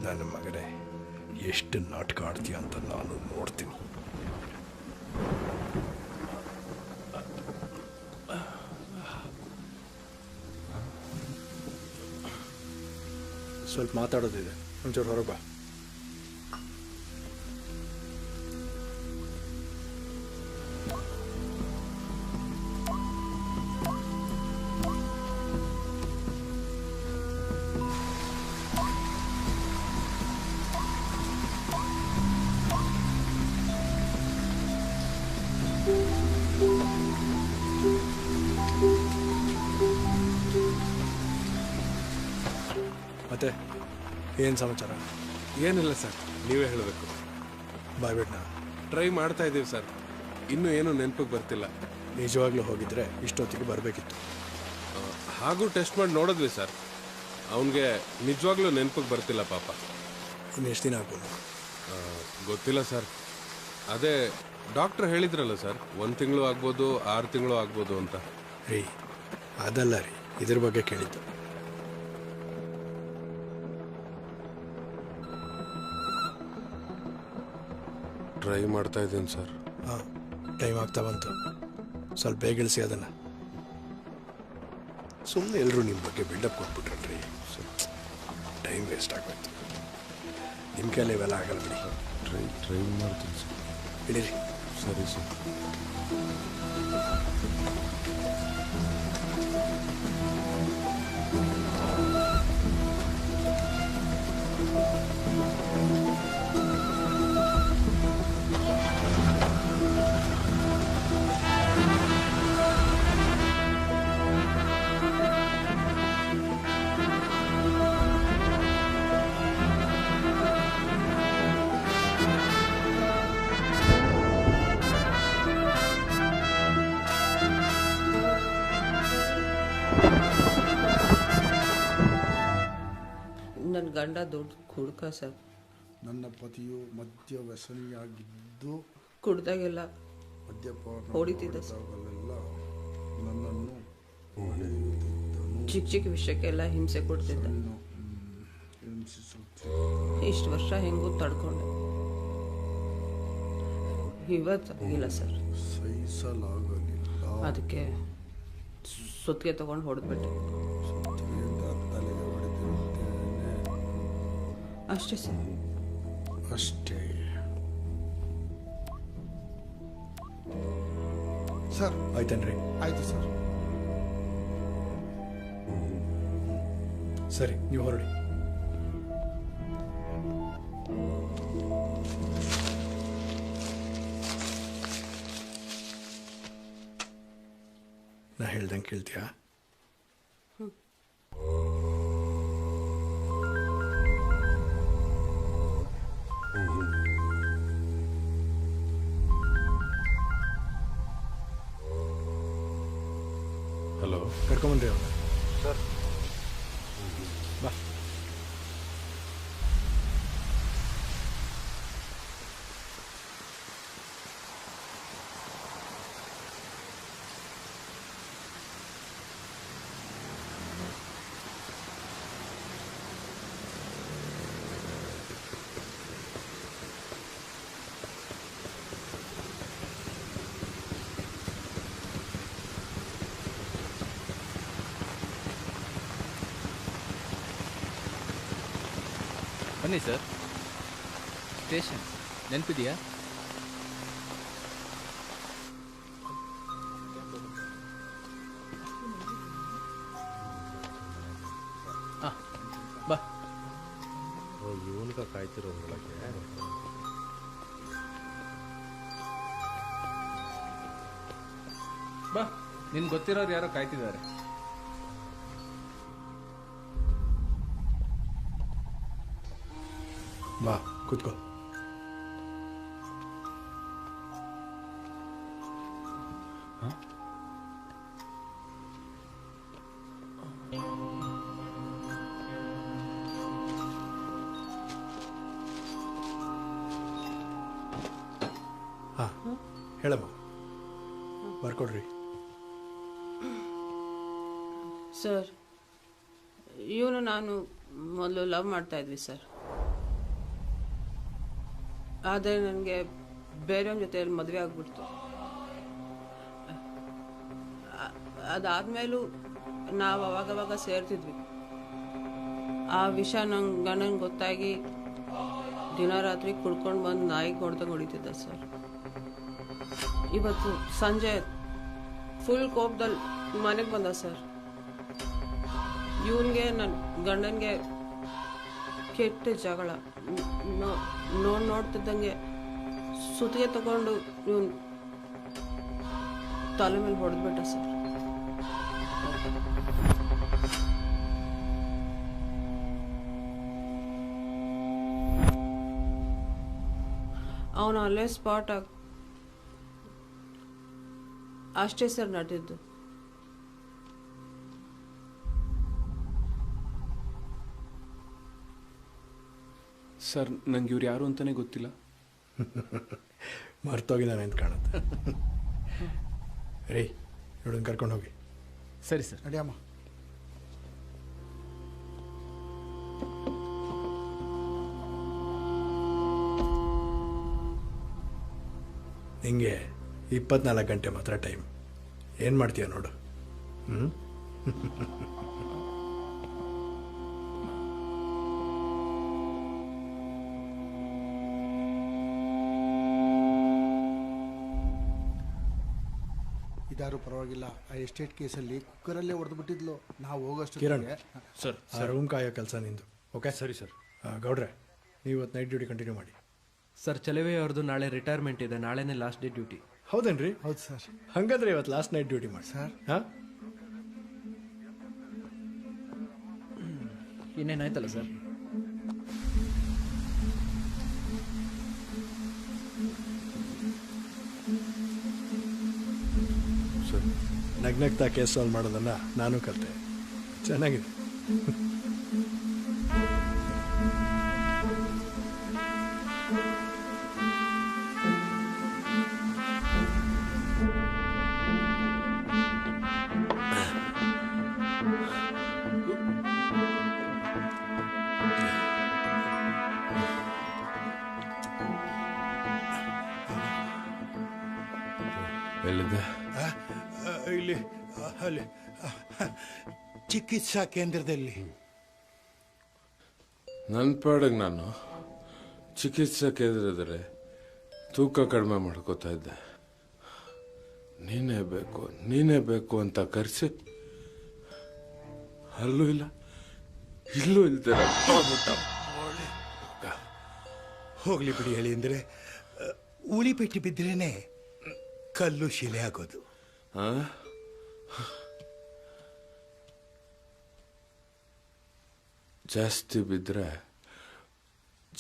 ನನ್ನ ಮಗನೇ, ಎಷ್ಟು ನಾಟಕ ಆಡ್ತೀಯ ಅಂತ ನಾನು ನೋಡ್ತೀನಿ. ಸ್ವಲ್ಪ ಮಾತಾಡೋದಿದೆ, ಒಂಚೂರು ಹೊರಗೆ ಬಾ. ಮತ್ತೆ ಏನು ಸಮಾಚಾರ? ಏನಿಲ್ಲ ಸರ್, ನೀವೇ ಹೇಳಬೇಕು. ಬಾಯ್ಬಿಟ್ನ ಟ್ರೈ ಮಾಡ್ತಾ ಇದ್ದೀವಿ ಸರ್, ಇನ್ನೂ ಏನು ನೆನಪಿಗೆ ಬರ್ತಿಲ್ಲ. ನಿಜವಾಗ್ಲೂ ಹೋಗಿದ್ರೆ ಇಷ್ಟೊತ್ತಿಗೆ ಬರಬೇಕಿತ್ತು. ಹಾಗೂ ಟೆಸ್ಟ್ ಮಾಡಿ ನೋಡಿದ್ವಿ ಸರ್, ಅವನಿಗೆ ನಿಜವಾಗ್ಲೂ ನೆನಪಿಗೆ ಬರ್ತಿಲ್ಲ ಪಾಪ. ಇನ್ನು ಎಷ್ಟು ದಿನ ಆಗ್ಬೋದು? ಗೊತ್ತಿಲ್ಲ ಸರ್. ಅದೇ ಡಾಕ್ಟ್ರ್ ಹೇಳಿದ್ರಲ್ಲ ಸರ್, 1 ತಿಂಗಳು ಆಗ್ಬೋದು, 6 ತಿಂಗಳು ಆಗ್ಬೋದು ಅಂತ. ರೀ ಅದಲ್ಲ ರೀ, ಇದ್ರ ಬಗ್ಗೆ ಕೇಳಿದ್ದು. ಟ್ರೈ ಮಾಡ್ತಾ ಇದ್ದೀನಿ ಸರ್. ಹಾಂ, ಟೈಮ್ ಆಗ್ತಾ ಬಂತು. ಸ್ವಲ್ಪ ಬೇಗ ಇಳಿಸಿ ಅದನ್ನು. ಸುಮ್ಮನೆ ಎಲ್ಲರೂ ನಿಮ್ಮ ಬಗ್ಗೆ ಬಿಲ್ಡಪ್ ಕೊಟ್ಬಿಟ್ರಲ್ರಿ, ಟೈಮ್ ವೇಸ್ಟ್ ಆಗೋಯ್ತು. ನಿಮ್ಮ ಕೈಲಿ ಇವೆಲ್ಲ ಆಗಲ್ಲ ಬಿಡಿ. ಟ್ರೈ ಮಾಡ್ತೀನಿ ಸರ್. ಇಡೀರಿ. ಸರಿ ಸರ್. ನನ್ನ ಗಂಡ ದೊಡ್ಡ ಕುಡ್ಕ ಸರ್. ನನ್ನ ಪತಿಯು ಮದ್ಯ ವ್ಯಸನಿಯಾಗಿದ್ದು ಕುಡ್ದಾಗೆಲ್ಲ ಮದ್ಯಪಾನ ಹೊಡಿತಿದ್ದ ಸರ್. ಮಾಡಿದಾಗಲೆಲ್ಲ ನನ್ನನ್ನು ಚಿಕ್ಕ ಚಿಕ್ಕ ವಿಷಯಕ್ಕೆಲ್ಲ ಹಿಂಸೆ ಕೊಡ್ತಿದ್ದ. ಇಷ್ಟು ವರ್ಷ ಹೆಂಗೂ ತಡ್ಕೊಂಡೆ. ಇವತ್ತು ಇಲ್ಲ ಸರ್. ಸಹಿಸಲಾಗಲಿಲ್ಲ. ಅದಕ್ಕೆ ಸುತ್ತಿಗೆ ತಗೊಂಡು ಹೊಡೆದ್ಬಿಟ್ಟೆ. ತಲೆಗೆ ಹೊಡೆದಿರುತ್ತೇನೆ. ಅಷ್ಟೇ ಸರ್. ಅಷ್ಟೇ ಸರ್. ಆಯ್ತೇನ್ರಿ? ಆಯ್ತು ಸರ್. ಸರಿ, ನೀವು ಹೊರಡಿ. ನಾ ಹೇಳ್ದಂಗೆ ಕೇಳ್ತೀಯಾ? ಹಲೋ, ಕರ್ಕೊಂಬನ್ರಿ ಅವನ್ನ. ಸರ್. ಬಾ. ಬನ್ನಿ ಸರ್. ಸ್ಟೇಷನ್ ನೆನಪಿದೆಯಾ? ಹಾಂ, ಬಾ. ಇವನ್ಗ ಕಾಯ್ತಿರೋದ್ರೊಳಗೆ ಬಾ, ನಿನ್ ಗೊತ್ತಿರೋರು ಯಾರೋ ಕಾಯ್ತಿದ್ದಾರೆ. ಬಾ, ಕೂತ್ಕೋ. ಹಾಂ, ಹೇಳಮ್ಮ. ಬರ್ಕೊಡ್ರಿ. ಸರ್, ಇವನು ನಾನು ಮೊದಲು ಲವ್ ಮಾಡ್ತಾ ಇದ್ವಿ ಸರ್. ಆದರೆ ನನಗೆ ಬೇರೆಯವ್ರ ಜೊತೆಯಲ್ಲಿ ಮದುವೆ ಆಗ್ಬಿಡ್ತು. ಅದಾದ್ಮೇಲೂ ನಾವು ಅವಾಗವಾಗ ಸೇರ್ತಿದ್ವಿ. ಆ ವಿಷಯ ನಂಗೆ ಗಂಡನ ಗೊತ್ತಾಗಿ ದಿನ ರಾತ್ರಿ ಕುಡ್ಕೊಂಡು ಬಂದು ನಾಯಿಗೆ ಹೊಡೆದಂಗೆ ಹೊಡಿತಿದ್ದ ಸರ್. ಇವತ್ತು ಸಂಜೆ ಫುಲ್ ಕೋಪದಲ್ಲಿ ಮನೆಗೆ ಬಂದ ಸರ್. ಇವನಿಗೆ ನನ್ನ ಗಂಡನಿಗೆ ಕೆಟ್ಟ ಜಗಳ. ನೋಡ್ತಿದ್ದಂಗೆ ಸುತ್ತಿಗೆ ತಗೊಂಡು ಇವನು ತಲೆ ಮೇಲೆ ಹೊಡೆದ್ಬಿಟ್ಟ ಸರ್. ಅವನು ಅಲ್ಲೇ ಸ್ಪಾಟ್ ಅಷ್ಟೇ ಸರ್ ನಡೆದಿದ್ದು. ಸರ್, ನಂಗೆ ಇವ್ರು ಯಾರು ಅಂತಾನೆ ಗೊತ್ತಿಲ್ಲ. ಮರ್ತೋಗಿದ್ದಾನೆ ಅಂತ ಕಾಣುತ್ತೆ. ರೀ, ಇವಳನ್ನ ಕರ್ಕೊಂಡು ಹೋಗಿ. ಸರಿ ಸರ್. ನಡಿಯಮ್ಮ. ನಿಂಗೆ 24 ಗಂಟೆ ಮಾತ್ರ ಟೈಮ್. ಏನು ಮಾಡ್ತೀಯ ನೋಡು. ಇದಾರು ಪರವಾಗಿಲ್ಲ. ಆ ಎಸ್ಟೇಟ್ ಕೇಸಲ್ಲಿ ಕುಕ್ಕರಲ್ಲೇ ಹೊಡೆದು ಬಿಟ್ಟಿದ್ಲು. ನಾವು ಹೋಗೋಷ್ಟು ಕಿರಣ್ ಸರ್, ಆ ರೂಮ್ ಕಾಯೋ ಕೆಲಸ ನಿಂದು. ಓಕೆ ಸರಿ ಸರ್. ಗೌಡ್ರೆ, ನೀವು ಇವತ್ತು ನೈಟ್ ಡ್ಯೂಟಿ ಕಂಟಿನ್ಯೂ ಮಾಡಿ. ಸರ್ ಚಲವೇ ಅವ್ರದ್ದು ನಾಳೆ ರಿಟೈರ್ಮೆಂಟ್ ಇದೆ, ನಾಳೆನೇ ಲಾಸ್ಟ್ ಡೇ ಡ್ಯೂಟಿ. ಹೌದೇನ್ರಿ? ಹೌದು ಸರ್. ಹಂಗಾದ್ರೆ ಇವತ್ತು ಲಾಸ್ಟ್ ನೈಟ್ ಡ್ಯೂಟಿ ಮಾಡಿ ಸರ್. ಹಾಂ, ಇನ್ನೇನಾಯ್ತಲ್ಲ ಸರ್? ನಗ್ನಗ್ತಾ ಕೇಸ್ ಸಾಲ್ವ್ ಮಾಡೋದನ್ನು ನಾನು ಕಲಿತೆ. ಚೆನ್ನಾಗಿದೆ. ಎಲ್ಲಿದೆ? ಇಲ್ಲಿ ಅಲ್ಲಿ ಚಿಕಿತ್ಸಾ ಕೇಂದ್ರದಲ್ಲಿ. ನನ್ನ ಪಾಡಿಗೆ ನಾನು ಚಿಕಿತ್ಸಾ ಕೇಂದ್ರದಲ್ಲಿ ತೂಕ ಕಡಿಮೆ ಮಾಡ್ಕೋತಾ ಇದ್ದೆ. ನೀನೇ ಬೇಕು ಅಂತ ಕರೆಸಿ ಅಲ್ಲೂ ಇಲ್ಲ ಇಲ್ಲೂ ಇಲ್ದಿರ ಹೋಗ್ಲಿ ಬಿಡಿ ಹೇಳಿ ಅಂದರೆ ಉಳಿ ಪೆಟ್ಟಿ ಬಿದ್ರೇನೆ ಕಲ್ಲು ಶಿಲೆ ಆಗೋದು. ಜಾಸ್ತಿ ಬಿದ್ದರೆ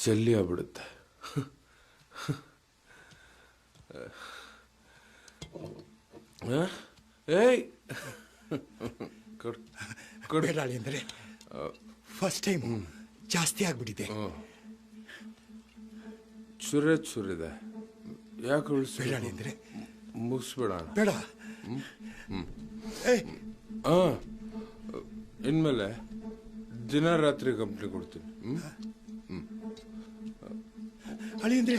ಜಲ್ಲಿ ಆಗ್ಬಿಡುತ್ತೆ. ಏಯ್ ಕೊಡಬೇಡಿ ಅಂದರೆ ಫಸ್ಟ್ ಟೈಮ್ ಜಾಸ್ತಿ ಆಗ್ಬಿಟ್ಟಿದೆ. ಚುರಿದೆ. ಯಾಕೆ ಉಳಿಸ್ಬೇಡ ಅಂದರೆ ಮುಗಿಸ್ಬೇಡ. ಬೇಡ. ಇನ್ಮೇಲೆ ದಿನ ರಾತ್ರಿ ಕಂಪ್ನಿ ಕೊಡ್ತೀನಿ. ಅಳಿ ಅಂದ್ರೆ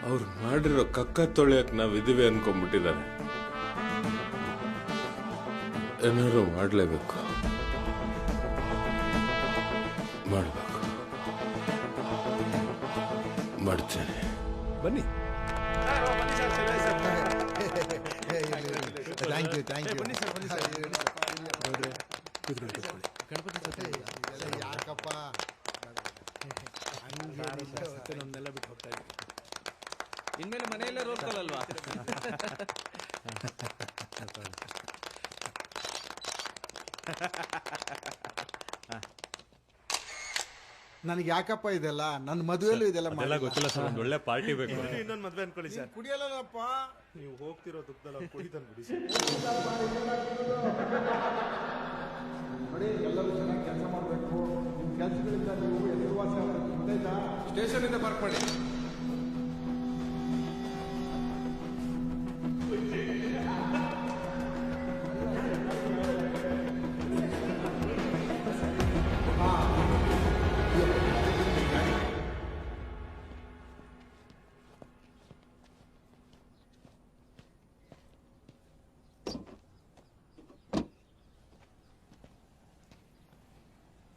ಅವ್ರು ಮಾಡಿರೋ ಕಕ್ಕ ತೊಳೆಯಕ್ ನಾವಿದೀವಿ ಅನ್ಕೊಂಡ್ಬಿಟ್ಟಿದ್ದಾರೆ. ಏನಾದ್ರು ಮಾಡಲೇಬೇಕು, ಮಾಡಬೇಕು, ಮಾಡ್ತೇನೆ. ಬನ್ನಿ. Thank you thank you. ಯಾಕಪ್ಪ ನಮ್ನೆಲ್ಲ ಬಿಟ್ಟು ಹೋಗ್ತಾ ಇದ್ದೀವಿ. ಇನ್ಮೇಲೆ ಮನೆಯಲ್ಲೇ ರೋಲ್ಕೊಳಲ್ವಾ? ನನಗೆ ಯಾಕಪ್ಪ ಇದೆಲ್ಲ? ನನ್ನ ಮದುವೆಲ್ಲೂ ಇದೆಲ್ಲ ಗೊತ್ತಿಲ್ಲ ಸರ್. ಒಂದು ಒಳ್ಳೆ ಪಾರ್ಟಿ ಬೇಕು. ಇನ್ನೊಂದು ಮದ್ವೆ ಅನ್ಕೊಳ್ಳಿ ಸರ್. ಕುಡಿಯಲ್ಲಪ್ಪ. ನೀವು ಹೋಗ್ತಿರೋ ದುಡ್ಡಲ್ಲ ಕುಡಿತಾನೆ ಬಿಡಿ ಸರ್. ನೋಡಿ, ಎಲ್ಲರೂ ಚೆನ್ನಾಗಿ ಕೆಲಸ ಮಾಡಬೇಕು. ನಿಮ್ಮ ಕೆಲಸಗಳಿಂದ ನೀವು ಹೆಸರುವಾಸಿ ಆಗಬೇಕು. ಸ್ಟೇಷನ್ ಇಂದ ಪಾರ್ಕ್ ಮಾಡಿ.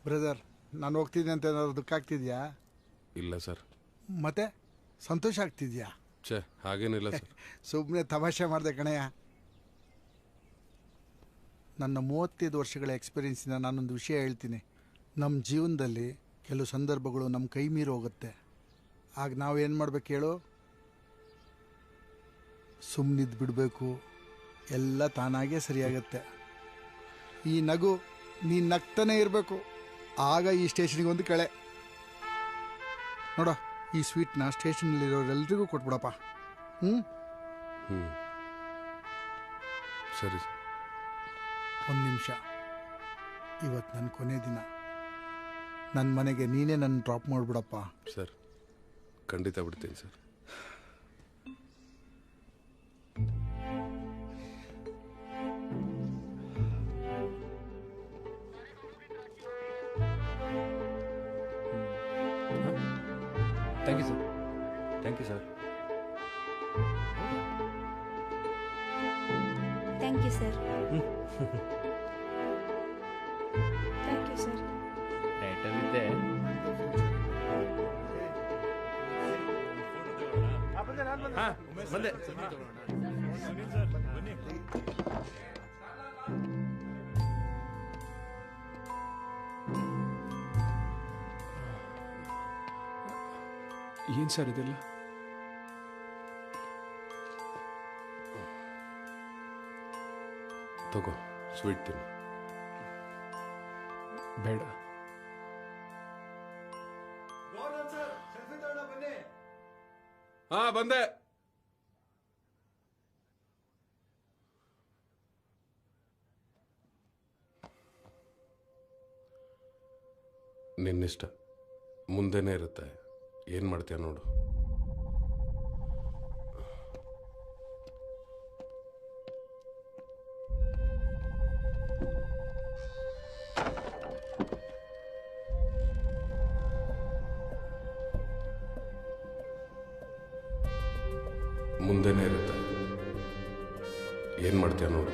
ಬ್ರದರ್, ನಾನು ಹೋಗ್ತಿದ್ದೆ ಅಂತ ಏನಾದ್ರು ದುಃಖ ಆಗ್ತಿದ್ಯಾ? ಇಲ್ಲ ಸರ್. ಮತ್ತೆ ಸಂತೋಷ ಆಗ್ತಿದ್ಯಾ? ಹಾಗೇನಿಲ್ಲ ಸರ್. ಸುಮ್ಮನೆ ತಮಾಷೆ ಮಾಡಿದೆ ಕಣಯ್ಯ. ನನ್ನ 35 ವರ್ಷಗಳ ಎಕ್ಸ್ಪೀರಿಯನ್ಸಿಂದ ನಾನೊಂದು ವಿಷಯ ಹೇಳ್ತೀನಿ. ನಮ್ಮ ಜೀವನದಲ್ಲಿ ಕೆಲವು ಸಂದರ್ಭಗಳು ನಮ್ಮ ಕೈ ಮೀರಿ ಹೋಗುತ್ತೆ. ಆಗ ನಾವೇನು ಮಾಡ್ಬೇಕು ಹೇಳು? ಸುಮ್ಮನಿದ್ದು ಬಿಡಬೇಕು. ಎಲ್ಲ ತಾನಾಗೇ ಸರಿಯಾಗತ್ತೆ. ಈ ನಗು ನೀನು ನಗ್ತಾನೆ ಇರಬೇಕು. ಆಗ ಈ ಸ್ಟೇಷನ್ಗೆ ಒಂದು ಕಳೆ ನೋಡೋ. ಈ ಸ್ವೀಟ್ನ ಸ್ಟೇಷನಲ್ಲಿರೋರೆಲ್ರಿಗೂ ಕೊಟ್ಬಿಡಪ್ಪ. ಸರಿ. ಒಂದು ನಿಮಿಷ. ಇವತ್ತು ನನ್ನ ಕೊನೆ ದಿನ. ನನ್ನ ಮನೆಗೆ ನೀನೇ ನನ್ನ ಡ್ರಾಪ್ ಮಾಡಿಬಿಡಪ್ಪ. ಸರ್, ಖಂಡಿತ ಬಿಡ್ತೀನಿ sir. Thank you sir. Thank you sir. Thank you sir. ಡೇಟಲ್ಲಿದ್ದೆ. ಬಂದೆ. ಏನ್ ಸರ್ ಇದೆಲ್ಲ? ತಗೋ ಸ್ವೀಟ್ ತಿನ್ನು. ಬೇಡ. ಹಾ ಬಂದೆ. ನಿನ್ನಿಷ್ಟ, ಮುಂದೆನೇ ಇರುತ್ತೆ. ಏನು ಮಾಡ್ತೀಯ ನೋಡು. ಮುಂದೆನೇ ಇರುತ್ತೆ. ಏನು ಮಾಡ್ತೀಯ ನೋಡು.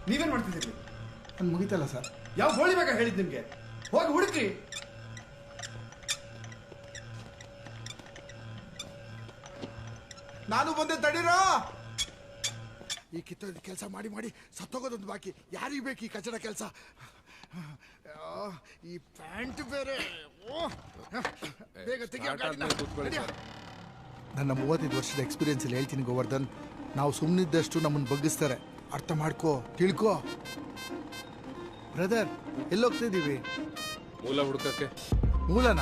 ನೀವೇನ್ ಮಾಡ್ತಿದ್ದೀರಿ? ನಾನು ಮುಗಿತಲ್ಲ ಸರ್. ಯಾವ ಗೋಳಿ ಬೇಕಾ ಹೇಳಿದ್ ನಿಮ್ಗೆ? ಹೋಗಿ ಹುಡುಕ್ರಿ. ನಾನು ಬಂದೆ, ತಡೀರೋ. ಈ ಕಿತ್ತೋದ್ ಕೆಲಸ ಮಾಡಿ ಮಾಡಿ ಸತ್ತೋಗೋದೊಂದು ಬಾಕಿ. ಯಾರಿಗೆ ಬೇಕು ಈ ಕಚಡ ಕೆಲಸ? ಈ ಪ್ಯಾಂಟ್ ಬೇರೆ. ಬೇಗ ತೆಗಿಯೋ ಗಾಡಿನ. ನನ್ನ 35 ವರ್ಷದ ಎಕ್ಸ್ಪೀರಿಯನ್ಸ್ ಅಲ್ಲಿ ಹೇಳ್ತೀನಿ ಗೋವರ್ಧನ್, ನಾವು ಸುಮ್ಮನಿದ್ದಷ್ಟು ನಮ್ಮನ್ನು ಬಗ್ಗಿಸ್ತಾರೆ. ಅರ್ಥ ಮಾಡ್ಕೋ, ತಿಳ್ಕೋ. ಬ್ರದರ್, ಎಲ್ಲೋಗ್ತಾ ಇದ್ದೀವಿ? ಮೂಲ ಹುಡ್ಕಕ್ಕೆ. ಮೂಲನ?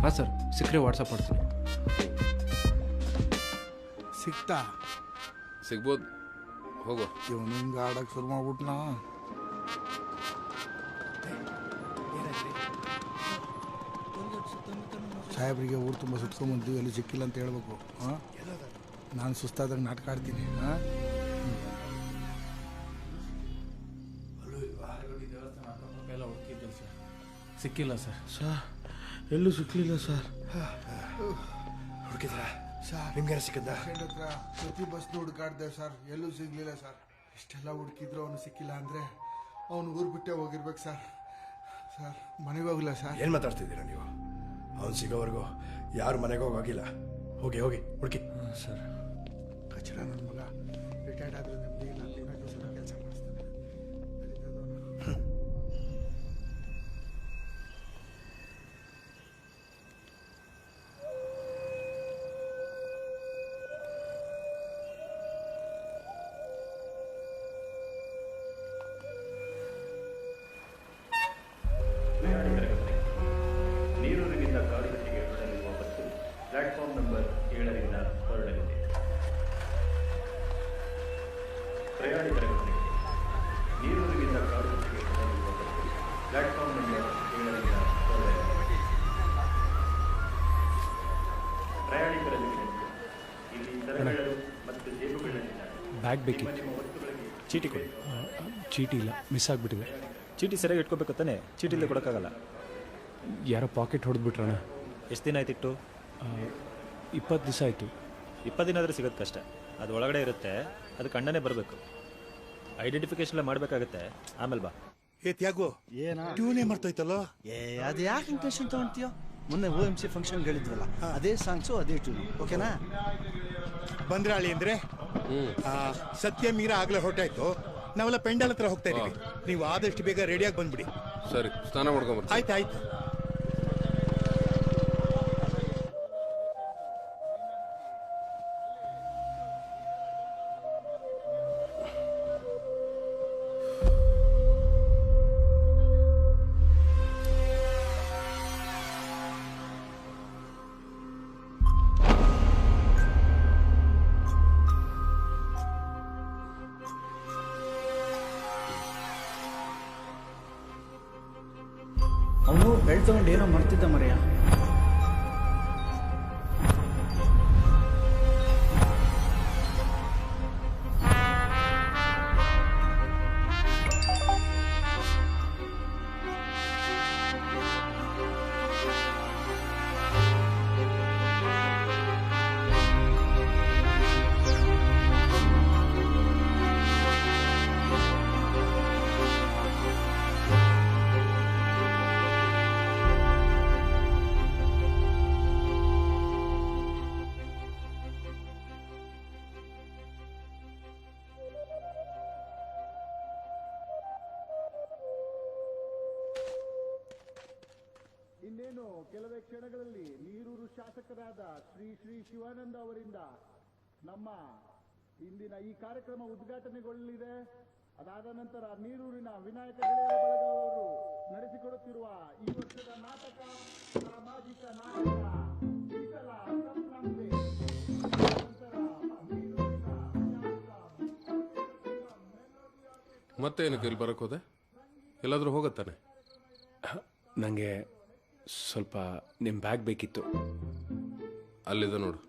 ಹಾಂ ಸರ್, ಸಿಕ್ಕರೆ ವಾಟ್ಸಪ್ ಮಾಡ್ತೀನಿ. ಸಿಗ್ತಾ? ಸಿಗ್ಬೋದು, ಹೋಗೋ. ಇವನು ಹಿಂಗೆ ಆಡಕ್ಕೆ ಶುರು ಮಾಡ್ಬಿಟ್ನಾ? ಸಾಹೇಬ್ರಿಗೆ ಊರು ತುಂಬ ಸುತ್ಕೊಂಡ್ಬಂದು ಎಲ್ಲಿ ಸಿಕ್ಕಿಲ್ಲ ಅಂತ ಹೇಳ್ಬೇಕು. ಹಾಂ, ನಾನು ಸುಸ್ತಾದಾಗ ನಾಟಕ ಆಡ್ತೀನಿ. ಹಾಂ, ಸಿಕ್ಕಿಲ್ಲ ಸರ್. ಎಲ್ಲೂ ಸಿಕ್ಕಲಿಲ್ಲ ಸರ್. ಹುಡುಕಿದ್ರ? ಸರ್ ನಿಮ್ಗೆ ಸಿಕ್ಕದ ಹತ್ರ ಪ್ರತಿ ಬಸ್ ಹುಡುಕಾಡ್ದೆ ಸರ್, ಎಲ್ಲೂ ಸಿಗ್ಲಿಲ್ಲ ಸರ್. ಇಷ್ಟೆಲ್ಲ ಹುಡುಕಿದ್ರು ಅವನು ಸಿಕ್ಕಿಲ್ಲ ಅಂದ್ರೆ ಅವನು ಊರು ಬಿಟ್ಟೆ ಹೋಗಿರ್ಬೇಕು ಸರ್. ಸರ್ ಮನೆಗೆ ಹೋಗಿಲ್ಲ ಸರ್. ಏನು ಮಾತಾಡ್ತಿದ್ದೀರಾ ನೀವು? ಅವ್ನು ಸಿಗೋವರೆಗೂ ಯಾರು ಮನೆಗೆ ಹೋಗಿಲ್ಲ. ಹೋಗಿ ಹೋಗಿ ಹುಡುಕಿ. ಸರ್ ಕಚಡ ನನ್ನ ಮಗ ರಿಟೈರ್ಡ್ ಆದ್ರೆ ನೆಮ್ಮದಿ ಇಲ್ಲ, ದಿನ ಸಲ ಕೆಲಸ ಮಾಡಿಸ್ತಾನೆ. ನೀರೂರಿನಿಂದ ಕಾಡುಗಟ್ಟಿಗೆ ಹೊರಡಲಿರುವ ಬಸ್ಸು ಪ್ಲಾಟ್ಫಾರ್ಮ್ ನಂಬರ್ 7ರಿಂದ ಹೊರಡಲಿದೆ. ಪ್ರಯಾಣಿಕರ ಗಮನಕ್ಕೆ ನೀರೂರಿನಿಂದ ಕಾಡುಗಟ್ಟಿಗೆ ಹೊರಡಲಿರುವ ಬಸ್ಸು ಪ್ಲಾಟ್ಫಾರ್ಮ್ ನಂಬರ್ 7ರಿಂದ ಹೊರಡಲಿದೆ. ಪ್ರಯಾಣಿಕರ ವಿನಂತಿ, ಇಲ್ಲಿ ಸರಗಳು ಮತ್ತು ಜೇಬುಗಳಿಲ್ಲ. ಬ್ಯಾಗ್ ಬೇಕಿತ್ತು. ಚೀಟಿ ಕೊಡಿ. ಚೀಟಿ ಇಲ್ಲ, ಮಿಸ್ ಆಗಿಬಿಟ್ಟಿದೆ. ಚೀಟಿ ಸರಿಯಾಗಿ ಇಟ್ಕೋಬೇಕು ತಾನೆ, ಚೀಟಿ ಇಲ್ಲದೆ ಕೊಡೋಕ್ಕಾಗಲ್ಲ. ಯಾರೋ ಪಾಕೆಟ್ ಹೊಡೆದ್ಬಿಟ್ರಣ. ಎಷ್ಟು ದಿನ ಆಯ್ತಿಟ್ಟು? 20 ದಿವಸ ಆಯಿತು. 20 ದಿನ ಆದರೆ ಸಿಗೋದು ಕಷ್ಟ. ಅದು ಒಳಗಡೆ ಇರುತ್ತೆ, ಅದಕ್ಕೆ ಅಣ್ಣನೇ ಬರಬೇಕು. ಐಡೆಂಟಿಫಿಕೇಶನ್ ಎಲ್ಲ ಮಾಡಬೇಕಾಗತ್ತೆ, ಆಮೇಲೆ ಬಾ. ತ್ಯಾಗು ಏನಾ ಟ್ಯೂನೇ ಮರ್ತೋಯ್ತಲ್ಲ. ಅದು ಯಾಕೆ ಟೆನ್ಷನ್ ತಗೊಂತೀಯೋ? ಮೊನ್ನೆ OMC ಫಂಕ್ಷನ್ ಹೇಳಿದ್ವಲ್ಲ, ಅದೇ ಸಾಂಗ್ಸು ಅದೇ ಟ್ಯೂನು. ಓಕೆನಾ? ಬಂದ್ರಾಳಿ ಅಂದ್ರೆ ಸತ್ಯ ಮೀರಾ ಆಗ್ಲೇ ಹೊರಟಾಯ್ತು. ನಾವೆಲ್ಲ ಪೆಂಡಲ್ ಹತ್ರ ಹೋಗ್ತಾ ಇದೀವಿ. ನೀವು ಆದಷ್ಟು ಬೇಗ ರೆಡಿಯಾಗಿ ಬಂದ್ಬಿಡಿ. ಸರಿ, ಸ್ನಾನ ಮಾಡ್ಕೊಂಬರ್ತೀನಿ. ಆಯ್ತು. ಅವನು ಬೆಳ್ ತಗೊಂಡು ಏನೋ ಮಾಡ್ತಿದ್ದ ಮರೆಯ. ಇನ್ನೇನು ಕೆಲವೇ ಕ್ಷಣಗಳಲ್ಲಿ ನೀರೂರು ಶಾಸಕರಾದ ಶ್ರೀ ಶಿವಾನಂದ ಅವರಿಂದ ನಮ್ಮ ಇಂದಿನ ಈ ಕಾರ್ಯಕ್ರಮ ಉದ್ಘಾಟನೆಗೊಳ್ಳಲಿದೆ. ಅದಾದ ನಂತರ ನೀರೂರಿನ ವಿನಾಯಕ ಗೆಳೆಯರ ಬಳಗ ಅವರು ನಡೆಸಿಕೊಡುತ್ತಿರುವ ಈ ವರ್ಷದ ನಾಟಕ ಸಾಮಾಜಿಕ ನಾಟಕ ವಿಠಲ ಸಂಭ್ರಮೆ. ಮತ್ತೆ ಏನಕ್ಕೆ ಇಲ್ಲಿ ಬರಕ್ಕೆ ಹೋದೆ? ಎಲ್ಲಾದರೂ ಹೋಗತ್ತಾನೆ? ನನಗೆ ಸ್ವಲ್ಪ ನಿಮ್ಮ ಬ್ಯಾಗ್ ಬೇಕಿತ್ತು. ಅಲ್ಲಿದೆ ನೋಡು.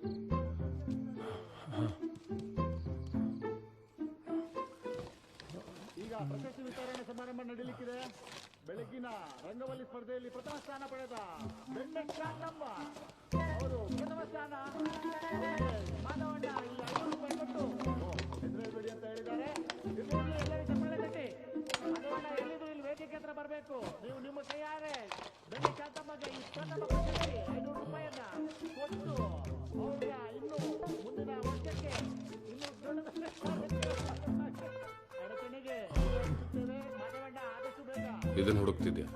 ಈಗ ಪ್ರಶಸ್ತಿ ವಿತರಣೆ ಸಮಾರಂಭ ನಡೆಯಲಿಕ್ಕಿದೆ. ಬೆಳಗಿನ ರಂಗವಲ್ಲಿ ಸ್ಪರ್ಧೆಯಲ್ಲಿ ಪ್ರಥಮ ಸ್ಥಾನ ಪಡೆದ ಬೆಣ್ಣೆಮ್ಮ ಅವರು ಪ್ರಥಮ ಸ್ಥಾನ. ಮಾಧವಣ್ಣ ಇಲ್ಲಿ 5 ರೂಪಾಯಿ ಕೊಟ್ಟು ಹೆದರಬೇಡಿ ಅಂತ ಹೇಳಿದ್ದಾರೆ. ಎಲ್ಲರೂ ಚಪ್ಪಾಳೆ ತಟ್ಟಿ. ಮಾಧವಣ್ಣ ಎಲ್ಲಿದ್ರು ಇಲ್ಲಿ ವೇದಿಕೆ ಹತ್ರ ಬರಬೇಕು. ನೀವು ನಿಮ್ಮ ಕೈಯಾರೆ ಬೆಣ್ಣೆ ಶಾಂತಮ್ಮಗೆ ಈ ಪ್ರಥಮ ಪ್ರಶಸ್ತಿ 500 ರೂಪಾಯಿಯನ್ನ ಕೊಟ್ಟು ಅವ್ರಿಗೆ ಇನ್ನು ಮುಂದಿನ ವರ್ಷಕ್ಕೆ ಇನ್ನು ಅಡಚಣೆಗೆ ಮಾಧವಣ್ಣ ಆದಷ್ಟು ಬೇಗ ಇದನ್ನು ಹುಡುಕ್ತಿದ್ಯಾ?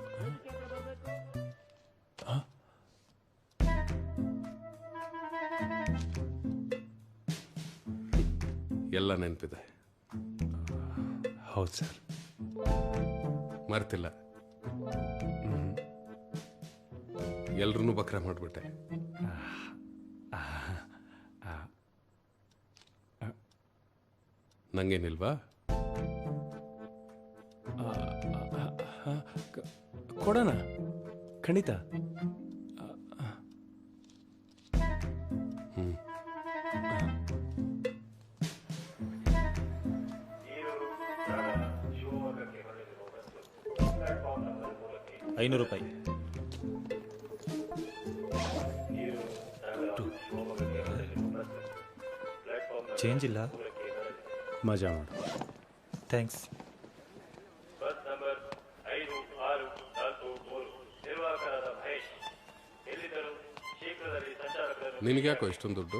ಎಲ್ಲ ನೆನಪಿದೆ. ಹೌದು ಸರ್. ಮರ್ತಿಲ್ಲ. ಎಲ್ರೂ ಬಕ್ರ ಮಾಡಿಬಿಟ್ಟೆ. ನಂಗೇನಿಲ್ವಾ? ಕೊಡೋಣ, ಖಂಡಿತ. ಹ್ಞೂ 500 ರೂಪಾಯಿ. ಚೇಂಜ್ ಇಲ್ಲ. ಮಜಾ ಮಾಡು. ಥ್ಯಾಂಕ್ಸ್. ಬಸ್ ನಂಬರ್ 5643 ನಿರ್ವಾಹಕರಾದ ಮಹೇಶ್ ಎಲ್ಲಿದ್ದರು? ಶೀಘ್ರದಲ್ಲಿ ಸಂಚಾಲಕರನ್ನು. ನಿನಗ್ಯಾಕೋ ಇಷ್ಟೊಂದು ದುಡ್ಡು?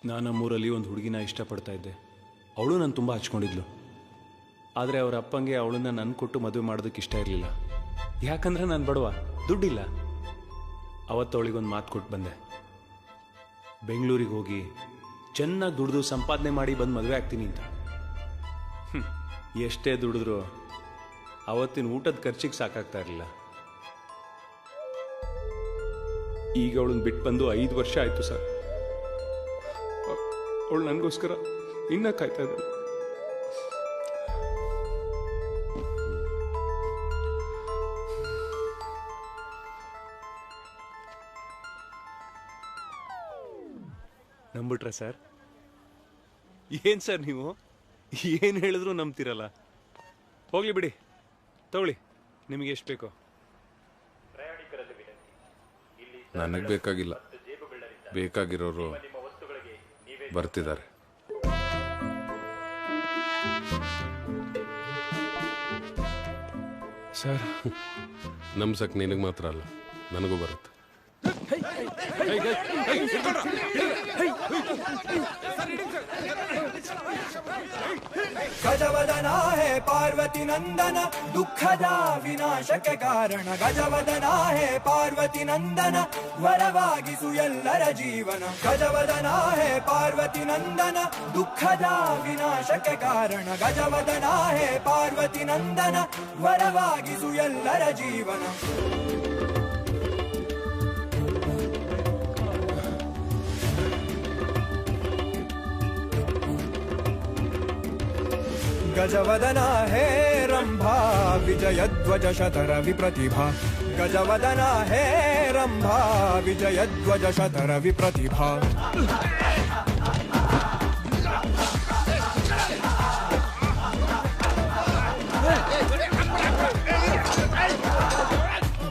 ನಾನು ನಮ್ಮೂರಲ್ಲಿ ಒಂದು ಹುಡುಗಿನ ಇಷ್ಟಪಡ್ತಾ ಇದ್ದೆ. ಅವಳು ನಾನು ತುಂಬ ಹಚ್ಕೊಂಡಿದ್ಲು. ಆದರೆ ಅವರ ಅಪ್ಪಂಗೆ ಅವಳನ್ನ ನನ್ನ ಕೊಟ್ಟು ಮದುವೆ ಮಾಡೋದಕ್ಕೆ ಇಷ್ಟ ಇರಲಿಲ್ಲ. ಯಾಕಂದರೆ ನಾನು ಬಡವ, ದುಡ್ಡಿಲ್ಲ. ಅವತ್ತು ಅವಳಿಗೊಂದು ಮಾತು ಕೊಟ್ಟು ಬಂದೆ. ಬೆಂಗಳೂರಿಗೆ ಹೋಗಿ ಚೆನ್ನಾಗಿ ದುಡಿದು ಸಂಪಾದನೆ ಮಾಡಿ ಬಂದು ಮದುವೆ ಆಗ್ತೀನಿ ಅಂತ. ಎಷ್ಟೇ ದುಡಿದ್ರು ಅವತ್ತಿನ ಊಟದ ಖರ್ಚಿಗೆ ಸಾಕಾಗ್ತಾ ಇರಲಿಲ್ಲ. ಈಗ ಅವಳನ್ನ ಬಿಟ್ಟು ಬಂದು 5 ವರ್ಷ ಆಯಿತು ಸರ್. ಅವಳು ನನಗೋಸ್ಕರ ಇನ್ನೂ ಕಾಯ್ತಾ ಇದ್ದಾಳೆ. ನಂಬಿಟ್ರ ಸರ್? ಏನು ಸರ್ ನೀವು ಏನು ಹೇಳಿದ್ರು ನಂಬ್ತಿರಲ್ಲ. ಹೋಗ್ಲಿ ಬಿಡಿ, ತಗೊಳ್ಳಿ ನಿಮಗೆ ಎಷ್ಟು ಬೇಕೋ. ನನಗೆ ಬೇಕಾಗಿಲ್ಲ, ಬೇಕಾಗಿರೋರು ಬರ್ತಿದ್ದಾರೆ. ಸರ್ ನಮ್ಸಕ್ ನಿನಗೆ ಮಾತ್ರ ಅಲ್ಲ, ನನಗೂ ಬರುತ್ತೆ. ಗಜವದನ ಹೇ ಪಾರ್ವತಿ ನಂದನ ದುಃಖದ ವಿನಾಶಕ್ಕೆ ಕಾರಣ. ಗಜವದನ ಹೇ ಪಾರ್ವತಿ ನಂದನ ವರವಾಗಿಸು ಎಲ್ಲರ ಜೀವನ. ಗಜವದನ ಹೇ ಪಾರ್ವತಿ ನಂದನ ದುಃಖದ ವಿನಾಶಕ್ಕೆ ಕಾರಣ. ಗಜವದನ ಹೇ ಪಾರ್ವತಿ ನಂದನ ವರವಾಗಿಸು ಎಲ್ಲರ ಜೀವನ. गजवदना हे रंभा विजयध्वज शतर विप्रतिभा. गजवदना हे रंभा विजयध्वज शतर विप्रतिभा.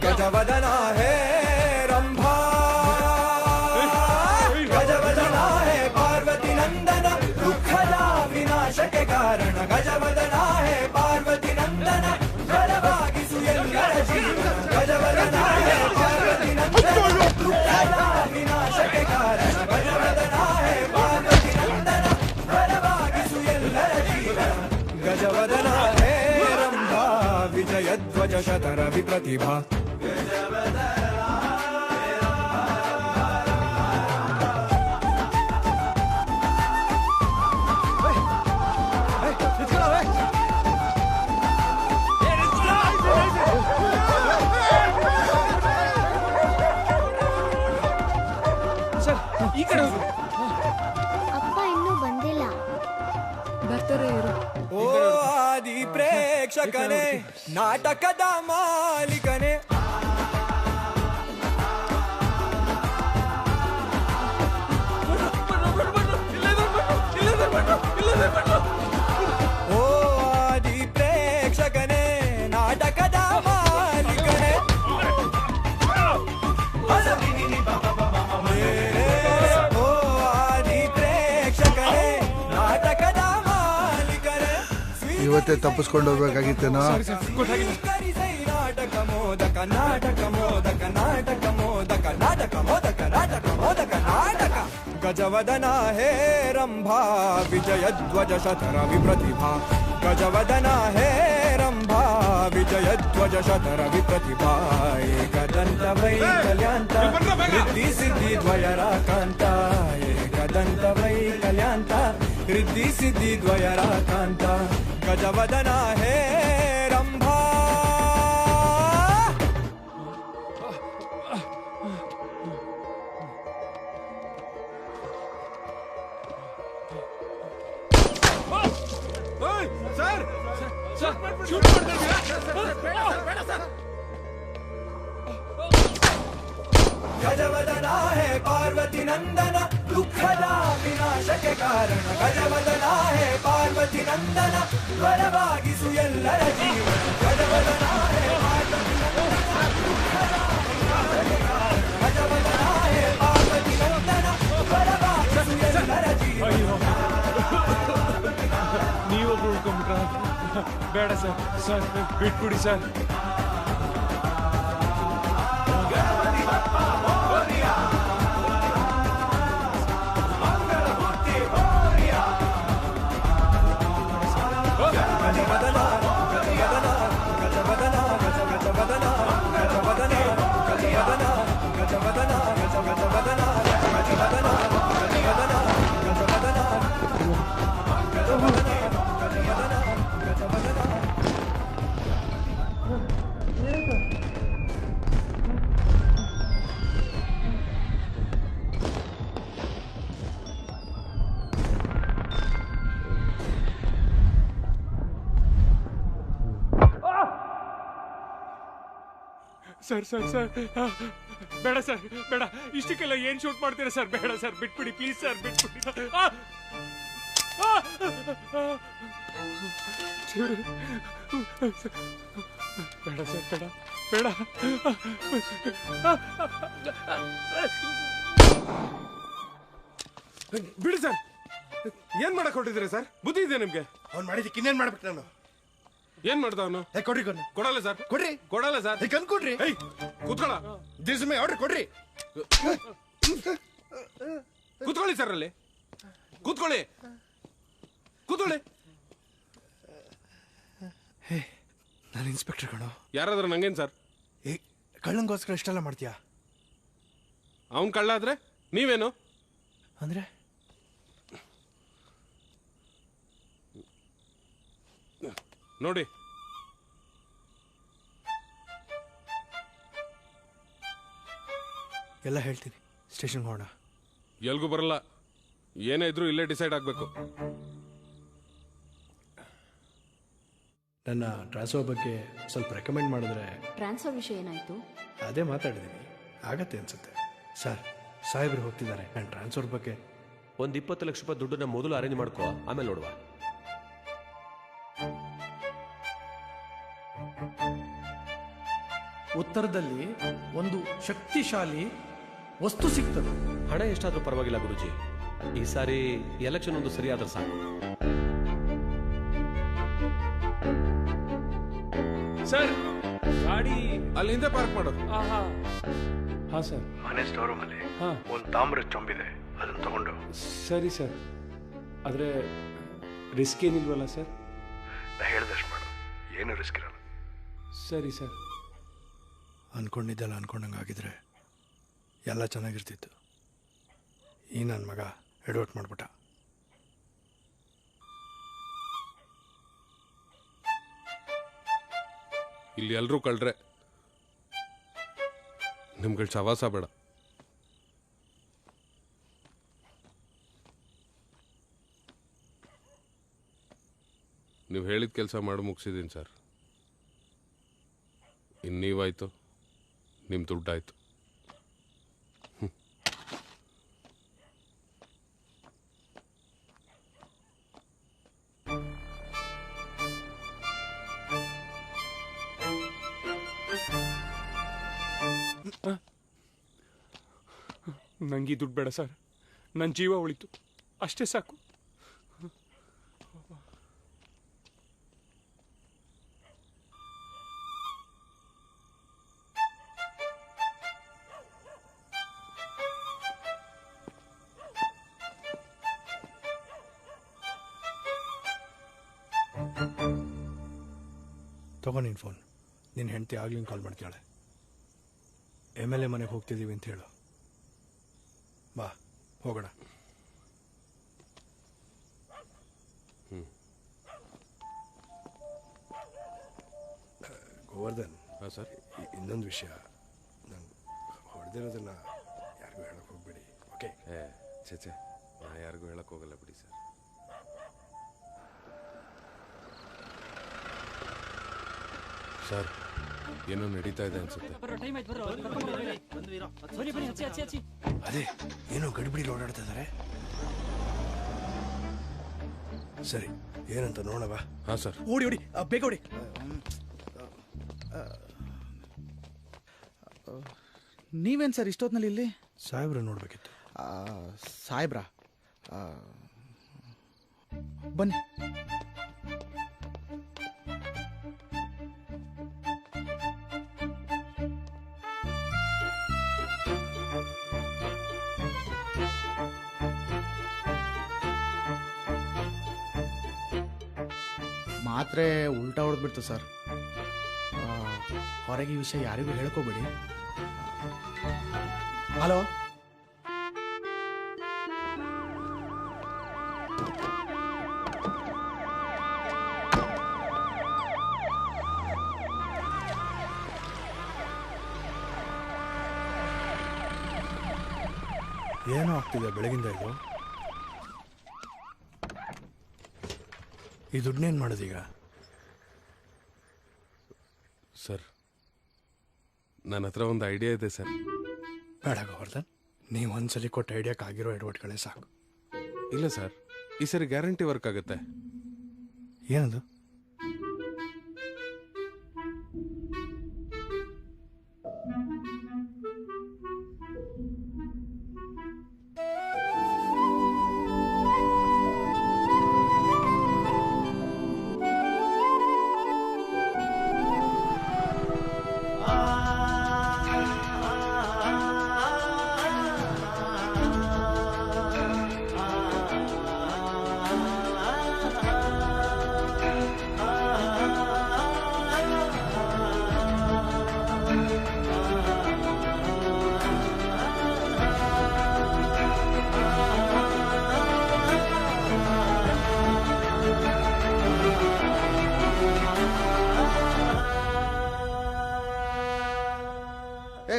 गजवदना हे रंभा गजवदना हे पार्वती नंदन दुःखदा विनाशके कारण. गजवदना हे पार्वती नंदन वरವಾಗಿಸು ಎಲ್ಲರ ಜೀವನ. गजवदना हे पार्वती नंदन दुःखदा विनाशके कारण. गजवदना हे पार्वती नंदन वरವಾಗಿಸು ಎಲ್ಲರ ಜೀವನ. गजवदना हे रंभा विजयध्वज शतर विप्रतिभा. ಈ ಕಡೆ ಅಪ್ಪ ಇನ್ನೂ ಬಂದಿಲ್ಲ. ಬರ್ತಾರೆ ಇರು. ಓ ಆದಿ ಪ್ರೇಕ್ಷಕನೇ ನಾಟಕದ ಮಾಲೀಕನೇ. ಓ ಆದಿ ಪ್ರೇಕ್ಷಕನೇ ನಾಟಕದ ಮಾಲೀಕನೇ. ಓ ಆದಿ ಪ್ರೇಕ್ಷಕನೇ ನಾಟಕದ ಮಾಲೀಕನೇ. ಇವತ್ತೇ ತಪ್ಪಿಸ್ಕೊಂಡು ಹೋಗ್ಬೇಕಾಗಿತ್ತೇನೋ. ನಾಟಕ ಮೋದಕ ನಾಟಕ ಮೋದಕ ನಾಟಕ ಮೋದಕ ನಾಟಕ ಮೋದಕ ನಾಟಕ ಮೋದಕ ನಾಟಕ. ಗಜವದನ ಹೇ ರಂಭಾ ವಿಜಯಧ್ವಜ ಶತರ ವಿಪ್ರತಿಭಾ. ಗಜವದನ ಹೇ ರಂಭಾ ವಿಜಯಧ್ವಜ ಶತರ ವಿಪ್ರತಿಭಾ. ಏಕದಂತ ವೈಕಲ್ಯಾಂತ ರಿದ್ಧಿ ಸಿದ್ಧಿ ದ್ವಯರಾಕಾಂತ. ಏಕದಂತ ವೈಕಲ್ಯಾಂತ ರಿದ್ಧಿ ಸಿದ್ಧಿ ದ್ವಯರಾಕಾಂತ. ಗಜವದನ ಹೇ ರಂಭಾ गजवदना है पार्वती नंदन दुःखदा विनाशके कारण. गजवदना है पार्वती नंदन वरವಾಗಿಸು ಎಲ್ಲರ ಜೀವನ. गजवदना है पार्वती नंदन दुःखदा विनाशके कारण. गजवदना है पार्वती नंदन ತಿಳ್ಕೊಂಬಿಟ್ರ? ಬೇಡ ಸರ್, ಸರ್ ಬಿಟ್ಬಿಡಿ ಸರ್. ಸರ್ ಸರ್ ಸರ್ ಬೇಡ ಸರ್, ಬೇಡ. ಇಷ್ಟಕ್ಕೆಲ್ಲ ಏನ್ ಶೂಟ್ ಮಾಡ್ತೀರಾ ಸರ್? ಬೇಡ ಸರ್, ಬಿಟ್ಬಿಡಿ ಪ್ಲೀಸ್ ಸರ್, ಬಿಟ್ಬಿಡಿ. ಬೇಡ ಸರ್, ಬೇಡ ಬೇಡ. ಬಿಡಿ ಸರ್. ಏನ್ ಮಾಡಕ್ ಹೊರಟಿದ್ದೀರಾ ಸರ್? ಬುದ್ಧಿ ಇದೆ ನಿಮ್ಗೆ? ಅವ್ನು ಮಾಡಿದಕ್ಕೆ ಇನ್ನೇನ್ ಮಾಡ್ಬಿಟ್ಟು ನಾನು? ಏನ್ ಮಾಡ್ದ ಅವನು? ಕೊಡ್ರಿ ಕೊಡಲ್ಲ ಸರ್, ಕೊಡ್ರಿ, ಕೊಡಲ್ಲ ಸರ್. ಕಣ್ ಕೊಡ್ರಿ. ಕೂತ್ಕೊಳ್ಳ. ದಿಸ್ ಮೇ ಆರ್ಡರ್ ಕೊಡ್ರಿ. ಕೂತ್ಕೊಳ್ಳಿ ಸರ್, ಅಲ್ಲಿ ಕೂತ್ಕೊಳ್ಳಿ, ಕೂತ್ಕೊಳ್ಳಿ. ಹೇ, ನಾನು ಇನ್ಸ್ಪೆಕ್ಟರ್ ಕಣೋ. ಯಾರಾದ್ರೂ ನಂಗೇನ್ ಸರ್? ಏ, ಕಳ್ಳಂಗೋಸ್ಕರ ಇಷ್ಟೆಲ್ಲ ಮಾಡ್ತೀಯಾ? ಅವ್ನ್ ಕಳ್ಳ ಆದ್ರೆ ನೀವೇನು ಅಂದ್ರೆ? ನೋಡಿ, ಎಲ್ಲ ಹೇಳ್ತೀನಿ. ಸ್ಟೇಷನ್ಗೆ ಹೋಗೋಣ. ಎಲ್ಗೂ ಬರಲ್ಲ. ಏನೇ ಇದ್ರೂ ಇಲ್ಲೇ ಡಿಸೈಡ್ ಆಗ್ಬೇಕು. ನನ್ನ ಟ್ರಾನ್ಸ್ಫರ್ ಬಗ್ಗೆ ಸ್ವಲ್ಪ ರೆಕಮೆಂಡ್ ಮಾಡಿದ್ರೆ. ಟ್ರಾನ್ಸ್ಫರ್ ವಿಷಯ ಏನಾಯ್ತು? ಅದೇ ಮಾತಾಡಿದ್ದೀನಿ, ಆಗತ್ತೆ ಅನ್ಸುತ್ತೆ. ಸರ್, ಸಾಹೇಬ್ರು ಹೋಗ್ತಿದ್ದಾರೆ. ನನ್ನ ಟ್ರಾನ್ಸ್ಫರ್ ಬಗ್ಗೆ ಒಂದು 20 ಲಕ್ಷ ರೂಪಾಯಿ ದುಡ್ಡನ್ನ ಮೊದಲು ಅರೇಂಜ್ ಮಾಡ್ಕೋ, ಆಮೇಲೆ ನೋಡುವ. ಉತ್ತರದಲ್ಲಿ ಒಂದು ಶಕ್ತಿಶಾಲಿ ವಸ್ತು ಸಿಗ್ತದೆ. ಹಣ ಎಷ್ಟಾದ್ರೂ ಪರವಾಗಿಲ್ಲ ಗುರುಜಿ, ಈ ಸಾರಿ ಎಲೆಕ್ಷನ್ ಒಂದು ಸರಿಯಾದ್ರೆ ಸಾಕು. ಸರ್, ಗಾಡಿ ಅಲ್ಲಿ ಹಿಂದೆ ಪಾರ್ಕ್ ಮಾಡು. ಹಾ ಸರ್. ಮನೆ ಸ್ಟೋರ್ ರೂಮಲ್ಲಿ ಒಂದು ತಾಮ್ರ ಚೊಂಬಿದೆ, ಅದನ್ನು ತಗೊಂಡು. ಸರಿ ಸರ್, ಆದರೆ ರಿಸ್ಕ್ ಏನಿಲ್ವಲ್ಲ ಸರ್? ನಾ ಹೇಳ್ದಷ್ಟು ಮಾಡು, ಏನು ರಿಸ್ಕ್ ಇರಲ್ಲ. ಸರಿ ಸರ್. ಅನ್ಕೊಂಡಿದ್ದೆಲ್ಲ ಅನ್ಕೊಂಡಂಗೆ ಆಗಿದ್ರೆ ಎಲ್ಲ ಚೆನ್ನಾಗಿರ್ತಿತ್ತು. ಈ ನನ್ನ ಮಗ ಎಡವಟ್ ಮಾಡ್ಬಿಟ್ಟ. ಇಲ್ಲಿ ಎಲ್ರೂ ಕಳ್ರೆ, ನಿಮ್ಗಳ ಸವಾಸ ಬೇಡ. ನೀವು ಹೇಳಿದ ಕೆಲಸ ಮಾಡಿ ಮುಗಿಸಿದ್ದೀನಿ ಸರ್. ಇನ್ನು ನೀವಾಯ್ತು, ನಿಮ್ಮ ದುಡ್ಡಾಯ್ತು. ನಂಗೆ ದುಡ್ಡು ಬೇಡ ಸರ್, ನನ್ನ ಜೀವ ಉಳಿತು ಅಷ್ಟೇ ಸಾಕು. ತಗೋ ನಿನ್ನ ಫೋನ್. ನಿನ್ನ ಹೆಂಡತಿ ಆಗ್ಲಿಂಗ್ ಕಾಲ್ ಮಾಡ್ತಾಳೆ. MLA ಮನೆಗೆ ಹೋಗ್ತಿದ್ದೀವಿ ಅಂತ ಹೇಳು. ಬಾ ಹೋಗೋಣ. ಗೋವರ್ಧನ್. ಹಾಂ ಸರ್. ಇನ್ನೊಂದು ವಿಷಯ, ನಾನು ಹೊಡೆದಿರೋದನ್ನ ಯಾರಿಗೂ ಹೇಳಕ್ಕೆ ಹೋಗ್ಬೇಡಿ, ಓಕೆ? ಚೇಚೆ, ನಾ ಯಾರಿಗೂ ಹೇಳಕ್ಕೆ ಹೋಗಲ್ಲ ಬಿಡಿ ಸರ್. ಸರ್, ಏನೋ ನಡೀತಾ ಇದೆ ಅನ್ಸುತ್ತೆ. ಅದೇ ಏನೋ ಗಡಿಬಿಡಿ ಓಡಾಡ್ತಾ ಇದ್ದಾರೆ. ಸರಿ, ಏನಂತ ನೋಡವ? ಹಾಂ ಸರ್. ಓಡಿ ಓಡಿ, ಬೇಗ ಓಡಿ. ನೀವೇನು ಸರ್ ಇಷ್ಟೊತ್ತಿನಲ್ಲಿ ಇಲ್ಲಿ? ಸಾಹೇಬ್ರ ನೋಡ್ಬೇಕಿತ್ತು. ಸಾಹೇಬ್ರಾ? ಬನ್ನಿ. ಮಾತ್ರೆ ಉಲ್ಟಾ ಹೊಡೆದ್ಬಿಡ್ತು ಸರ್. ಹೊರಗೆ ಈ ವಿಷಯ ಯಾರಿಗೂ ಹೇಳ್ಕೋಬೇಡಿ. ಹಲೋ, ಏನೋ ಆಗ್ತಿದೆ ಬೆಳಗಿಂದ ಇದು. ಈ ದುಡ್ಡನ್ನೇನು ಮಾಡೋದೀಗ? ಸರ್, ನನ್ನ ಹತ್ರ ಒಂದು ಐಡಿಯಾ ಇದೆ ಸರ್. ಬೇಡ ಗೋವರ್ಧನ್, ನೀವು ಒಂದ್ಸಲಿ ಕೊಟ್ಟ ಐಡಿಯಾಕ್ಕಾಗಿರೋ ಎಡವಟ್ಗಳೇ ಸಾಕು. ಇಲ್ಲ ಸರ್, ಈ ಸರಿ ಗ್ಯಾರಂಟಿ ವರ್ಕ್ ಆಗುತ್ತೆ. ಏನದು?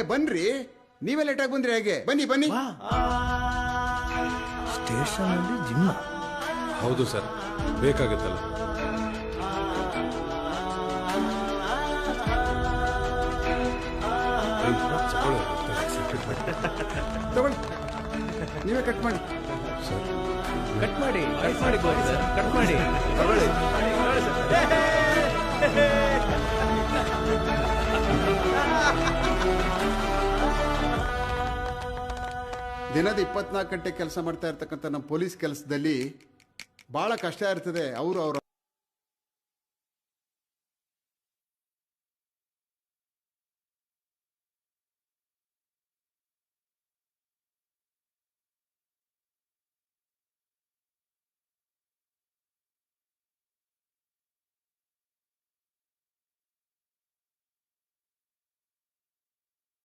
ಬನ್ರಿ, ನೀವೇ ಲೇಟಾಗಿ ಬಂದ್ರಿ ಹೇಗೆ? ಬನ್ನಿ ಬನ್ನಿ. ಸ್ಟೇಷನಲ್ಲಿ ಜಿಮ್ಮ? ಹೌದು ಸರ್, ಬೇಕಾಗುತ್ತಲ್ಲ. ತಗೊಳ್ಳಿ, ನೀವೇ ಕಟ್ ಮಾಡಿ. ಕಟ್ ಮಾಡಿ ಸರ್, ಕಟ್ ಮಾಡಿ. ದಿನದ 24 ಗಂಟೆ ಕೆಲಸ ಮಾಡ್ತಾ ಇರ್ತಕ್ಕಂಥ ನಮ್ಮ ಪೊಲೀಸ್ ಕೆಲಸದಲ್ಲಿ ಭಾಳ ಕಷ್ಟ ಇರ್ತದೆ. ಅವರು ಅವ್ರ